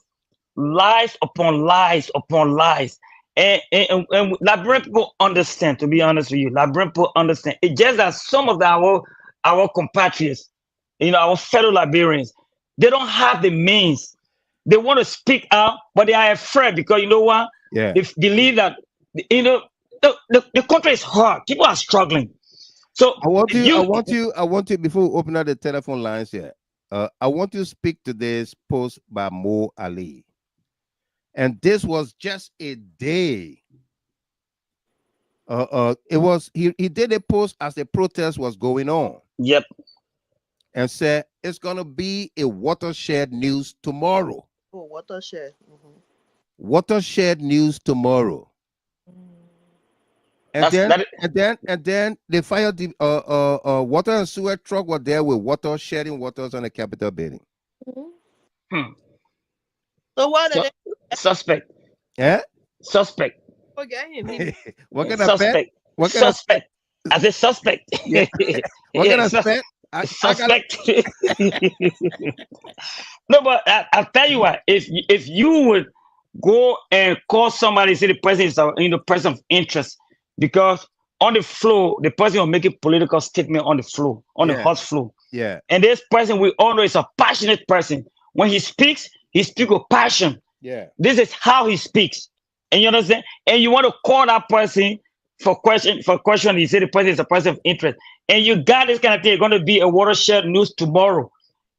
upon lies upon lies. And Liberian people understand, to be honest with you. Liberian people understand. It's just that some of our compatriots, our fellow Liberians, they don't have the means. They want to speak out, but they are afraid because you know what? Yeah. They believe that the country is hard. People are struggling. So I want you before we open up the telephone lines here. I want to speak to this post by Mo Ali. And this was just a day. It was he did a post as the protest was going on. Yep. And said it's gonna be a watershed news tomorrow. Oh, watershed. Watershed news tomorrow. And then they fired the water and sewer truck were there with water shedding waters on the Capitol building. So what are they? Suspect. Yeah. Suspect. Okay. What kind of suspect? What kind suspect? Of as a suspect. Yeah. What kind of suspect? Suspect. No, but I'll tell you what. If you would go and call somebody, say the person is in the person of interest, because on the floor, the person will make a political statement on the floor, on the hot floor. Yeah. And this person we all know is a passionate person. When he speaks with passion. Yeah. This is how he speaks. And you understand? And you want to call that person for question. You say the person is a person of interest. And you got this kind of thing. It's going to be a watershed news tomorrow.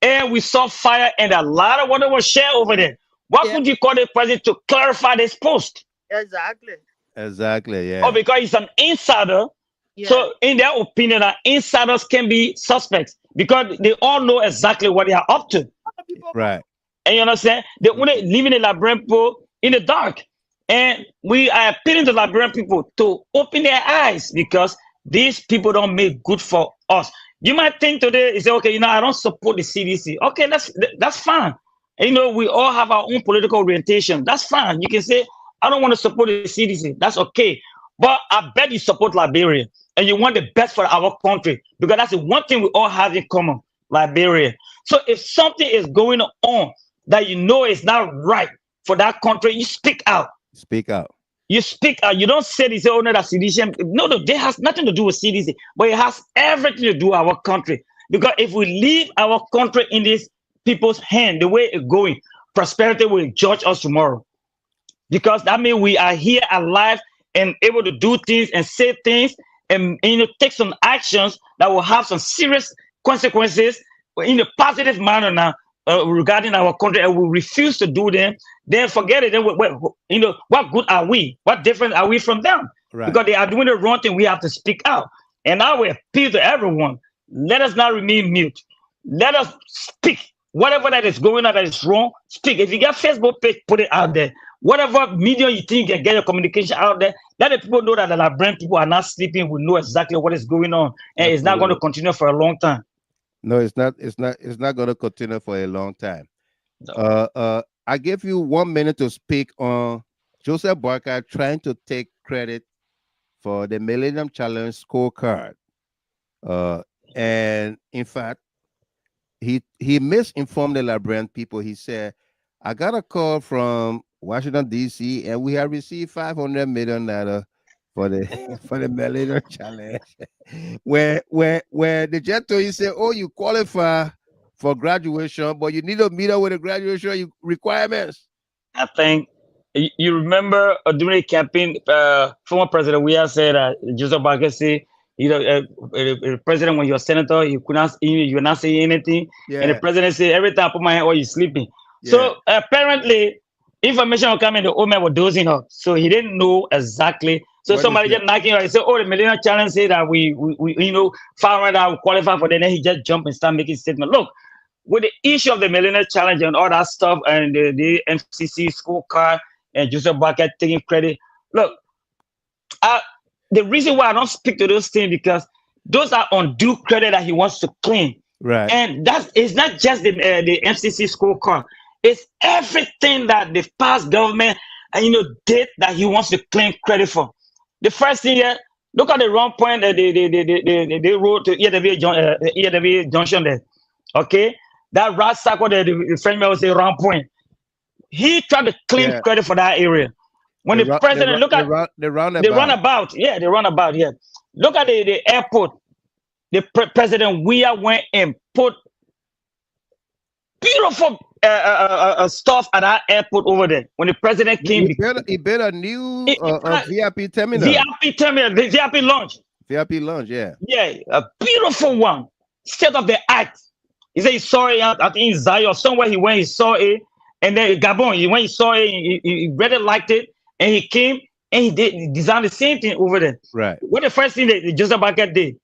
And we saw fire and a lot of water was shared over there. What would you call the person to clarify this post? Exactly. Exactly, yeah. Oh, because he's an insider. Yeah. So in their opinion, insiders can be suspects because they all know exactly what they are up to. Right. And you understand? They only leaving the Liberian people in the dark. And we are appealing to Liberian people to open their eyes because these people don't make good for us. You might think today, you say, okay, I don't support the CDC. Okay, that's fine. And, we all have our own political orientation. That's fine. You can say, I don't want to support the CDC. That's okay. But I bet you support Liberia and you want the best for our country because that's the one thing we all have in common, Liberia. So if something is going on that is not right for that country, you speak out. Speak out. You speak out. You don't say this, oh no, that's CDC. No, it has nothing to do with CDC, but it has everything to do with our country. Because if we leave our country in these people's hand, the way it's going, prosperity will judge us tomorrow. Because that means we are here alive and able to do things and say things and take some actions that will have some serious consequences in a positive manner now regarding our country, and we refuse to do them. Then forget it. Then what good are we? What different are we from them? Right. Because they are doing the wrong thing. We have to speak out. And I will appeal to everyone. Let us not remain mute. Let us speak. Whatever that is going on that is wrong, speak. If you got Facebook page, put it out there. Whatever medium you think you can get your communication out there, let the people know that the Liberian people are not sleeping. We know exactly what is going on, and it's not going to continue for a long time. No, it's not. It's not going to continue for a long time. No. I give you 1 minute to speak on Joseph Boakai trying to take credit for the Millennium Challenge scorecard, and in fact, he misinformed the Liberian people. He said, "I got a call from Washington D.C. and we have received $500 million for the Millennium Challenge." where the jet told you say, "Oh, you qualify for graduation, but you need to meet up with the graduation requirements." I think you remember during the campaign, former President YAHAYA said Joseph Boakai said, the president, when you're a senator, you were not saying anything. Yeah. And the president said, every time I put my hand, you're sleeping. Yeah. So apparently, information will come in, the old man was dozing off. So he didn't know exactly. So somebody just knocking and said, "Oh, the Millennium Challenge said that we found out we qualify for that." Then he just jumped and started making statement. Look, with the issue of the Millennium Challenge and all that stuff, and the MCC scorecard and Joseph Boakai taking credit. Look, the reason why I don't speak to those things because those are undue credit that he wants to claim. Right. And it's not just the MCC scorecard. It's everything that the past government and did that he wants to claim credit for. The first thing here, look at the wrong point that they wrote to EW Junction there. Okay, that rat circle that the Frenchman will say wrong point. He tried to claim credit for that area. When the president look at the roundabout. the runabout, the runabout, look at the airport. The President Weah went and put beautiful stuff at that airport over there. When the president came, he built a new VIP terminal. VIP terminal, the VIP lounge. VIP lounge, yeah. Yeah, a beautiful one, state of the art. He said he saw it, I think in Zion, somewhere he went, he saw it, and then Gabon, he saw it, he really liked it, and he came and he designed the same thing over there. Right. What the first thing that Joseph Baker did?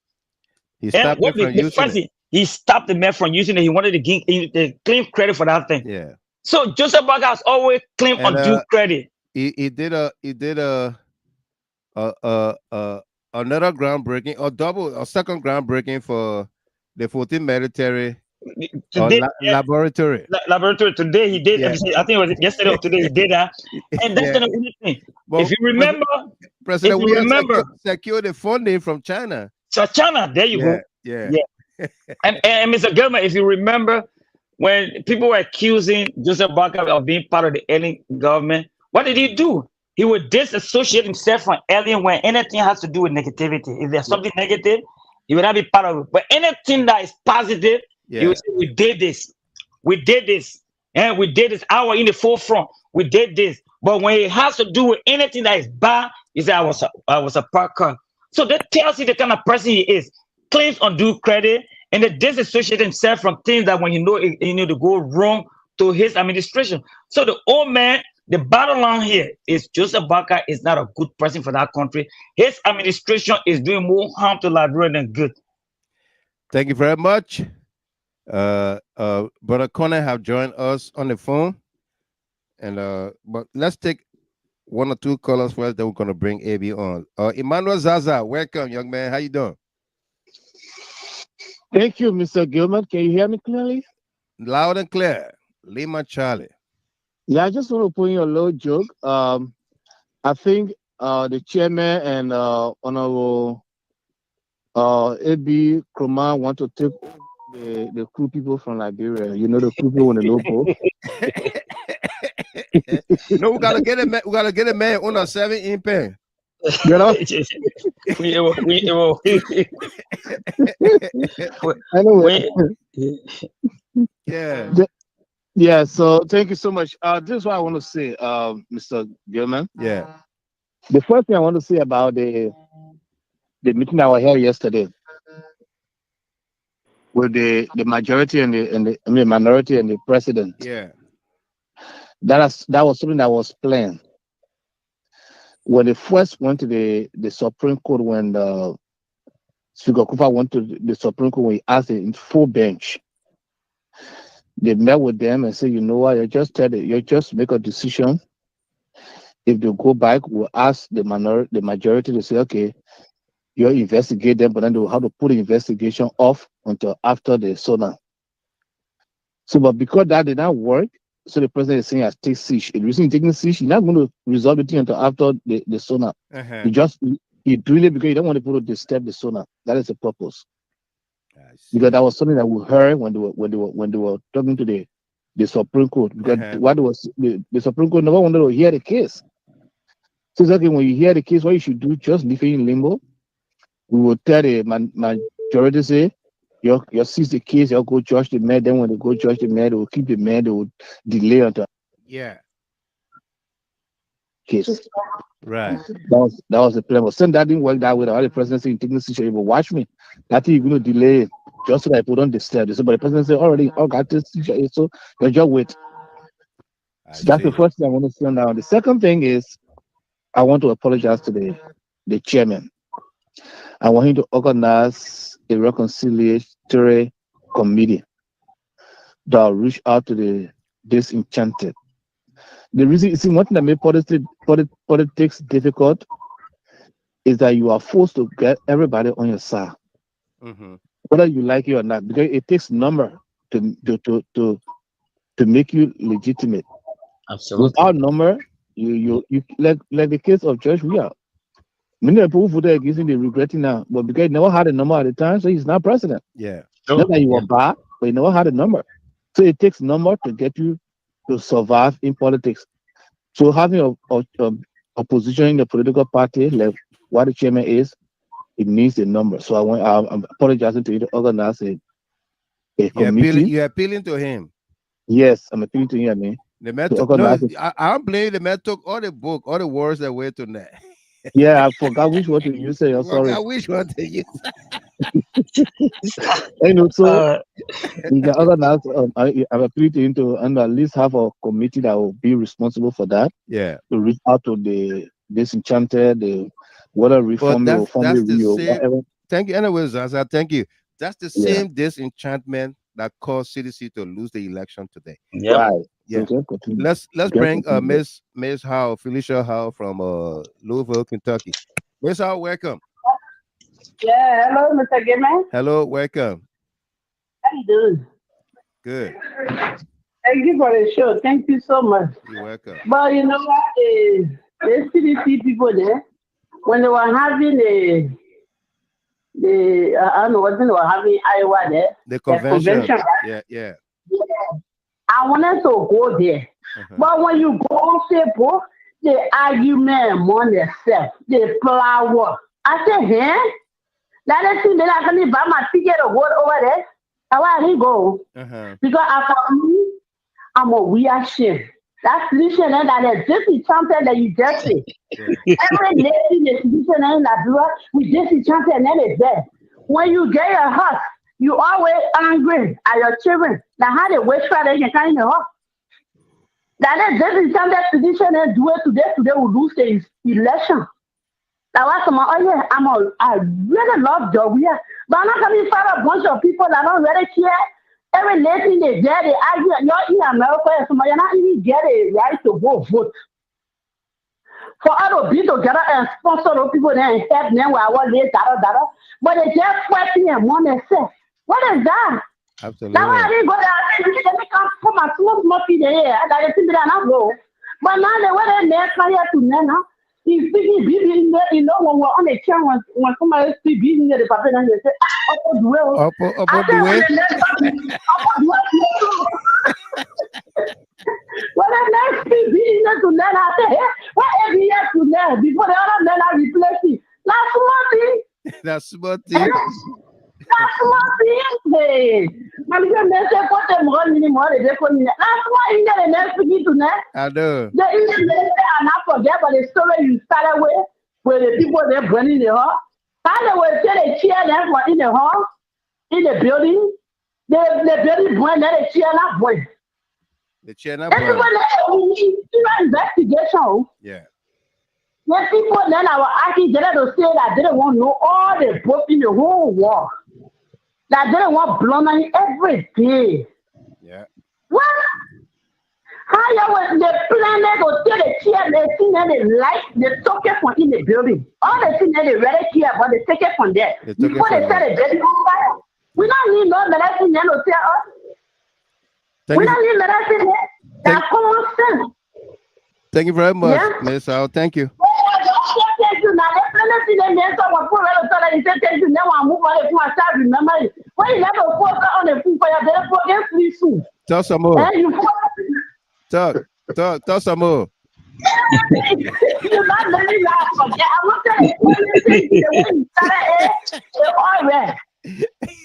He stopped it from using it. He stopped the man from using it. He wanted to claim credit for that thing. Yeah. So Joseph Baker has always claimed undue credit. He did another groundbreaking, a second groundbreaking for the 14th military laboratory. Laboratory today he did. I think it was yesterday or today he did that. And that's the only thing. Well, if you remember, President, secure the funding from China. So China, there you go. Yeah. And Mr. Gilman, if you remember, when people were accusing Joseph Baker of being part of the alien government, what did he do? He would disassociate himself from alien when anything has to do with negativity. If there's something negative, he would not be part of it. But anything that is positive, he would say, we did this, and we did this. I was in the forefront. We did this. But when it has to do with anything that is bad, he said, I was a parker. So that tells you the kind of person he is. Claims undue credit, and they disassociate himself from things that when he knew to go wrong to his administration. So the old man, the bottom line here is Joseph Baker is not a good person for that country. His administration is doing more harm to Liberia than good. Thank you very much. Brother Connor have joined us on the phone. And but let's take one or two callers first, then we're gonna bring AB on. Emmanuel Zaza, welcome, young man. How you doing? Thank you, Mr. Gilman. Can you hear me clearly? Loud and clear. Lima Charlie. Yeah, I just want to put in a little joke. I think the chairman and Honorable AB Kroma want to take the crew people from Liberia. You know the crew people on the local. No, we gotta get it. We gotta get a man on a 7 in pen. You know. Anyway. Yeah. Yeah. So thank you so much. This is what I want to say, Mr. Gilman. Yeah. The first thing I want to say about the meeting that was held yesterday with the majority and the minority and the president. Yeah. That was something that was planned. When they first went to the Supreme Court, when Speaker Koffa went to the Supreme Court, when he asked the full bench, they met with them and said, you know what, you just make a decision. If they go back, we'll ask the majority to say, okay, you investigate them, but then they will have to put the investigation off until after the SONA. So, but because that did not work, so the president is saying, "I take siege." The reason he's taking siege, he's not going to resolve the thing until after the SONA. He do it because he don't want people to disturb the SONA. That is the purpose. Because that was something that we heard when they were talking to the Supreme Court. Because the Supreme Court never wanted to hear the case. So it's okay, when you hear the case, what you should do, just leave it in limbo. We will tell the majority, say, you seize the case, you'll go judge the man. Then when they go judge the man, they will keep the man, they will delay until case. Right. That was the plan. But since that didn't work that way, the presidency taking the situation, but watch me. That thing you're going to delay just so that people don't disturb. But the president said, already, got this situation, so you just wait. So that's the first thing I want to say now. The second thing is, I want to apologize to the chairman. I want him to organize a reconciliatory committee that will reach out to the disenchanted. The reason, see, one thing that made politics difficult is that you are forced to get everybody on your side, whether you like it or not, because it takes number to make you legitimate. Absolutely. Without number, You like the case of George Weah. Many people who voted against him, they're regretting now, but because he never had a number at the time, so he's not president. Yeah. Not that he was bad, but he never had a number. So it takes number to get you to survive in politics. So having a position in the political party, like what the chairman is, it needs a number. So I'm apologizing to you to organize a committee. You're appealing to him. Yes, I'm appealing to him. I mean, The man took, no, I don't blame the man took all the book, all the words that were to that. Yeah, I forgot which one to use. I'm sorry. I wish one to use. So you can organize. I'm appealing to him to at least have a committee that will be responsible for that. Yeah. To reach out to the disenchanted, the water reform, the whatever. Thank you. Anyways, Zaza, thank you. That's the same disenchantment that caused CDC to lose the election today. Yeah. Right. Yeah. Let's bring Miss Howe, Felicia Howe from Louisville, Kentucky. Miss Howe, welcome. Yeah, hello, Mr. Gamer. Hello, welcome. How you doing? Good. Thank you for the show. Thank you so much. You're welcome. But you know what? The CDC people there, when they were having I don't know what they were having Iowa there. The convention. Right? Yeah. I wanted to go there. But when you go on Facebook, the argument among themselves, the flower. I said, hey, that is thing that I can buy my ticket to go over there. That's why I didn't go. Because for me, I'm a weird shit. That's tradition that is disenchanted that you just say. Every lady in the tradition in Liberia, we disenchanted and then it's there. When you get your house, you always angry at your children. Now how they wait for they can kind of house. That is disenchanted tradition and do it today will lose the election. That was I really love Georgia, but I'm not going to find a bunch of people that don't really care. Every lady they get they argue, you're in America, so you're not even get a right to go vote. For us to be together and sponsor those people there and help them with our late data, but they just fighting and want to say, what is that? Absolutely. That's why I didn't go there. Let me come put my small feet there. I got to see that I go. But now the way they make here to now. He's speaking busy there, you know, when we're on the chair, when somebody speaks busy in the paper, and they say, upper dwell. When the next speak busy to learn, I say, hey, what every year to learn before the other men are replacing? That's one thing. That's small thing. That's one thing. Hey, I'm going to say, put them on anymore. That's why you get the next speaking to learn. I know. The Indian and not forget about the story you started with, where the people they're burning the hall. How they will say they cheer them in the hall, in the building. The building burn, then they cheer not burn. The chair not burn. Everyone need investigation. Yeah. The people then our architect to say that they don't want to know all the books in the whole world. That they don't want blood every day. Yeah. What? How you want the planet or take the chair, they see that they like, they took it from in the building. All the things that they really care about, they take it from there. Before they set the building on fire. We don't need no medicine there to tell us. We don't need medicine there. That's common sense. Thank you very much, Miss Al. Thank you. Thank you. Now, let's see them there. Someone put a letter and say, thank you. Now, I move on the phone and start remembering. Why you never focus on the food for your better forget free soon? Talk some more. Talk some more. You're not letting laugh. I look at it. When you started, all right.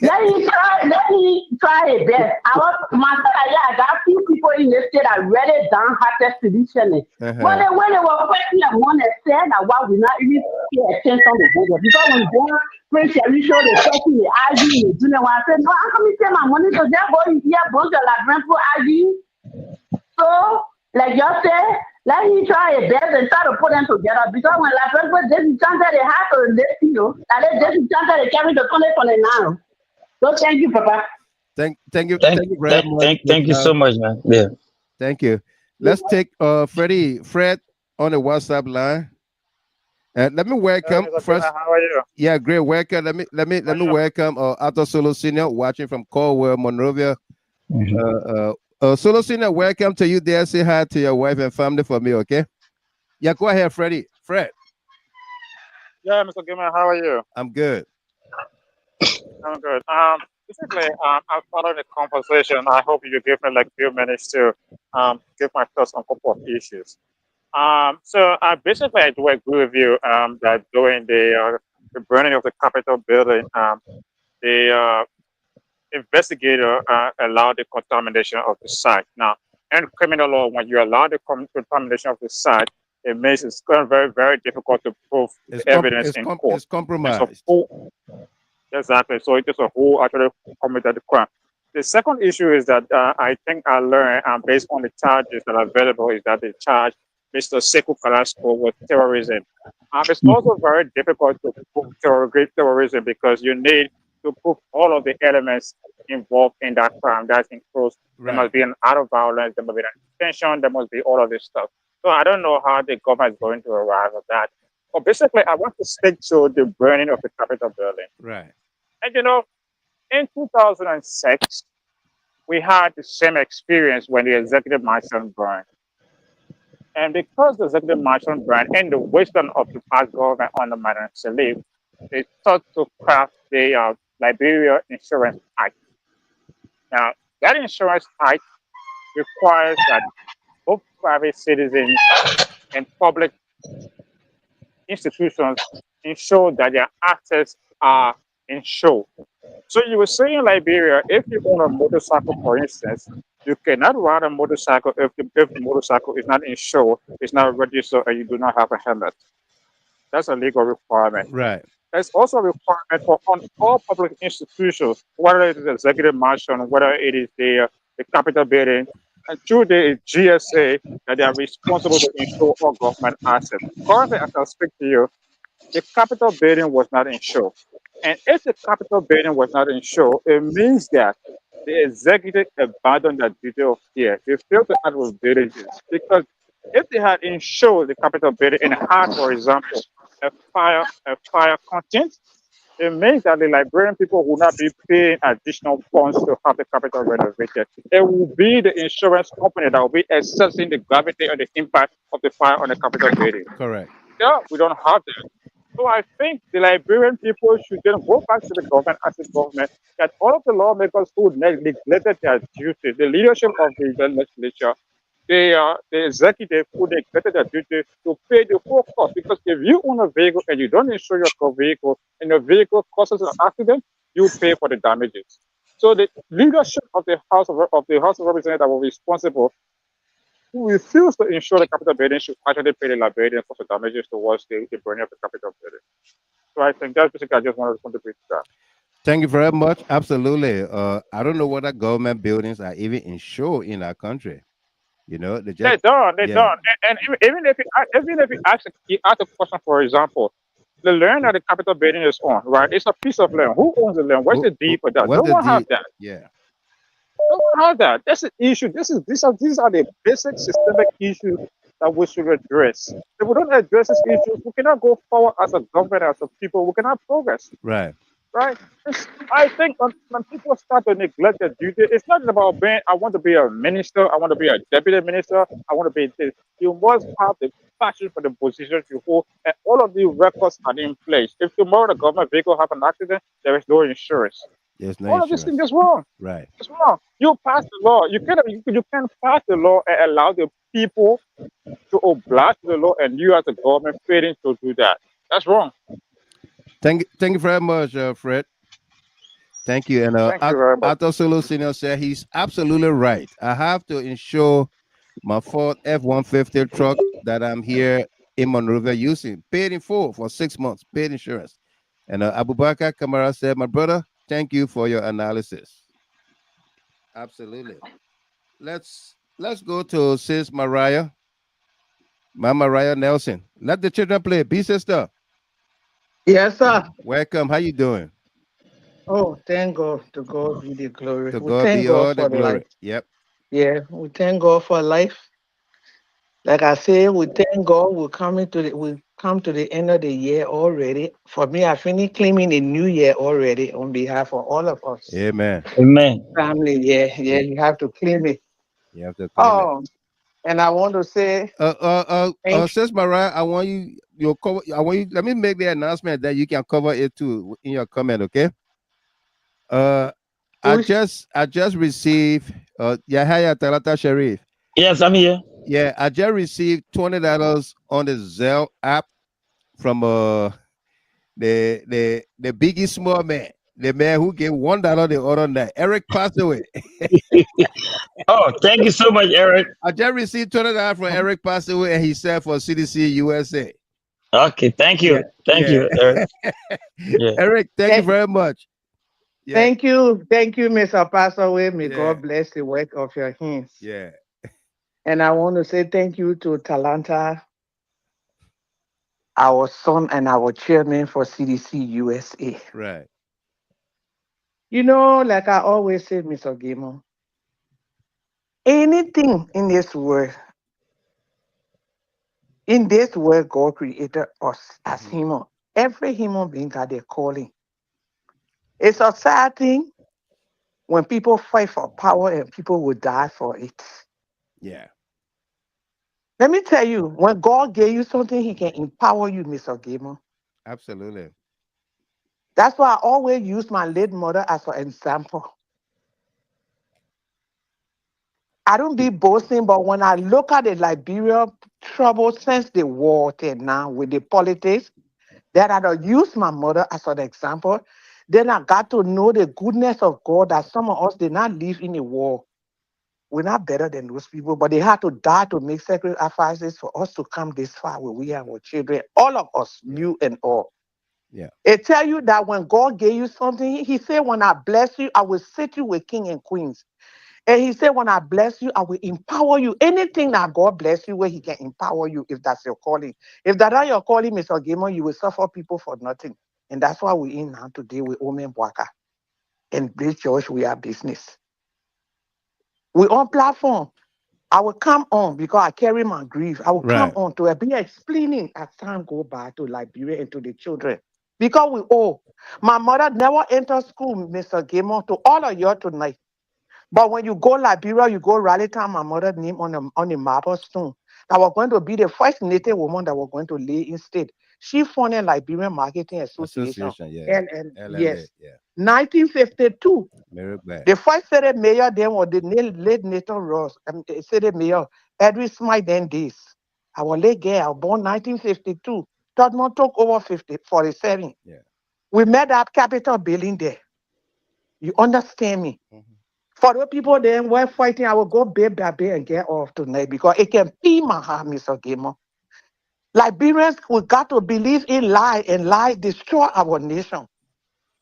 Let me try it best. I got a few people in the state that really downhearted solution. When they were questioning the one that said that why we not even pay attention to the budget. Because when born Prince Sherry show the question the IG, you know what I said, no, I'm coming to send my money to that boy here, bunch of like rental IG. So, like y'all said, let me try it best and try to put them together. Because when la person disenchanted, they have to let you know that they disenchanted, they carry the 2029. So thank you, Papa. Thank you very much. Thank you so much, man. Yeah. Thank you. Let's take Fred on the WhatsApp line. And let me welcome first. How are you? Yeah, great. Welcome. Let me welcome Arthur Solo Senior watching from Caldwell, Monrovia. Solo Senior, welcome to you there. Say hi to your wife and family for me, okay? Yeah, go ahead, Freddie. Fred. Yeah, Mr. Gilman, how are you? I'm good. I'm good. Basically, I'm following the conversation. I hope you give me like a few minutes to give my thoughts on a couple of issues. So basically, I do agree with you that during the burning of the Capitol building, the investigator allowed the contamination of the site. Now, in criminal law, when you allow the contamination of the site, it makes it very, very difficult to prove the evidence in court. It's compromised. Exactly. So it is a who actually committed the crime. The second issue is that I think I learned based on the charges that are available is that they charge Mr. Sekou Kalasco with terrorism. It's also very difficult to prove terrorism because you need to prove all of the elements involved in that crime. That includes there must be an act of violence, there must be an intention, there must be all of this stuff. So I don't know how the government is going to arrive at that. But basically, I want to stick to the burning of the Capitol building. Right. And you know, in 2006, we had the same experience when the executive mansion burned. And because the executive mansion burned and the wisdom of the past government under Madam Salif, they thought to craft the Liberia Insurance Act. Now, that insurance act requires that both private citizens and public institutions ensure that their assets are insured. So you were saying in Liberia, if you own a motorcycle, for instance, you cannot ride a motorcycle if the motorcycle is not insured, it's not registered, and you do not have a helmet. That's a legal requirement. Right. There's also a requirement for all public institutions, whether it is the executive mansion, whether it is the Capitol building, and through the GSA, that they are responsible to insure all government assets. Currently, as I speak to you, the Capitol building was not insured. And if the Capitol building was not insured, it means that the executive abandoned that duty of care. They failed to act with diligence. Because if they had insured the Capitol building and had, for example, a fire content, it means that the Liberian people will not be paying additional funds to have the Capitol renovated. It will be the insurance company that will be assessing the gravity and the impact of the fire on the Capitol building. Correct. Yeah, we don't have that. So I think the Liberian people should then go back to the government as a government that all of the lawmakers who neglected their duty, the leadership of the legislature, the executive who neglected their duty to pay the full cost. Because if you own a vehicle and you don't insure your vehicle and the vehicle causes an accident, you pay for the damages. So the leadership of the House of Representatives were responsible who refused to insure the Capitol building should actually pay the Liberians for the damages towards the burning of the Capitol building. So I think that's basically I just wanted to contribute to that. Thank you very much. Absolutely. I don't know whether government buildings are even insured in our country. You know, they don't. And even if you ask a question, for example, the land that the Capitol building is on, right? It's a piece of land. Who owns the land? Where's the deed for that? No one has that. Yeah. No one has that. That's an issue. These are the basic systemic issues that we should address. If we don't address these issues, we cannot go forward as a government, as a people. We cannot progress. Right. Right. I think when people start to neglect their duty, it's not about being, I want to be a minister, I want to be a deputy minister, I want to be this. You must have the passion for the position you hold, and all of the records are in place. If tomorrow the government vehicle have an accident, there is no insurance. There's no all of these things is wrong. Right. It's wrong. You pass the law. You can't pass the law and allow the people to oblige the law, and you as a government failing to do that. That's wrong. Thank you very much, Fred. Thank you. And Arthur Solo Senior said he's absolutely right. I have to insure my Ford F-150 truck that I'm here in Monrovia using, paid in full for 6 months, paid insurance. And Abubakar Kamara said, my brother, thank you for your analysis. Absolutely. Let's go to Sis Mariah. Mama Mariah Nelson. Let the children play. Be sister. Yes, sir. Welcome. How you doing? Oh, thank God. To God be the glory. To God be all the glory. Yep. Yeah, we thank God for life. Like I say, we thank God. We come to the end of the year already. For me, I finished claiming a new year already on behalf of all of us. Amen. Amen. Family, yeah, you have to claim it. You have to claim it. And I want to say, thank Sis Mariah, I want you. Your cover. I want you. Let me make the announcement that you can cover it too in your comment. Okay. I just received Yahaya Talata Sharif. Yes, I'm here. Yeah, I just received $20 on the Zelle app from the Biggie Small Man, the man who gave $1 the other night. Eric passed away. Oh, thank you so much, Eric. I just received $20 from Eric passed away, and he said for CDC USA. Okay, thank you. Thank you, Eric. Yeah. Eric, thank you very much. Yeah. Thank you, Mr. Pastor. May God bless the work of your hands. Yeah. And I want to say thank you to Talata, our son and our chairman for CDC USA. Right. You know, like I always say, Mr. Gamer, anything in this world, God created us as human. Every human being got their calling. It's a sad thing when people fight for power and people will die for it. Yeah. Let me tell you, when God gave you something, he can empower you, Mr. Gamer. Absolutely. That's why I always use my late mother as an example. I don't be boasting, but when I look at the Liberia trouble since the war till now with the politics, that I don't use my mother as an example, then I got to know the goodness of God that some of us did not live in a war. We're not better than those people, but they had to die to make sacrifices for us to come this far where we have our children. All of us, you and all. Yeah. It tell you that when God gave you something, he said, when I bless you, I will sit you with king and queens. And he said, when I bless you, I will empower you. Anything that God bless you, where he can empower you, if that's your calling. If that's not your calling, Mr. Gamer, you will suffer people for nothing. And that's why we're in now today with Omen Boakai. And this church, we are business. We're on platform. I will come on because I carry my grief. I will come on to be explaining as time go by to Liberia and to the children. Because we owe. My mother never entered school, Mr. Gamer, to all of you tonight. But when you go Liberia, you go rally time, my mother's name on the marble stone. That was going to be the first native woman that was going to lay in state. She funded Liberian Marketing Association. Yeah. Yes. Yeah. 1952. The first city mayor then was the late Nathan Ross. City mayor, Edwin Smythe then this. I was late girl, born 1952. Todmont took over 47. Yeah. We met at Capitol building there. You understand me? For the people then were fighting, I will go babe and get off tonight because it can be my heart, Mr. Gamer. Liberians, we got to believe in lie, and lie destroy our nation.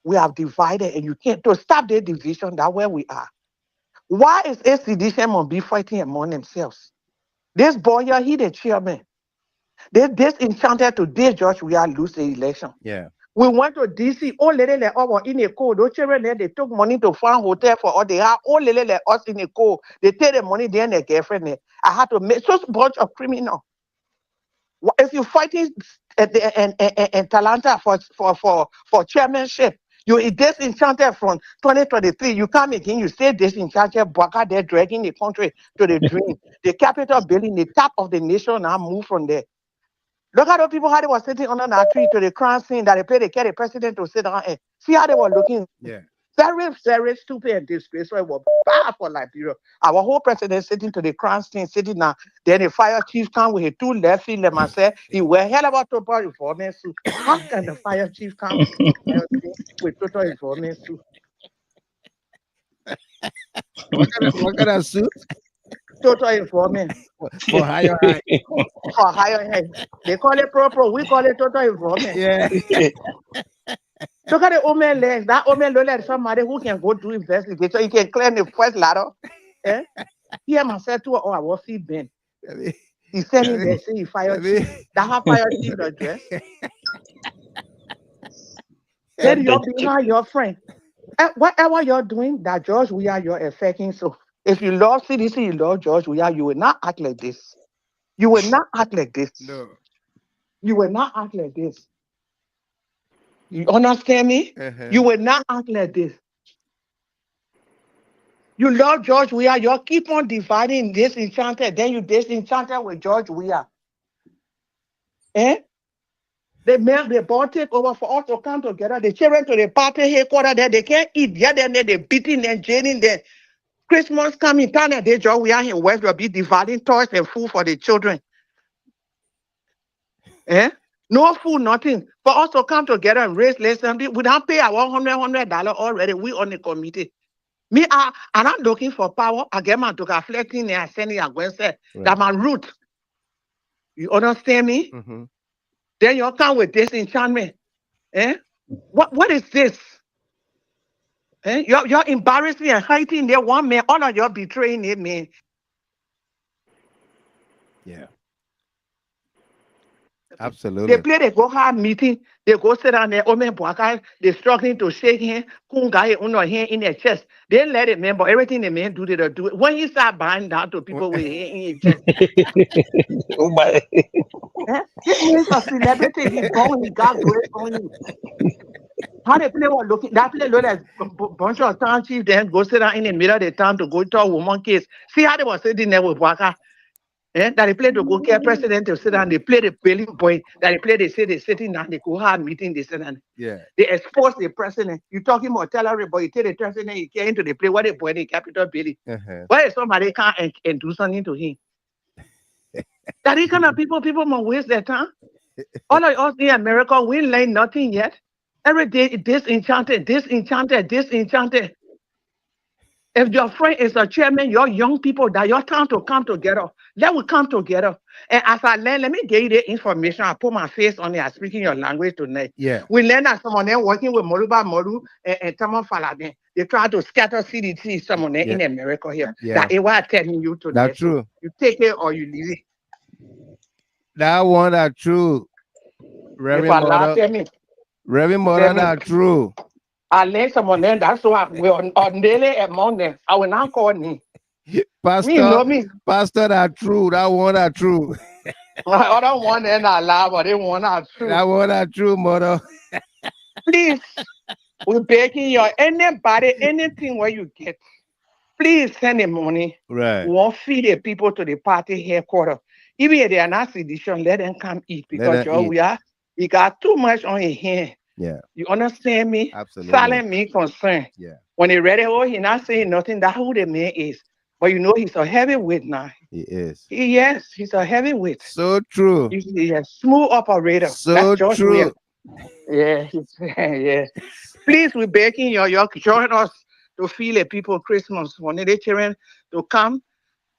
We have divided, and you can't to stop the division. That's where we are. Why is SCDC must be fighting among themselves? This boy here, he the chairman. They disenchanted today, Judge, we are losing the election. Yeah. We went to DC, all lady like us in a cold. Those children there, they took money to find hotel for all they have. All lady like us in a cold. They take the money there and their girlfriend there. I had to make such a bunch of criminal. If you're fighting and Talanta for chairmanship, you disenchanted from 2023. You come again, you stay disenchanted. Boakai, they're dragging the country to the dream. The capital building, the top of the nation now move from there. Look at the people how they were sitting under that tree to the crime scene that they carry the president to sit down and see how they were looking. Yeah. Very, very stupid and disgraceful. It was bad for Liberia. Our whole president sitting to the crime scene, sitting now. Then the fire chief come with his two left feet, let me say, he wear hell about total informant suit. How can the fire chief come with total informant suit? What kind of suit? Total informant. For higher high. For higher high. They call it pro, we call it total informant. Yeah. Look at the Omen legs. That Omen look like somebody who can go do investigation. He can clear the first ladder. Eh? Here myself too, I was feed Ben. He sent me there, say he fired chief. That how fire chief address. Then you're behind your friend. Whatever you're doing, that George, we are your affecting. So if you love CDC, you love George, we are, you will not act like this. You will not act like this. No. You will not act like this. You understand me? You will not act like this. You love George Weah. You keep on dividing disenchanted. Then you disenchanted with George Weah. Eh? The board take over for us to come together. The children to the party headquarters there. They can't eat. Yeah, then they beating and jailing them. Christmas coming, time and they George Weah in West will be dividing toys and food for the children. Eh? No food, nothing. For us to come together and raise less something, we don't pay our $100 already. We on the committee. Me, I'm not looking for power. I get my to reflecting and sending a say that my root. You understand me? Mm-hmm. Then you come with disenchantment. Eh? What is this? Eh? You're embarrassing and hiding there one man. All of you betraying it, man. Yeah. They Absolutely. play, they go have meeting, they go sit down there, man, Boakai, they're struggling to shake hand, Kunga, hand in their chest. They let it, man, but everything the man do, they don't do it. When you start buying down to people with hand in their chest. Oh my. This means a celebrity, he's going, he got great on you. How they play was looking, that play look like a bunch of town chiefs then go sit down in the middle of the town to go to a woman case. See how they were sitting there with Boakai. That they play to go care president to sit down, they play the belly boy, that they play, they say they're sitting down, they go have meeting, they sit down. Yeah. They expose the president. You talking about salary, but you tell the president you get into the play, what they boy the capital belly. Why is somebody can't and do something to him? That these kind of people must waste their time. All of us in America, we ain't learn nothing yet. Every day, disenchanted. If your friend is a chairman, your young people, that your time to come together. Let we come together. And as I learn, let me give you the information. I put my face on it. I'm speaking your language tonight. Yeah. We learn that someone there working with Moluba Molu and Tamon Faladen. They try to scatter CDC someone there in America here. Yeah. That is what I'm telling you tonight. That's true. You take it or you leave it. That one that's true. Reverend Mother, that's true. I learned someone then. That's why we're on daily and Monday. I will not call me. Pastor, Me know me. Pastor, that true. That one that true. I don't want them not lie, but they want that true. That one that true, Mother. Please, we're begging you. Anybody, anything where you get, please send the money. Right. We won't feed the people to the party headquarters. Even if they are not sedition, let them come eat because we got too much on your hand. Yeah. You understand me? Absolutely. Silent me concern. Yeah. When they ready, he not saying nothing. That's who the man is. But you know he's a heavyweight now. He is. Yes, he's a heavyweight. So true. He's a smooth operator. So That's true. Yeah, yeah. Please, we're begging you join us to feel the people Christmas. When the children to come,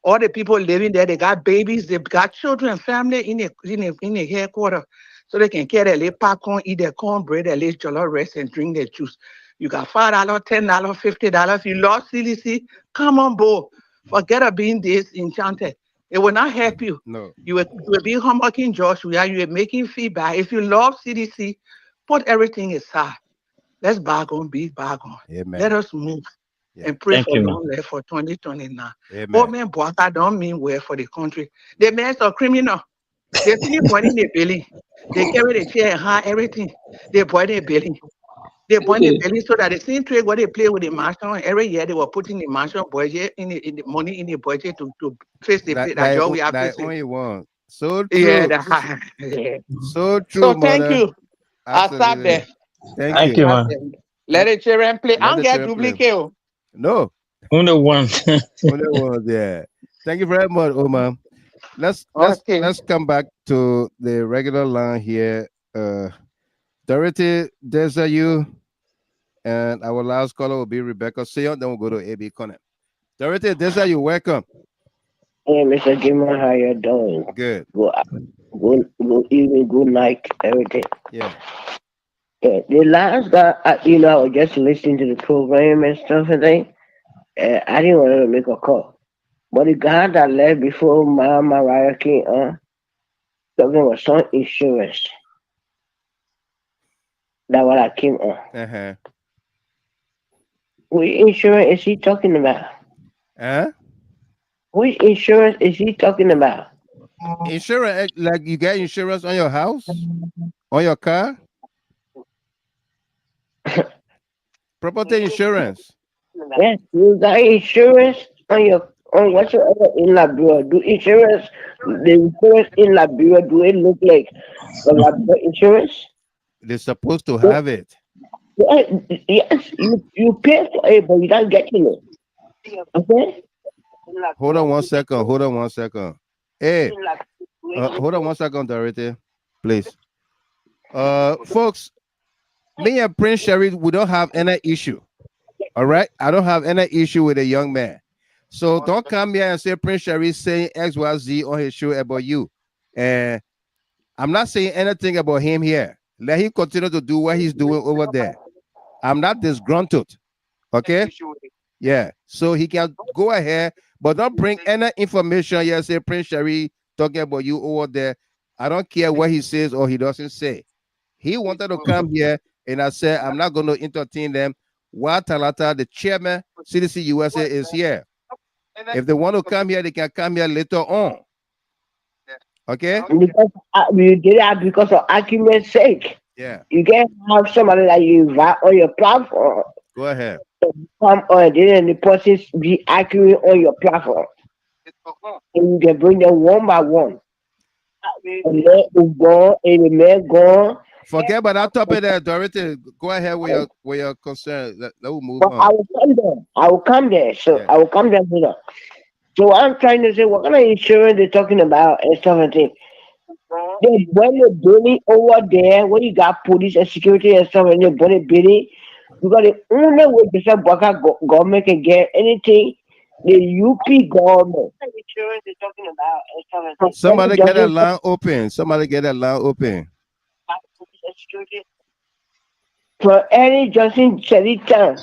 all the people living there, they got babies, they got children, family in the headquarters. So they can carry a little popcorn, eat their cornbread, a little jollof rice, and drink their juice. You got $5, $10, $50. You lost CDC, come on board. Forget about being disenchanted. It will not help you. No. You will be humbling Joshua. You are making feedback. If you love CDC, put everything aside. Let's bargain, be bargain. Amen. Let us move and pray for long life for 2029. Amen. Oh man, Boakai don't mean well for the country. The men are criminal. They finish boiling their belly. They carry the chair and hide everything. They boil their belly. They boil their belly so that the same trade what they play with the mansion every year they were putting the mansion budget in the money in the budget to face the that job we have that to only one. So true. Yeah, So true. So thank Mother. you. I'll stop there. Thank you, man. Let the children play. I don't get duplicate. No. Only one. Only one, yeah. Thank you very much, Omar. Let's come back to the regular line here. Dorothy, there's you, and our last caller will be Rebecca Sion. Then we'll go to AB Connect. Dorothy, there's you. Welcome. Hey, Mr. Jimmer, how you doing? Good. Good evening, good night, everything. Yeah. The last guy, I was just listening to the program and stuff today. I didn't want to make a call. But the guy that left before my Mariah came on, talking about some insurance. That's what I came on. Uh-huh. Which insurance is he talking about? Huh? Which insurance is he talking about? Insurance, like you get insurance on your house? On your car? Property insurance. Yes, you got insurance on whatsoever in Liberia. Do insurance, the insurance in Liberia, do it look like a Liberia insurance? They're supposed to have it. Yes, you pay for it, but you don't get it. Okay? Hold on 1 second. Hold on 1 second. Hey, hold on 1 second, Dorothy, please. Folks, me and Prince Sherry, we don't have any issue. All right, I don't have any issue with a young man. So don't come here and say Prince Sherry saying XYZ on his show about you. And I'm not saying anything about him here. Let him continue to do what he's doing over there. I'm not disgruntled. Okay? Yeah. So he can go ahead, but don't bring any information here. Say Prince Sherry talking about you over there. I don't care what he says or he doesn't say. He wanted to come here, and I said I'm not going to entertain them. While TALATA, the chairman, CDC USA, is here. If they want to come here, they can come here later on. Okay? Because you did that because of argument's sake. Yeah. You can have somebody that you invite on your platform. Go ahead. Come on, then the person be accurate on your platform. And you can bring them one by one. And then it's gone, and the man gone. Forget about that topic there, Dorothy. Go ahead with your concern. Let me move But on. I will come there. I will come there. So Yeah. I will come there later. So I'm trying to say, what kind of insurance they're talking about and stuff and things. When they're building over there, when you got police and security and stuff, and they're building, because the only way the Boakai government can get anything, the UP government. Insurance they're talking about and stuff and things. Somebody get that line open. Somebody get that line open. For any Johnson Cheriton,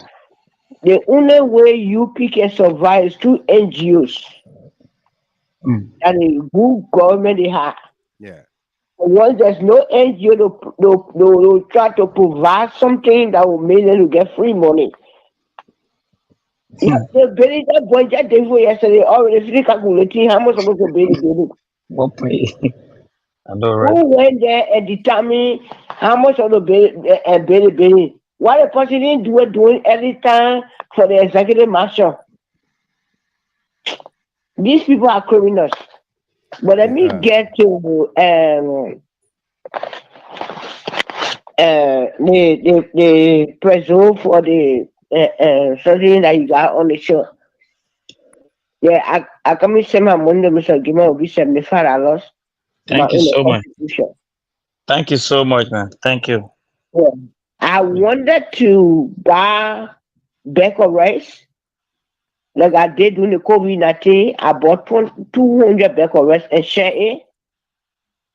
the only way UP can survive is through NGOs. And the good government they have. Yeah. Once there's no NGO, they'll try to provide something that will make them to get free money. Yeah, they built that budget they for yesterday already finished calculating how much supposed to build the building. What pay? I know, right? Who went there and determined how much of the building? Why the person didn't do it doing every time for the executive marshal? These people are criminals. But let me get to the presume for the something that you got on the show. Yeah, I come and send my money to Mr. Gima will be $75. Thank you so much. Thank you so much, man. Thank you. Yeah. I wanted to buy bag of rice. Like I did during the COVID-19, I bought 200 bag of rice and share it.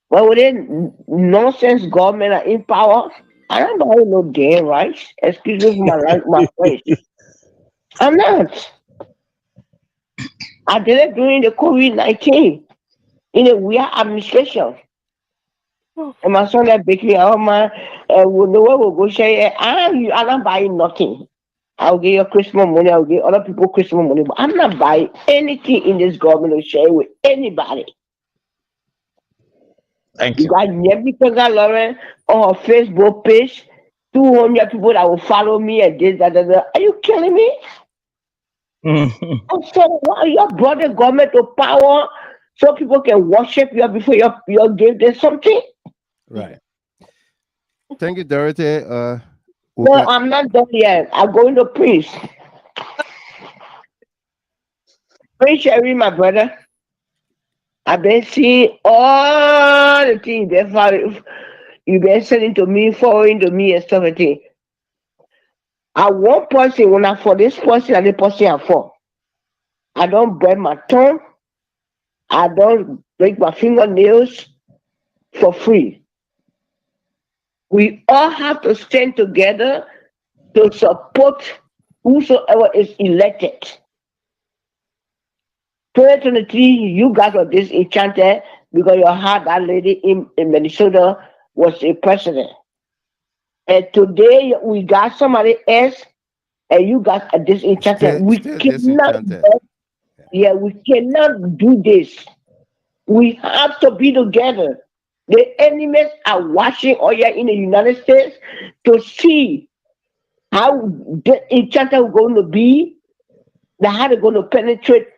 But with the nonsense government are in power, I don't buy no damn rice. Excuse me for my French. I'm not. I did it during the COVID-19 in a weird administration. And my son that bakery, oh man, will know where we'll go share it. I'm not buying nothing. I'll give you Christmas money, I'll give other people Christmas money, but I'm not buying anything in this government to share with anybody. Thank you. You got Nebuchadnezzar Lauren on her Facebook page, 200 people that will follow me and this, that. Are you killing me? I'm saying, why you brought the government to power so people can worship you before you give them something? Right. Thank you, Dorothy. No, I'm not done yet. I'm going to preach. Prince Sherry, my brother. I've been seeing all the things you've been sending to me, forwarding to me and stuff like that. I one person, when I for this person and the person I for. I don't break my tongue. I don't break my fingernails for free. We all have to stand together to support whosoever is elected. 2023, you guys are disenchanted because you had that lady in Minnesota was a president. And today we got somebody else and you guys are disenchanted. We cannot do this. We have to be together. The enemies are watching all here in the United States to see how enchanted we're going to be that how they're going to penetrate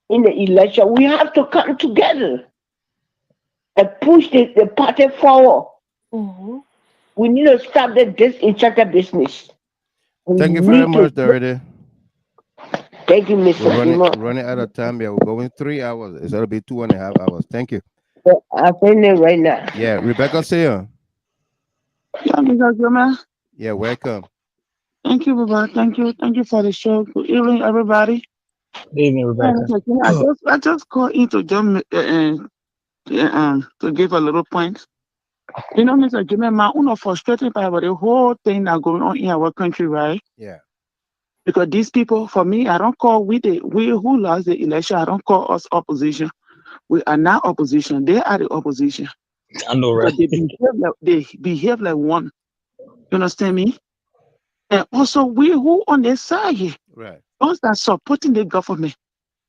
in the election. We have to come together and push the party forward. We need to stop the disenchanted business. Thank you very much, Dorothy. Thank you, Mr. We're running out of time. Yeah, we're going 3 hours. It's going to be 2.5 hours. Thank you. I'm saying it right now. Yeah, Rebecca, see you. Yeah, Mr. Goma. Yeah, welcome. Thank you, Baba. Thank you for the show. Good evening, everybody. Good evening, Rebecca. I just called in to give a little point. You know, Mr. Jimmy, my own frustrated by the whole thing that's going on in our country, right? Yeah. Because these people, for me, I don't call we who lost the election, I don't call us opposition. We are not opposition. They are the opposition. I know, right? They behave like one. You understand me? And also we who on their side here, right? Those that supporting the government,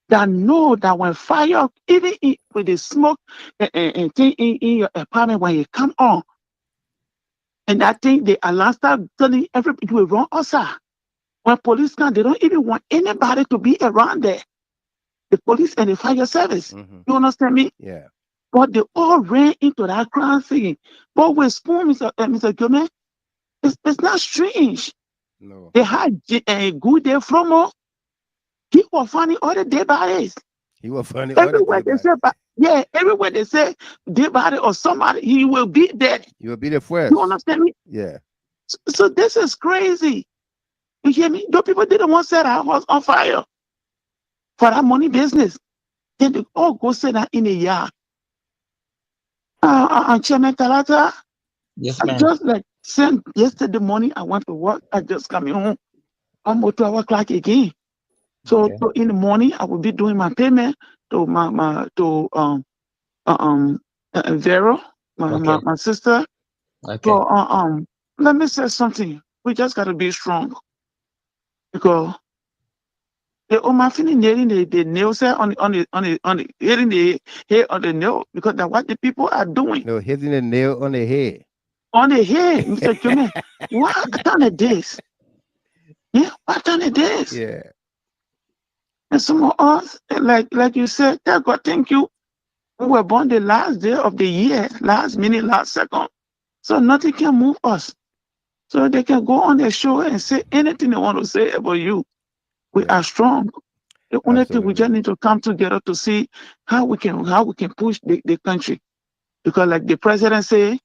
that know that when fire, even with the smoke and thing in your apartment when you come on, and that thing they allow start telling everybody you will run outside. When police come, they don't even want anybody to be around there. The police and the fire service. You understand me? Yeah. But they all ran into that crime scene. But with Spoon, Mr. Gomez, it's not strange. No. They had a good day from he was finding all the dead bodies. He was finding everywhere all the they say, everywhere they say dead body or somebody, he will be dead. He will be the first. You understand me? Yeah. So this is crazy. You hear me? Those people didn't want to set our house on fire for that money business. Then they all go sit down in the yard. Chairman TALATA, yes, I just like sent yesterday morning, I went to work. I just coming home almost 12 o'clock again. So, so in the morning, I will be doing my payment to Vero, my sister. Okay. So let me say something. We just gotta be strong because the Omafini nearing the nail set on the hitting the head on the nail because that's what the people are doing. No, hitting the nail on the head. On the head, Mr. Jimmy. What kind of this? Yeah, what kind of this? Yeah. And some of us, like you said, God, thank you. We were born the last day of the year, last minute, last second. So nothing can move us. So they can go on their show and say anything they want to say about you. We are strong. The only thing we just need to come together to see how we can push the country. Because like the president said,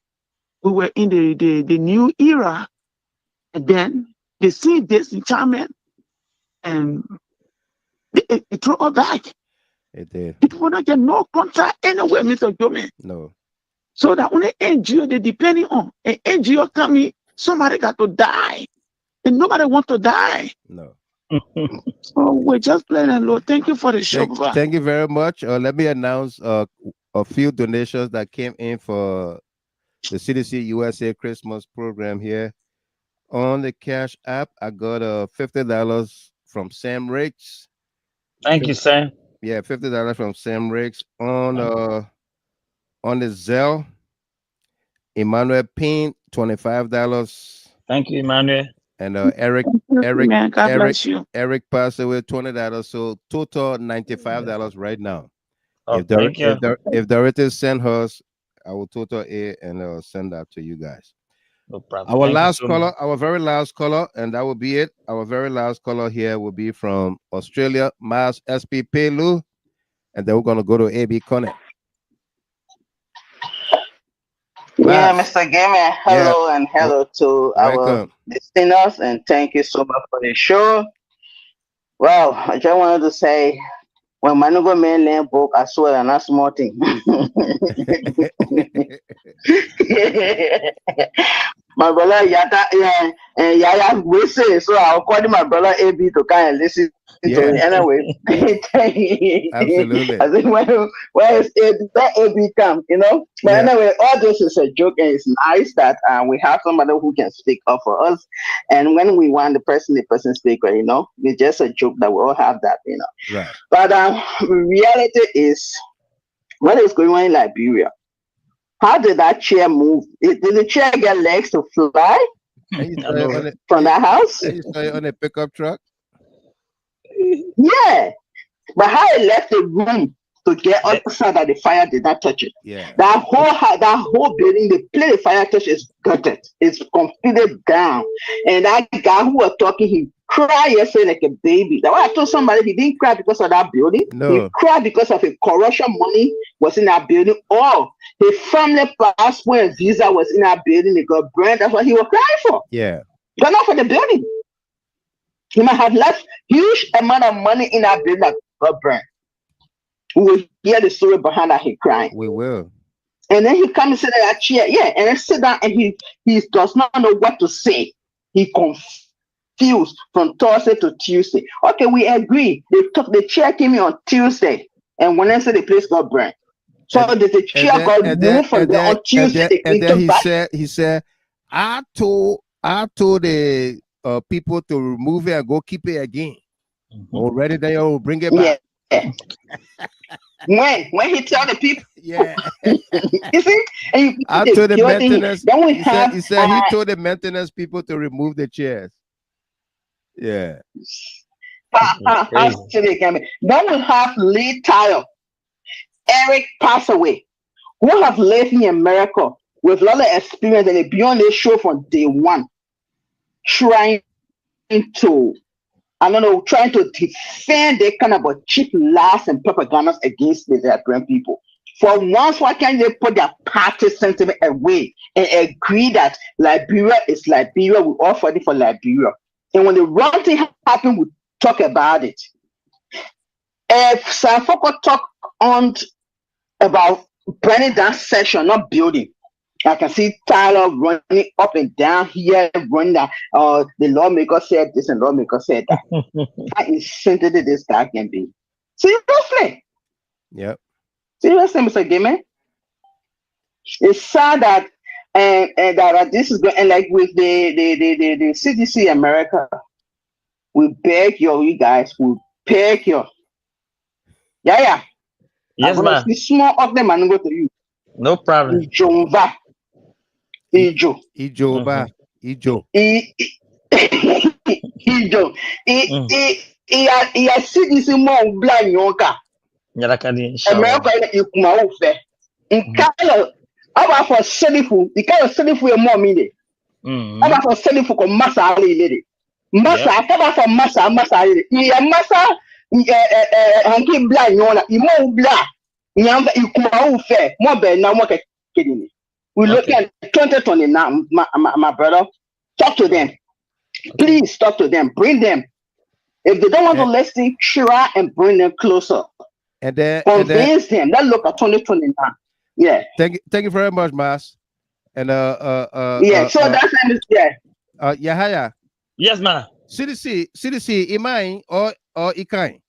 we were in the new era, and then they see this enchantment and it throw us back. It did. People will not get no contract anywhere, Mr. Gomes. No. So that only NGO they're depending on. An NGO coming, somebody got to die. And nobody want to die. No. So we're just playing along. Thank you for the show. Thank you very much. Let me announce a few donations that came in for the CDC USA Christmas program here. On the Cash App, I got $50 from Sam Riggs. Thank you, Sam. Yeah, $50 from Sam Riggs. On the Zelle, Emmanuel Payne, $25. Thank you, Emmanuel. And Eric passed away $20. So total $95 right now. Oh, if Dorothy send hers, I will total it and send that to you guys. No problem. Our last caller, our very last caller, and that will be it. Our very last caller here will be from Australia, Mas SP Pelu, and then we're gonna go to AB Connect. Yeah, Mr. Gamer, hello and hello to our listeners, and thank you so much for the show. Well, I just wanted to say, when Manugo man land book, I swear, and that's small thing. My brother Yaya we say, so I'll call my brother AB to kind of listen to it anyway. Absolutely. I think where is AB? Where AB come? You know. But anyway, all this is a joke, and it's nice that we have somebody who can speak up for us. And when we want the person speaker, you know, it's just a joke that we all have that, you know. Right. But reality is, what is going on in Liberia? How did that chair move? Did the chair get legs to fly from that house? On a pickup truck? Yeah. But how he left the room to get outside that the fire did not touch it. Yeah. That whole building, the place the fire touched is gutted. It's completely down. And that guy who was talking, he cried yesterday like a baby. That why I told somebody he didn't cry because of that building. No. He cried because of a corruption money was in that building. Or his family passport and visa was in that building. They got burned. That's what he was crying for. Yeah. But not for the building. He might have left huge amount of money in that building that got burned. We will hear the story behind that he crying. We will. And then he comes and sit in that chair, and then sit down and he does not know what to say. He confused from Thursday to Tuesday. Okay, we agree. The chair came in on Tuesday, and Wednesday the place got burned. So the chair got moved from there on Tuesday. And then he said, I told the people to remove it and go keep it again. Already they will bring it back. Yeah. when he tell the people, yeah, you see, and you I told the maintenance. He said he told the maintenance people to remove the chairs. Yeah. Then we have Lee Tyler, Eric Passaway, who have lived in America with a lot of experience and they be on this show from day one, trying to defend their kind of cheap lies and propagandas against the Liberian people. For once, why can't they put their party sentiment away and agree that Liberia is Liberia? We're all fighting for Liberia. And when the wrong thing happens, we talk about it. If Safoko talk on about burning down section, not building, I can see Tyler running up and down here, running that. The lawmaker said this and lawmaker said that. How insensitive this guy can be. Seriously. Yep. Seriously, Mr. Gamer. It's sad that and that this is going, and like with the CDC America, we beg you guys, we beg you. Yeah. Yes, ma'am. Small of them and go to you. No problem. Ijo. Iya CDC mo blind yoka. America ikuma ofe. Nkalo aba for selifu, ikalo selifu e mo mi de. Aba for selifu ko masa ale ile. Masa aba for masa ile. Iya masa hanki blind yona, imo blind. Nyamba ikuma ofe, mo be na mo ke kedini. We look at 2020 now, my brother. Talk to them. Please talk to them. Bring them. If they don't want to listen, try and bring them closer. And then convince them. Let's look at 2020 now. Yeah. Thank you very much, Mas. And YAHAYA. Yes, ma'am. CDC, Imai or Ikai?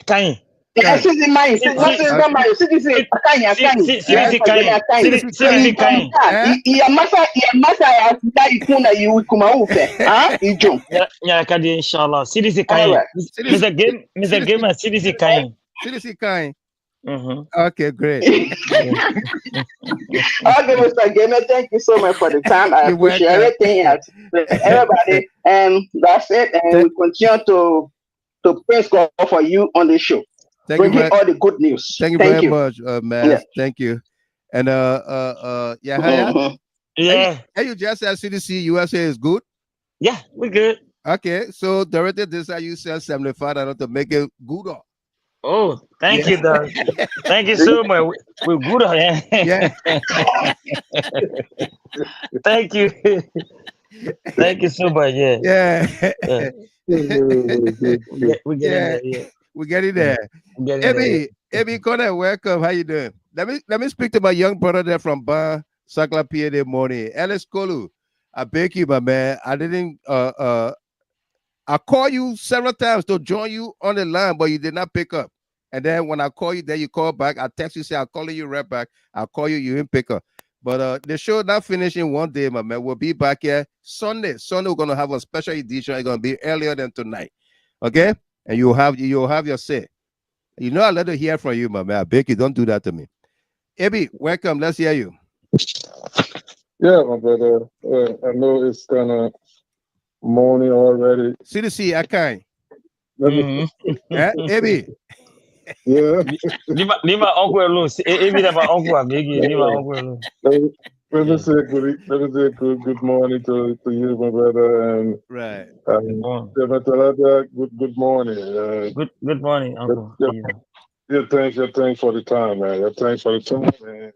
Kain. Yes, CDC mine. CDC Kain. Iya masa ya kuta ikuna yu kuma ufe. Ijo. Ya kadi inshallah. CDC Kain. Mr. Gamer, CDC Kain. CDC Kain. Okay, great. Okay, Mr. Gamer, thank you so much for the time. I appreciate everything. Everybody, and that's it. And we continue to praise God for you on the show. Bring all the good news. Thank you very much, man. Yeah. Thank you. And YAHAYA. Yeah. Hey, you just said CDC USA is good. Yeah, we're good. Okay, so directed this, you said $75 to make it good. Oh, thank you, Doug. Thank you so much. We're good. Yeah. Thank you. Thank you so much. Yeah. We get in there. Yeah. We get in there. Ebi Connor, welcome. How you doing? Let me speak to my young brother there from Ban Sakla PA morning. Ellis Kolu, I beg you, my man. I didn't I call you several times to join you on the line, but you did not pick up. And then when I call you, then you call back. I text you, say I'm calling you right back. I'll call you, you didn't pick up. But the show not finishing one day, my man. We'll be back here Sunday. Sunday we're gonna have a special edition. It's gonna be earlier than tonight. Okay? And you'll have your say. You know I let to hear from you, my man. I beg you, don't do that to me. Ebi, welcome. Let's hear you. Yeah, my brother. I know it's kind of morning already. CDC, Akai. Ebi. Yeah. Leave my uncle alone. Ebi, that my uncle. Leave my uncle alone. Let me say good morning to you, my brother, and right. TALATA, good morning. Good morning, Uncle. Thanks for the time, man. Thanks for the time, man.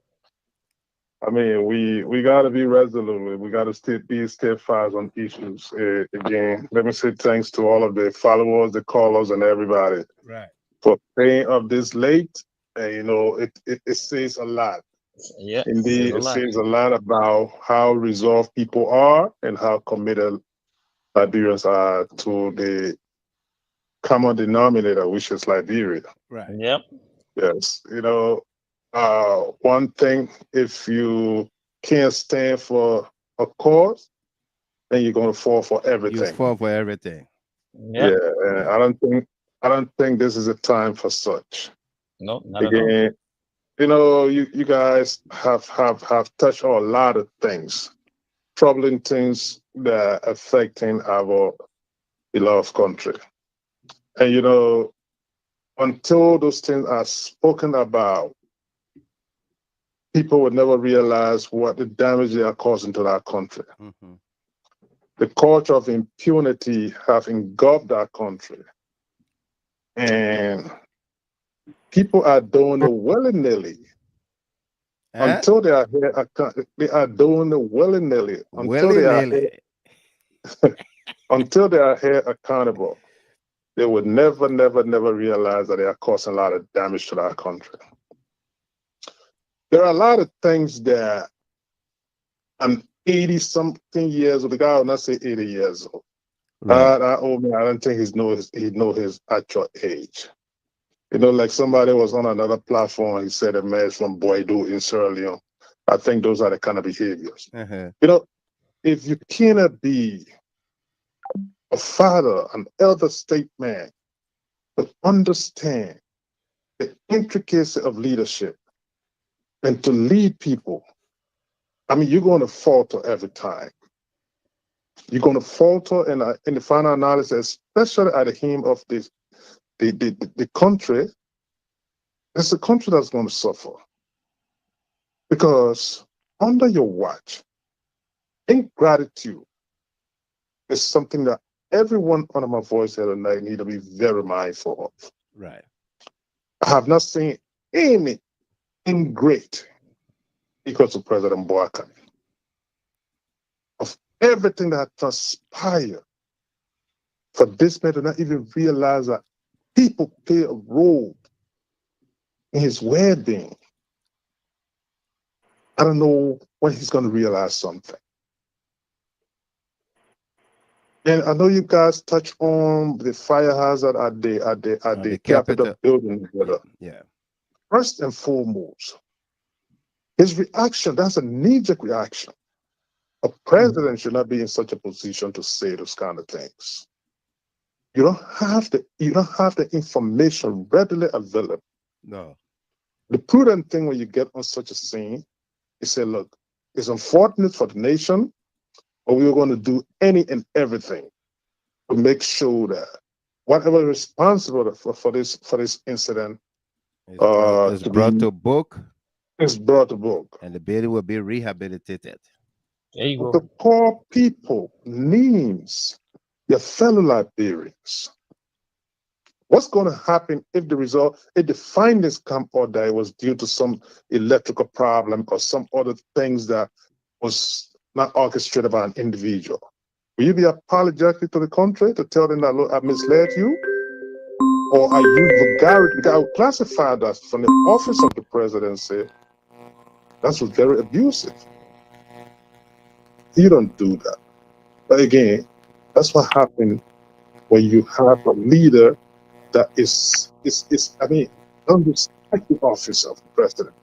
I mean, we gotta be resolute. We gotta be steadfast on issues. Again, let me say thanks to all of the followers, the callers, and everybody. Right. For staying up this late. And it says a lot. Yeah. Indeed, it says a lot about how resolved people are and how committed Liberians are to the common denominator, which is Liberia. Right. Yep. Yes. One thing, if you can't stand for a cause, then you're going to fall for everything. You fall for everything. Yep. Yeah. And I don't think this is a time for such. No, not at all. You guys have touched on a lot of things, troubling things that are affecting our beloved country. And until those things are spoken about, people would never realize what the damage they are causing to our country. Mm-hmm. The culture of impunity have engulfed our country, and people are doing it willy-nilly. Until they are here, they are doing it willy-nilly. Until they are here accountable, they would never realize that they are causing a lot of damage to our country. There are a lot of things that I'm 80-something years old. The guy will not say 80 years old. Right. I don't think he know his actual age. Like somebody was on another platform, he said a man from Boido in Sierra Leone. I think those are the kind of behaviors. Uh-huh. If you cannot be a father, an elder statesman, to understand the intricacy of leadership and to lead people, you're going to falter every time. You're going to falter in the final analysis, especially at the hem of this. The country, it's a country that's going to suffer. Because under your watch, ingratitude is something that everyone under my voice here tonight need to be very mindful of. Right. I have not seen any ingrate equal to President Boakai. Of everything that transpired, for this man to not even realize that people play a role in his well-being. I don't know when he's going to realize something. And I know you guys touch on the fire hazard at the Capitol building. Yeah. First and foremost, his reaction, that's a knee-jerk reaction. A president should not be in such a position to say those kind of things. You don't have the information readily available. No. The prudent thing when you get on such a scene is say, look, it's unfortunate for the nation, but we're going to do any and everything to make sure that whatever is responsible for this incident is brought to book. It's brought to book. And the baby will be rehabilitated. There you go. The poor people needs your fellow Liberians. What's going to happen if the findings come out that it was due to some electrical problem or some other things that was not orchestrated by an individual? Will you be apologetic to the country to tell them that, look, I misled you? Or are you vulgarity? Because I would classify that from the office of the presidency, that was very abusive. You don't do that. But again, that's what happened when you have a leader that is don't respect the office of the president.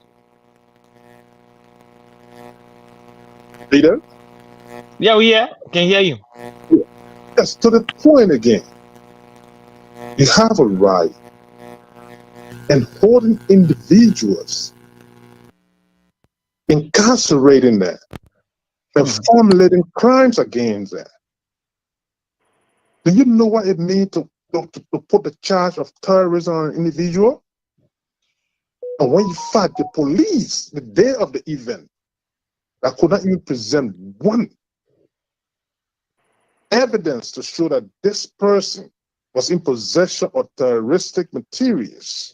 Leader? Yeah, can hear you. Yes, to the point again. You have a right in holding individuals, incarcerating them, and formulating crimes against them. Do you know what it means to to put the charge of terrorism on an individual. And when you fight the police the day of the event, that could not even present one evidence to show that this person was in possession of terroristic materials.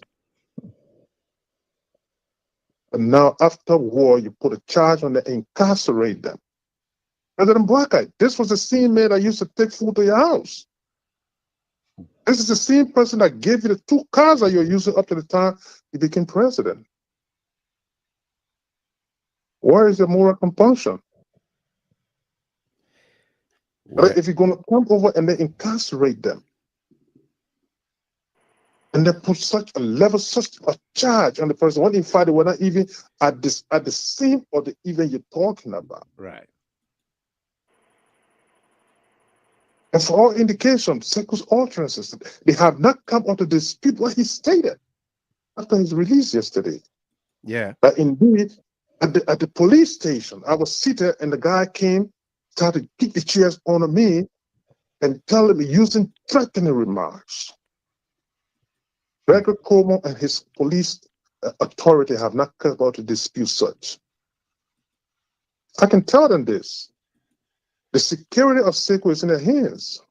And now, after war, you put a charge on them, incarcerate them. President Boakai, this was the same man that used to take food to your house. This is the same person that gave you the 2 cars that you're using up to the time you became president. Where is your moral compunction? Right? If you're going to come over and then incarcerate them, and then put such a level, such a charge on the person, when in fact they were not even at the same or the event you're talking about. Right. And for all indications, Seko's utterances, they have not come out to dispute what he stated after his release yesterday. Yeah. But indeed, at the police station, I was seated and the guy came, started to kick the chairs on me and telling me using threatening remarks. Gregory Como and his police authority have not come out to dispute such. I can tell them this. The security of Seko is in their hands.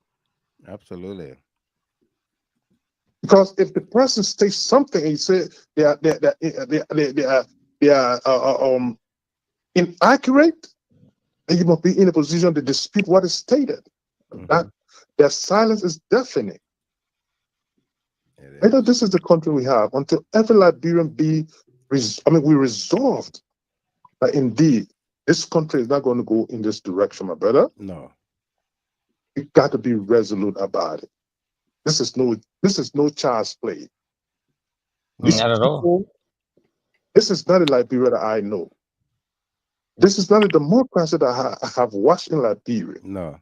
Absolutely. Because if the person states something and you say they are inaccurate, then you must be in a position to dispute what is stated. That their silence is deafening. I know this is the country we have until every Liberian we resolved that indeed this country is not going to go in this direction, my brother. No. You got to be resolute about it. This is no child's play. Not at all. This is not a Liberia that I know. This is not a democracy that I have watched in Liberia. No.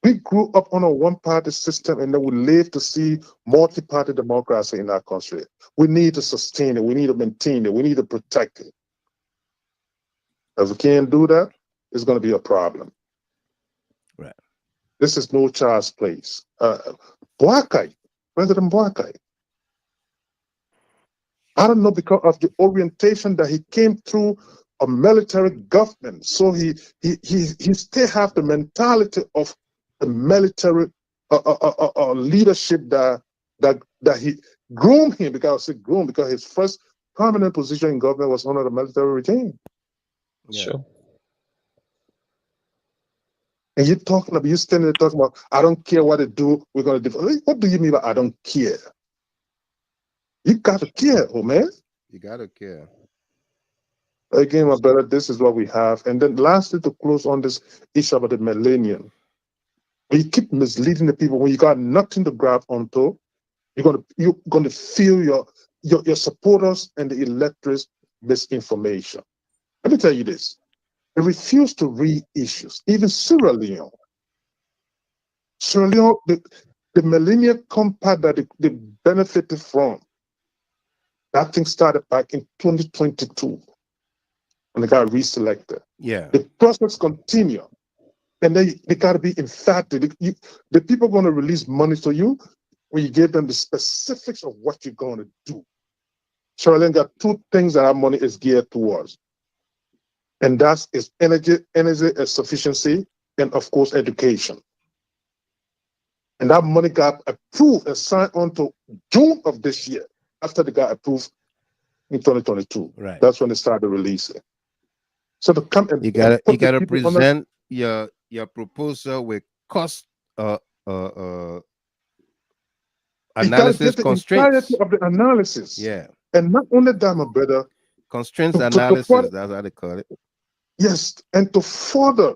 We grew up on a one-party system and then we live to see multi-party democracy in our country. We need to sustain it. We need to maintain it. We need to protect it. If we can't do that, it's going to be a problem. Right. This is no child's place. Boakai, President Boakai. I don't know, because of the orientation that he came through a military government, so he still have the mentality of the military leadership that he groomed him, because his first prominent position in government was under the military regime. Yeah. Sure. And you're standing there talking about, I don't care what they do, we're going to do. What do you mean by I don't care? You got to care, oh man. You got to care. Again, my brother, this is what we have. And then lastly, to close on this issue about the millennium. When you keep misleading the people, when you got nothing to grab onto, you're gonna feel your supporters and the electors misinformation. Let me tell you this. They refuse to read issues. Even Sierra Leone, the Millennium Compact that they benefited from, that thing started back in 2022 when they got reselected. Yeah. The process continue. And they got to be emphatic. The people are going to release money to you when you give them the specifics of what you're going to do. Sierra Leone got 2 things that our money is geared towards. And that's energy sufficiency, and of course, education. And that money got approved and signed on to June of this year, after they got approved in 2022. Right. That's when they started releasing. So to come and you gotta present your proposal with cost analysis constraints. Of the analysis. Yeah. And not only that, my brother. Constraints analysis, that's how they call it. Yes, and to further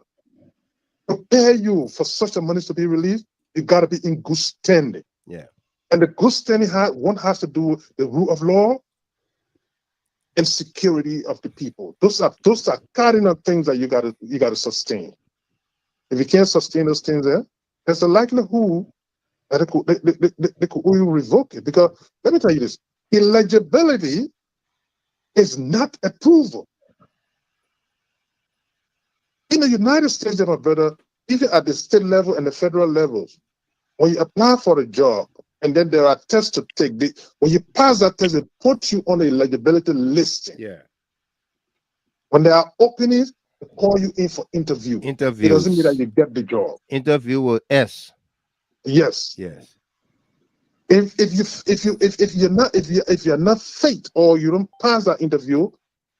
prepare you for such a money to be released, you got to be in good standing. Yeah. And the good standing one has to do with the rule of law and security of the people. Those are cardinal things that you got to sustain. If you can't sustain those things there's a likelihood that they could revoke it. Because let me tell you this, eligibility is not approval. In the United States, my brother, even at the state level and the federal levels, when you apply for a job, and then there are tests to take. When you pass that test, it puts you on the eligibility list. Yeah. When there are openings, they call you in for interview. Interviews. It doesn't mean that you get the job. Interview with S. Yes. Yes. If you're not fit or you don't pass that interview,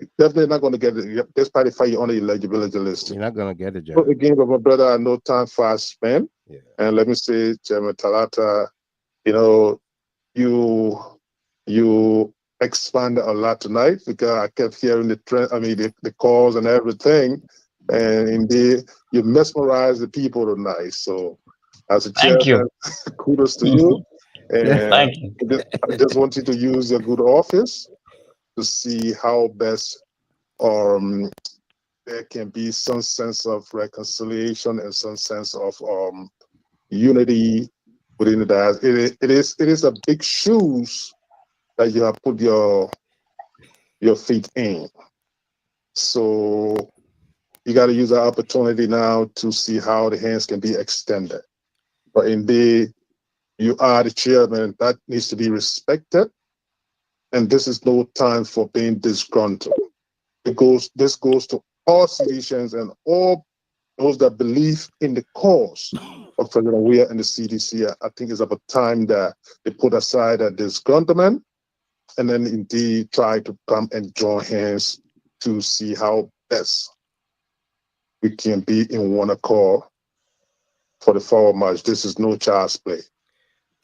you're definitely not going to get it. Despite the fact you're on the eligibility list. You're not going to get a job. So again, my brother, no time fast spent. Yeah. And let me say, Chairman TALATA, you know, you expanded a lot tonight because I kept hearing the calls and everything, and indeed you mesmerized the people tonight. So, as a chairman, kudos to you. And Thank you. I just want you to use your good office to see how best there can be some sense of reconciliation and some sense of unity within the diaspora. It is a big shoes that you have put your feet in. So you got to use that opportunity now to see how the hands can be extended. But indeed, you are the chairman. That needs to be respected. And this is no time for being disgruntled. This goes to all citizens and all those that believe in the cause of President Weah and the CDC. I think it's about time that they put aside that disgruntlement and then indeed try to come and join hands to see how best we can be in one accord for the forward march. This is no child's play.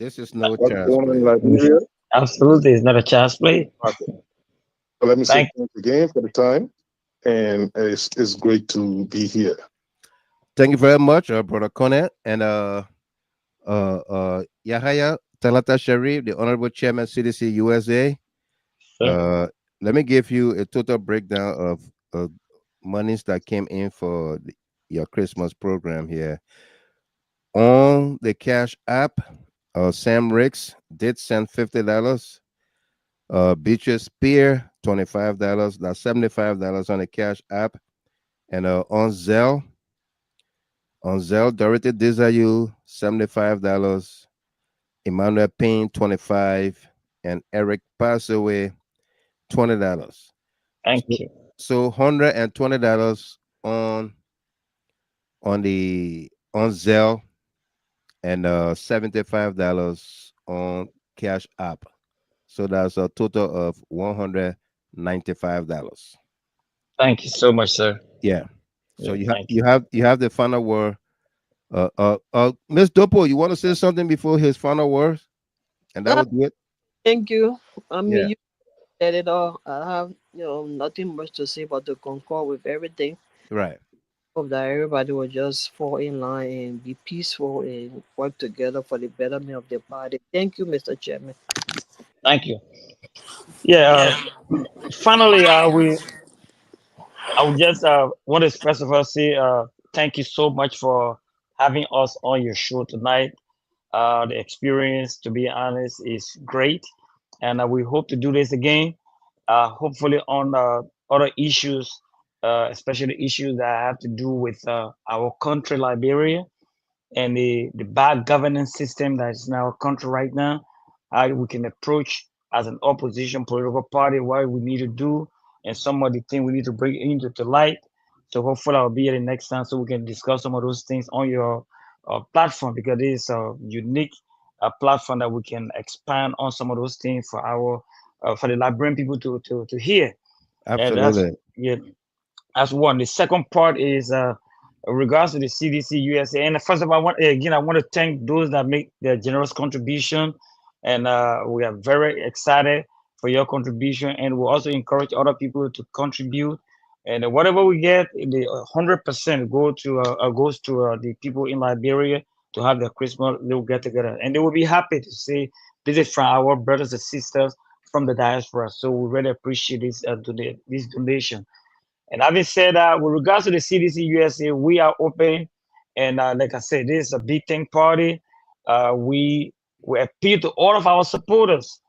This is no child's play. Liberia, absolutely, it's not a child's play. Okay. So let me say thanks again for the time, and it's great to be here. Thank you very much, Brother Cornet and YAHAYA TALATA Sharif, the Honorable Chairman, CDC USA. Let me give you a total breakdown of monies that came in for your Christmas program here. On the Cash App, Sam Ricks did send $50. Beatrice Spear, $25. That's $75 on the Cash App. And on Zelle, Dorothy Desayu, $75. Emmanuel Payne, $25. And Eric Passaway, $20. Thank you. So $120 on Zelle and $75 on Cash App. So that's a total of $195. Thank you so much, sir. Yeah. So you have the final word. Miss Dopo, you want to say something before his final words? And that would do it. Thank you. I mean, Yeah. you said it all. I have nothing much to say but to concur with everything. Right. Hope that everybody will just fall in line and be peaceful and work together for the betterment of the party. Thank you, Mr. Chairman. Thank you. Yeah. Finally, I would just want to first of all say thank you so much for having us on your show tonight. The experience, to be honest, is great, and we hope to do this again. Hopefully on other issues, especially issues that have to do with our country, Liberia, and the bad governance system that is in our country right now. How we can approach as an opposition political party what we need to do, and some of the things we need to bring into the light. So hopefully I'll be here the next time so we can discuss some of those things on your platform, because it is a unique platform that we can expand on some of those things for our for the Liberian people to hear. Absolutely. That's one. The second part is regards to the CDC USA. And first of all, I want to thank those that make their generous contribution, and we are very excited for your contribution, and we'll also encourage other people to contribute. And whatever we get, the 100% goes to the people in Liberia to have their Christmas little get together, and they will be happy to see this is from our brothers and sisters from the diaspora. So we really appreciate this donation. And having said that, with regards to the CDC USA, we are open, and like I said, this is a big thing party. We appeal to all of our supporters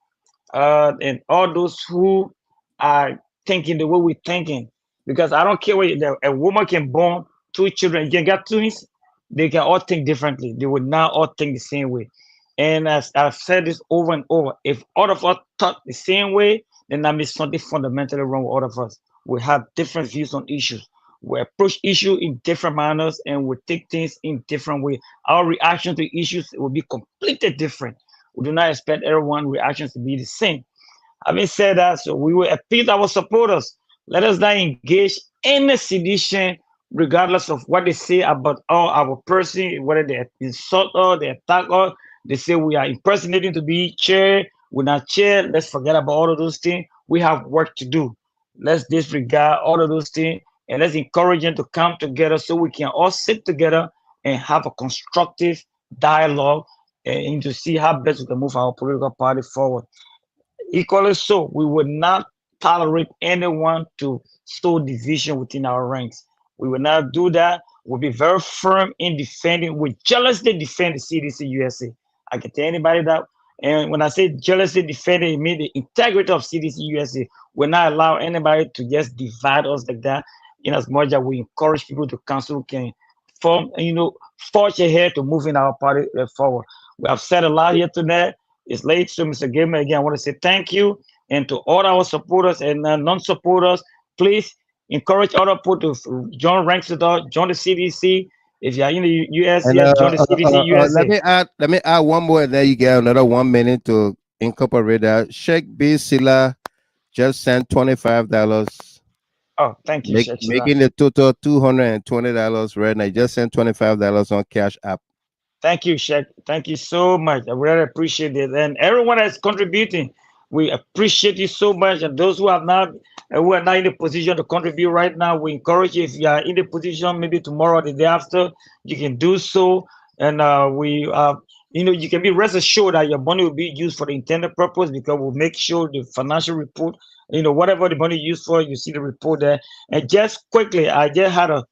and all those who are thinking the way we're thinking. Because I don't care whether a woman can born 2 children, you can get twins. they can all think differently. They would not all think the same way. And as I've said this over and over, if all of us thought the same way, then that means something fundamentally wrong with all of us. We have different views on issues. We approach issue in different manners and we take things in different way. Our reaction to issues will be completely different. We do not expect everyone's reactions to be the same. Having said that, so we will appeal to our supporters. Let us not engage in a sedition, regardless of what they say about our person, whether they insult us, they attack us, they say we are impersonating to be chair, we're not chair. Let's forget about all of those things. We have work to do. Let's disregard all of those things and let's encourage them to come together so we can all sit together and have a constructive dialogue and to see how best we can move our political party forward. Equally so, we would not tolerate anyone to sow division within our ranks. We will not do that. We'll be very firm in defending, we jealously defend the CDC USA. I can tell anybody that. And when I say jealously defending, it means the integrity of CDC USA. We'll not allow anybody to just divide us like that, in as much as we encourage people to come so we can form, forge ahead to moving our party forward. We have said a lot here today. It's late, so Mr. Gamer, again, I want to say thank you. And to all our supporters and non-supporters, please encourage other people to join ranks with us, join the CDC. If you're in the US, And, join the CDC USA. let me add one more. There you get another 1 minute to incorporate that. Sheikh B. Silla just sent $25. Oh, thank you, Sheikh Silla. Making the total $220 right now. Just sent $25 on Cash App. Thank you, Sheikh. Thank you so much. I really appreciate it. And everyone that's contributing, we appreciate you so much. And those who are not in the position to contribute right now, we encourage you, if you are in the position, maybe tomorrow or the day after, you can do so. And you can be rest assured that your money will be used for the intended purpose, because we'll make sure the financial report, whatever the money used for, you see the report there. And just quickly, I just had a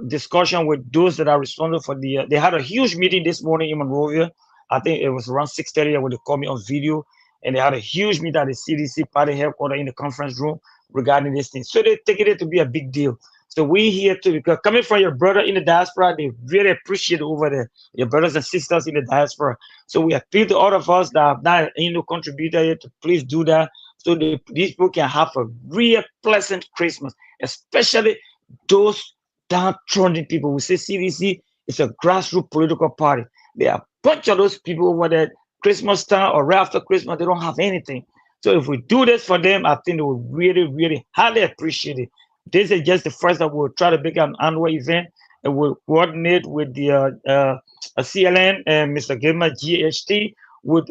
discussion with those that are responsible for they had a huge meeting this morning in Monrovia. I think it was around 6:30 when they called me on video, and they had a huge meeting at the CDC party headquarters in the conference room regarding this thing. So they take it to be a big deal. So we here too, because coming from your brother in the diaspora, they really appreciate it over there, your brothers and sisters in the diaspora. So we appeal to all of us that have not contributed yet to please do that, so these people can have a real pleasant Christmas, especially those downtrodden people. We say CDC is a grassroots political party. There are a bunch of those people over there, Christmas time or right after Christmas, they don't have anything. So if we do this for them, I think they will really, really highly appreciate it. This is just the first that we'll try to make an annual event, and we'll coordinate with the CLN and Mr. Gamer GHT. We'll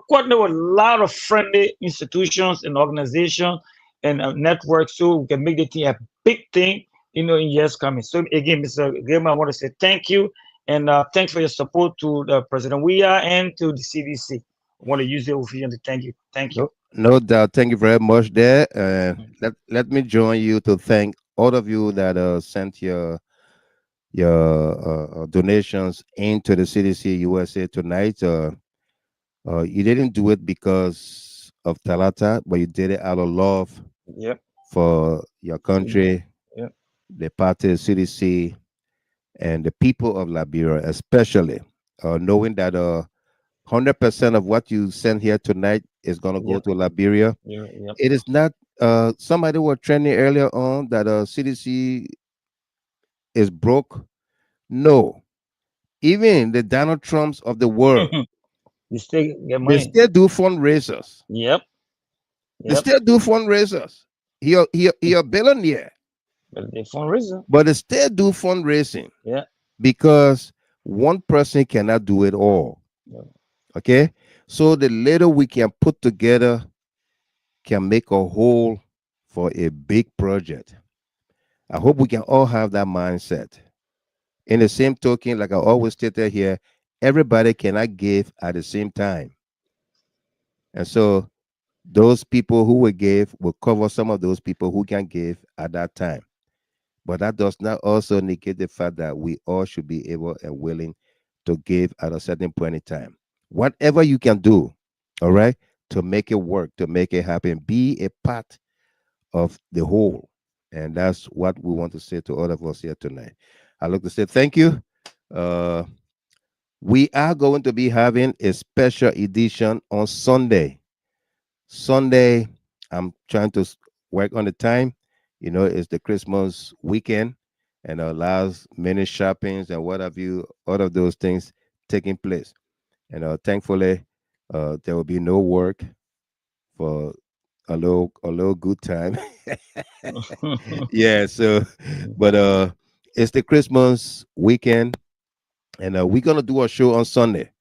coordinate with a lot of friendly institutions and organizations and networks, so we can make the thing a big thing, in years coming. So again, Mr. Gamer, I want to say thank you, and thanks for your support to President YAHAYA and to the CDC. I want to use the occasion to thank you. Thank you. No doubt. Thank you very much there. Let me join you to thank all of you that sent your donations into the CDC USA tonight. You didn't do it because of TALATA, but you did it out of love for your country, the party, CDC, and the people of Liberia, especially knowing that 100% of what you send here tonight is going to go to Liberia. It is not, somebody was trending earlier on that CDC is broke. No. Even the Donald Trumps of the world, they still get money. They still do fundraisers. They still do fundraisers. He a billionaire. But they fundraising. But they still do fundraising. Because one person cannot do it all. Okay? So the little we can put together can make a whole for a big project. I hope we can all have that mindset. In the same token, like I always stated here, everybody cannot give at the same time. And so those people who will give will cover some of those people who can give at that time. But that does not also negate the fact that we all should be able and willing to give at a certain point in time. Whatever you can do, all right, to make it work, to make it happen, be a part of the whole. And that's what we want to say to all of us here tonight. I'd like to say thank you. We are going to be having a special edition on Sunday. Sunday, I'm trying to work on the time. It's the Christmas weekend, and allows many shoppings and what have you, all of those things taking place. And thankfully, there will be no work for a little good time. Yeah. So, but it's the Christmas weekend, and we're gonna do a show on Sunday,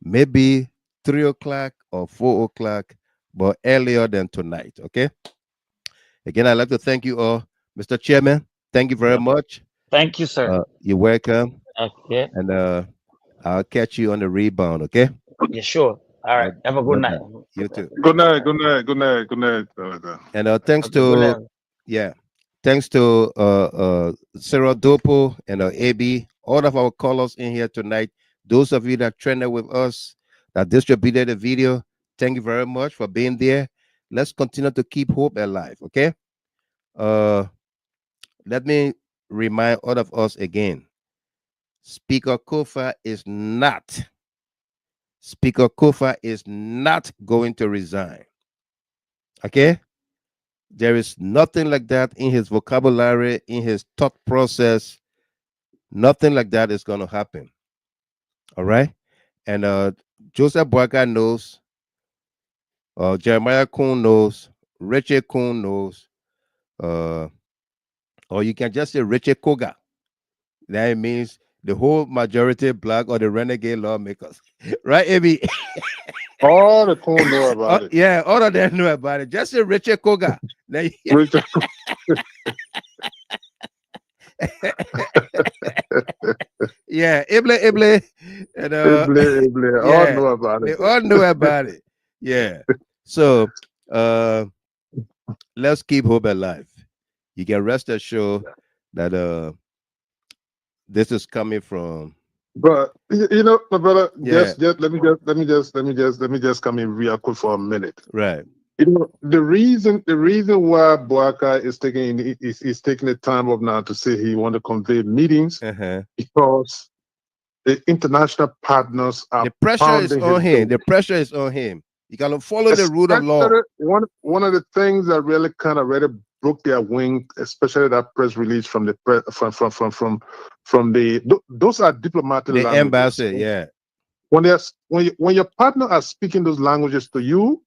maybe 3 o'clock or 4 o'clock, but earlier than tonight. Okay. Again, I'd like to thank you all, Mr. Chairman. Thank you very much. Thank you, sir. You're welcome. Okay. And I'll catch you on the rebound. Okay. Yeah, sure. All right. Have a good night. You too. Good night. Good night. Good night. Good night. And thanks to Sarah Dopo and AB, all of our callers in here tonight. Those of you that trended with us, that distributed the video, thank you very much for being there. Let's continue to keep hope alive. Okay. Let me remind all of us again. Speaker Koffa is not going to resign. Okay? There is nothing like that in his vocabulary, in his thought process. Nothing like that is going to happen. All right? And Joseph Boakai knows, Jeremiah Kuhn knows, Richard Kuhn knows, or you can just say Richard Koga. That means the whole majority black or the renegade lawmakers. Right, Abby? All the cool know about it. Yeah, all of them know about it. Just say Richard Koga. Richard. Yeah, Ible. And, Ible. All know about it. They all know about it. Yeah. So let's keep hope alive. You can rest assured that this is coming from. But my brother, just let me just come in real quick for a minute. Right. The reason why Boakai is taking the time up now to say he want to convey meetings because the international partners are the pressure is on him. The pressure is on him. You gotta follow the rule of law. One of the things that really kind of broke their wing, especially that press release from the from the those are diplomatic the languages. Embassy, yeah. When your partner are speaking those languages to you,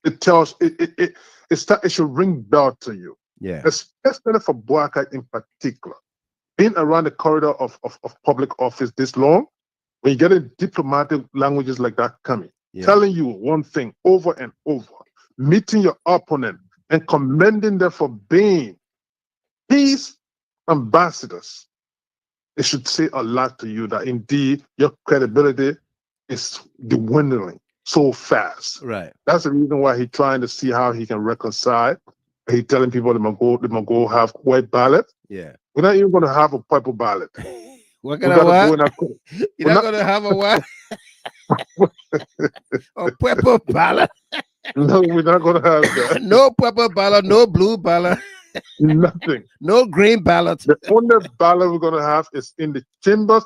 it tells it should ring bell to you. Yeah. Especially for Boakai in particular. Being around the corridor of public office this long, when you get in diplomatic languages like that coming, telling you one thing over and over, meeting your opponent and commending them for being peace ambassadors, it should say a lot to you that indeed your credibility is dwindling so fast. Right. That's the reason why he's trying to see how he can reconcile. He's telling people they must go have white ballot. Yeah. We're not even going to have a purple ballot. What kind of what? You're not going to have a what? A purple ballot? No, we're not going to have that. No purple ballot, no blue ballot. Nothing. No green ballot. The only ballot we're going to have is in the chambers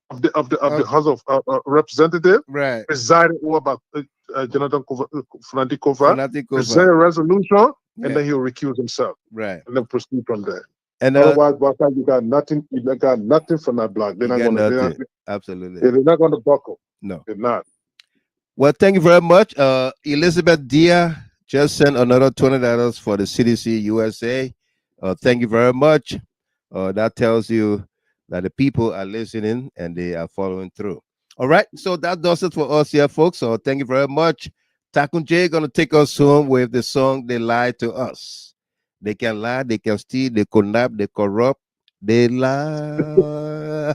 of the House of Representatives, right? Presided over by Jonathan Fonati Koffa. Present a resolution, and then he'll recuse himself, right? And then proceed from there. And otherwise, you got nothing. You got nothing from that block. They're not going to. Absolutely. They're not going to buckle. No, they're not. Well, thank you very much. Elizabeth Dia just sent another $20 for the CDC USA. Thank you very much. That tells you that the people are listening and they are following through. All right, so that does it for us here, folks. So thank you very much. Takun J going to take us home with the song "They Lied to Us." They can lie, they can steal, they kidnap, they corrupt, they lie.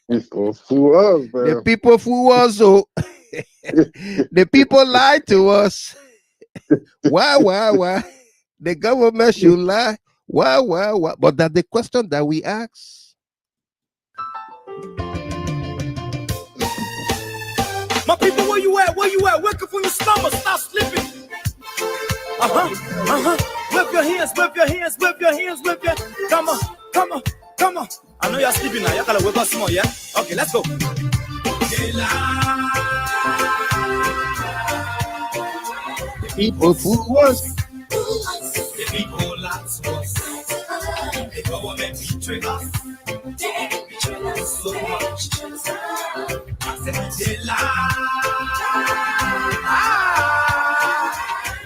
People fool us, man. The people fool us, so the people lie to us. Why? The government should lie. Why? But that's the question that we ask. My people, where you at? Wake up from your slumber, stop slipping. Whip your hands. Come on. I know you're sleeping now. You gotta wake up some more, yeah? Okay, let's go. The people fool us. The people lie to us. The government betray us. They betray us so much. I said they lie.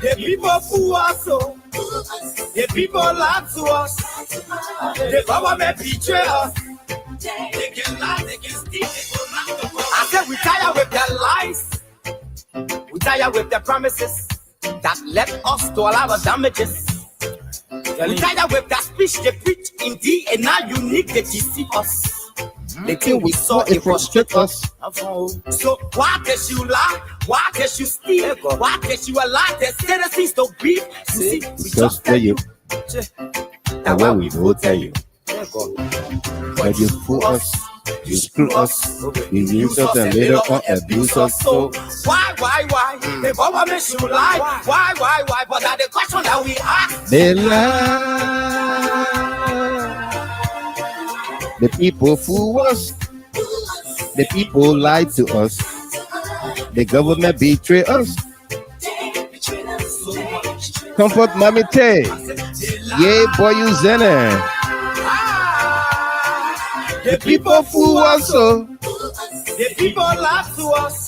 The people fool us so. The people lie to us. The government betray us. They can lie, they can steal, they go round the world. I said we tired with their lies. We tired with their promises that led us to a lot of damages. We tired with that speech they preach indeed, and now unique they deceive us. They think we saw it frustrate us. So why can you lie? Why can you steal? Why can you allow the citizens to beef? You see, we just tell you. And when we will tell you. But you fool us, you screw us, you use us and later on abuse us. So why? The government should lie. Why? But that's the question that we ask. They lie. The people fool us. The people lie to us. The government betray us. Comfort Mami Tay. Yay, boy, you Zene. The people fool us so. The people lie to us.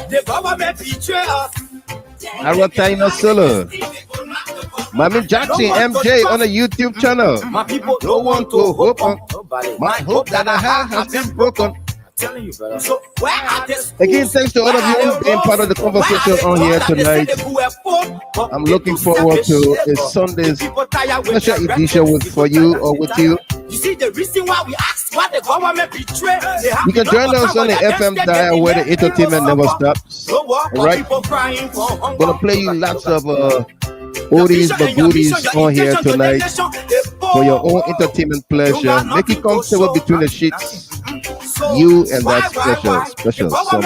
The government betray us. Arataino Solo. Mami Jackson MJ on the YouTube channel. My people don't want to hope on. My hope that I have has been broken. Telling you, brother. So where are this? Again, thanks to all of you being part of the conversation on here tonight. I'm looking forward to a Sunday's special edition for you or with you. You see the reason why we ask why the government betray. You can join us on the FM dial where the entertainment never stops. All right, gonna play you lots of oldies but goodies on here tonight for your own entertainment pleasure. Make it comfortable between the sheets. You and that special someone.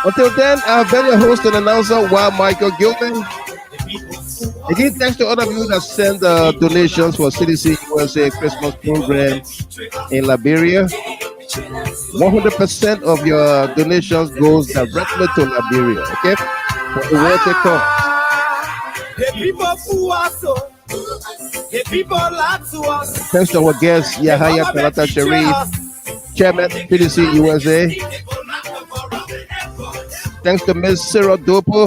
Until then, I've been your host and announcer, Michael Gilman. Again, thanks to all of you that send donations for CDC USA Christmas program in Liberia. 100% of your donations goes directly to Liberia, okay? For the water cost. The people who are so. The people lie to us. Thanks to our guest, YAHAYA TALATA Sharif, Chairman, CDC USA. Thanks to Ms. Sarah Dopo,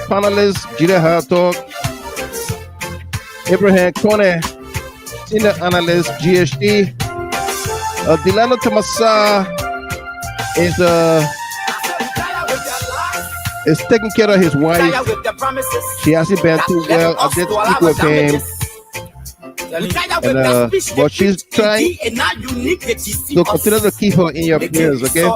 panelist, Julia Hartog, Abraham Kone, Senior Analyst, GHT. Delano Tomasa is taking care of his wife. She hasn't been too well. I did speak with him. But she's trying to continue to keep her in your prayers, okay?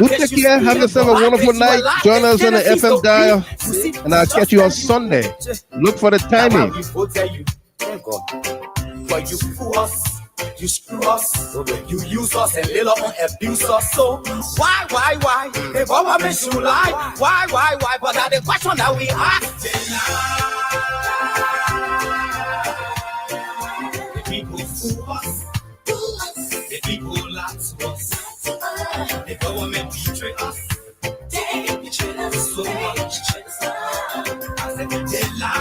You take care, have yourself a wonderful night. Join us on the FM dial, and I'll catch you on Sunday. Look for the timing. But you fool us, you screw us, you use us and little on abuse us. So why? The government should lie. Why? But that's the question that we ask. The people fool us, the people lie to us, the government betray us, they betray us so much. I said they lie.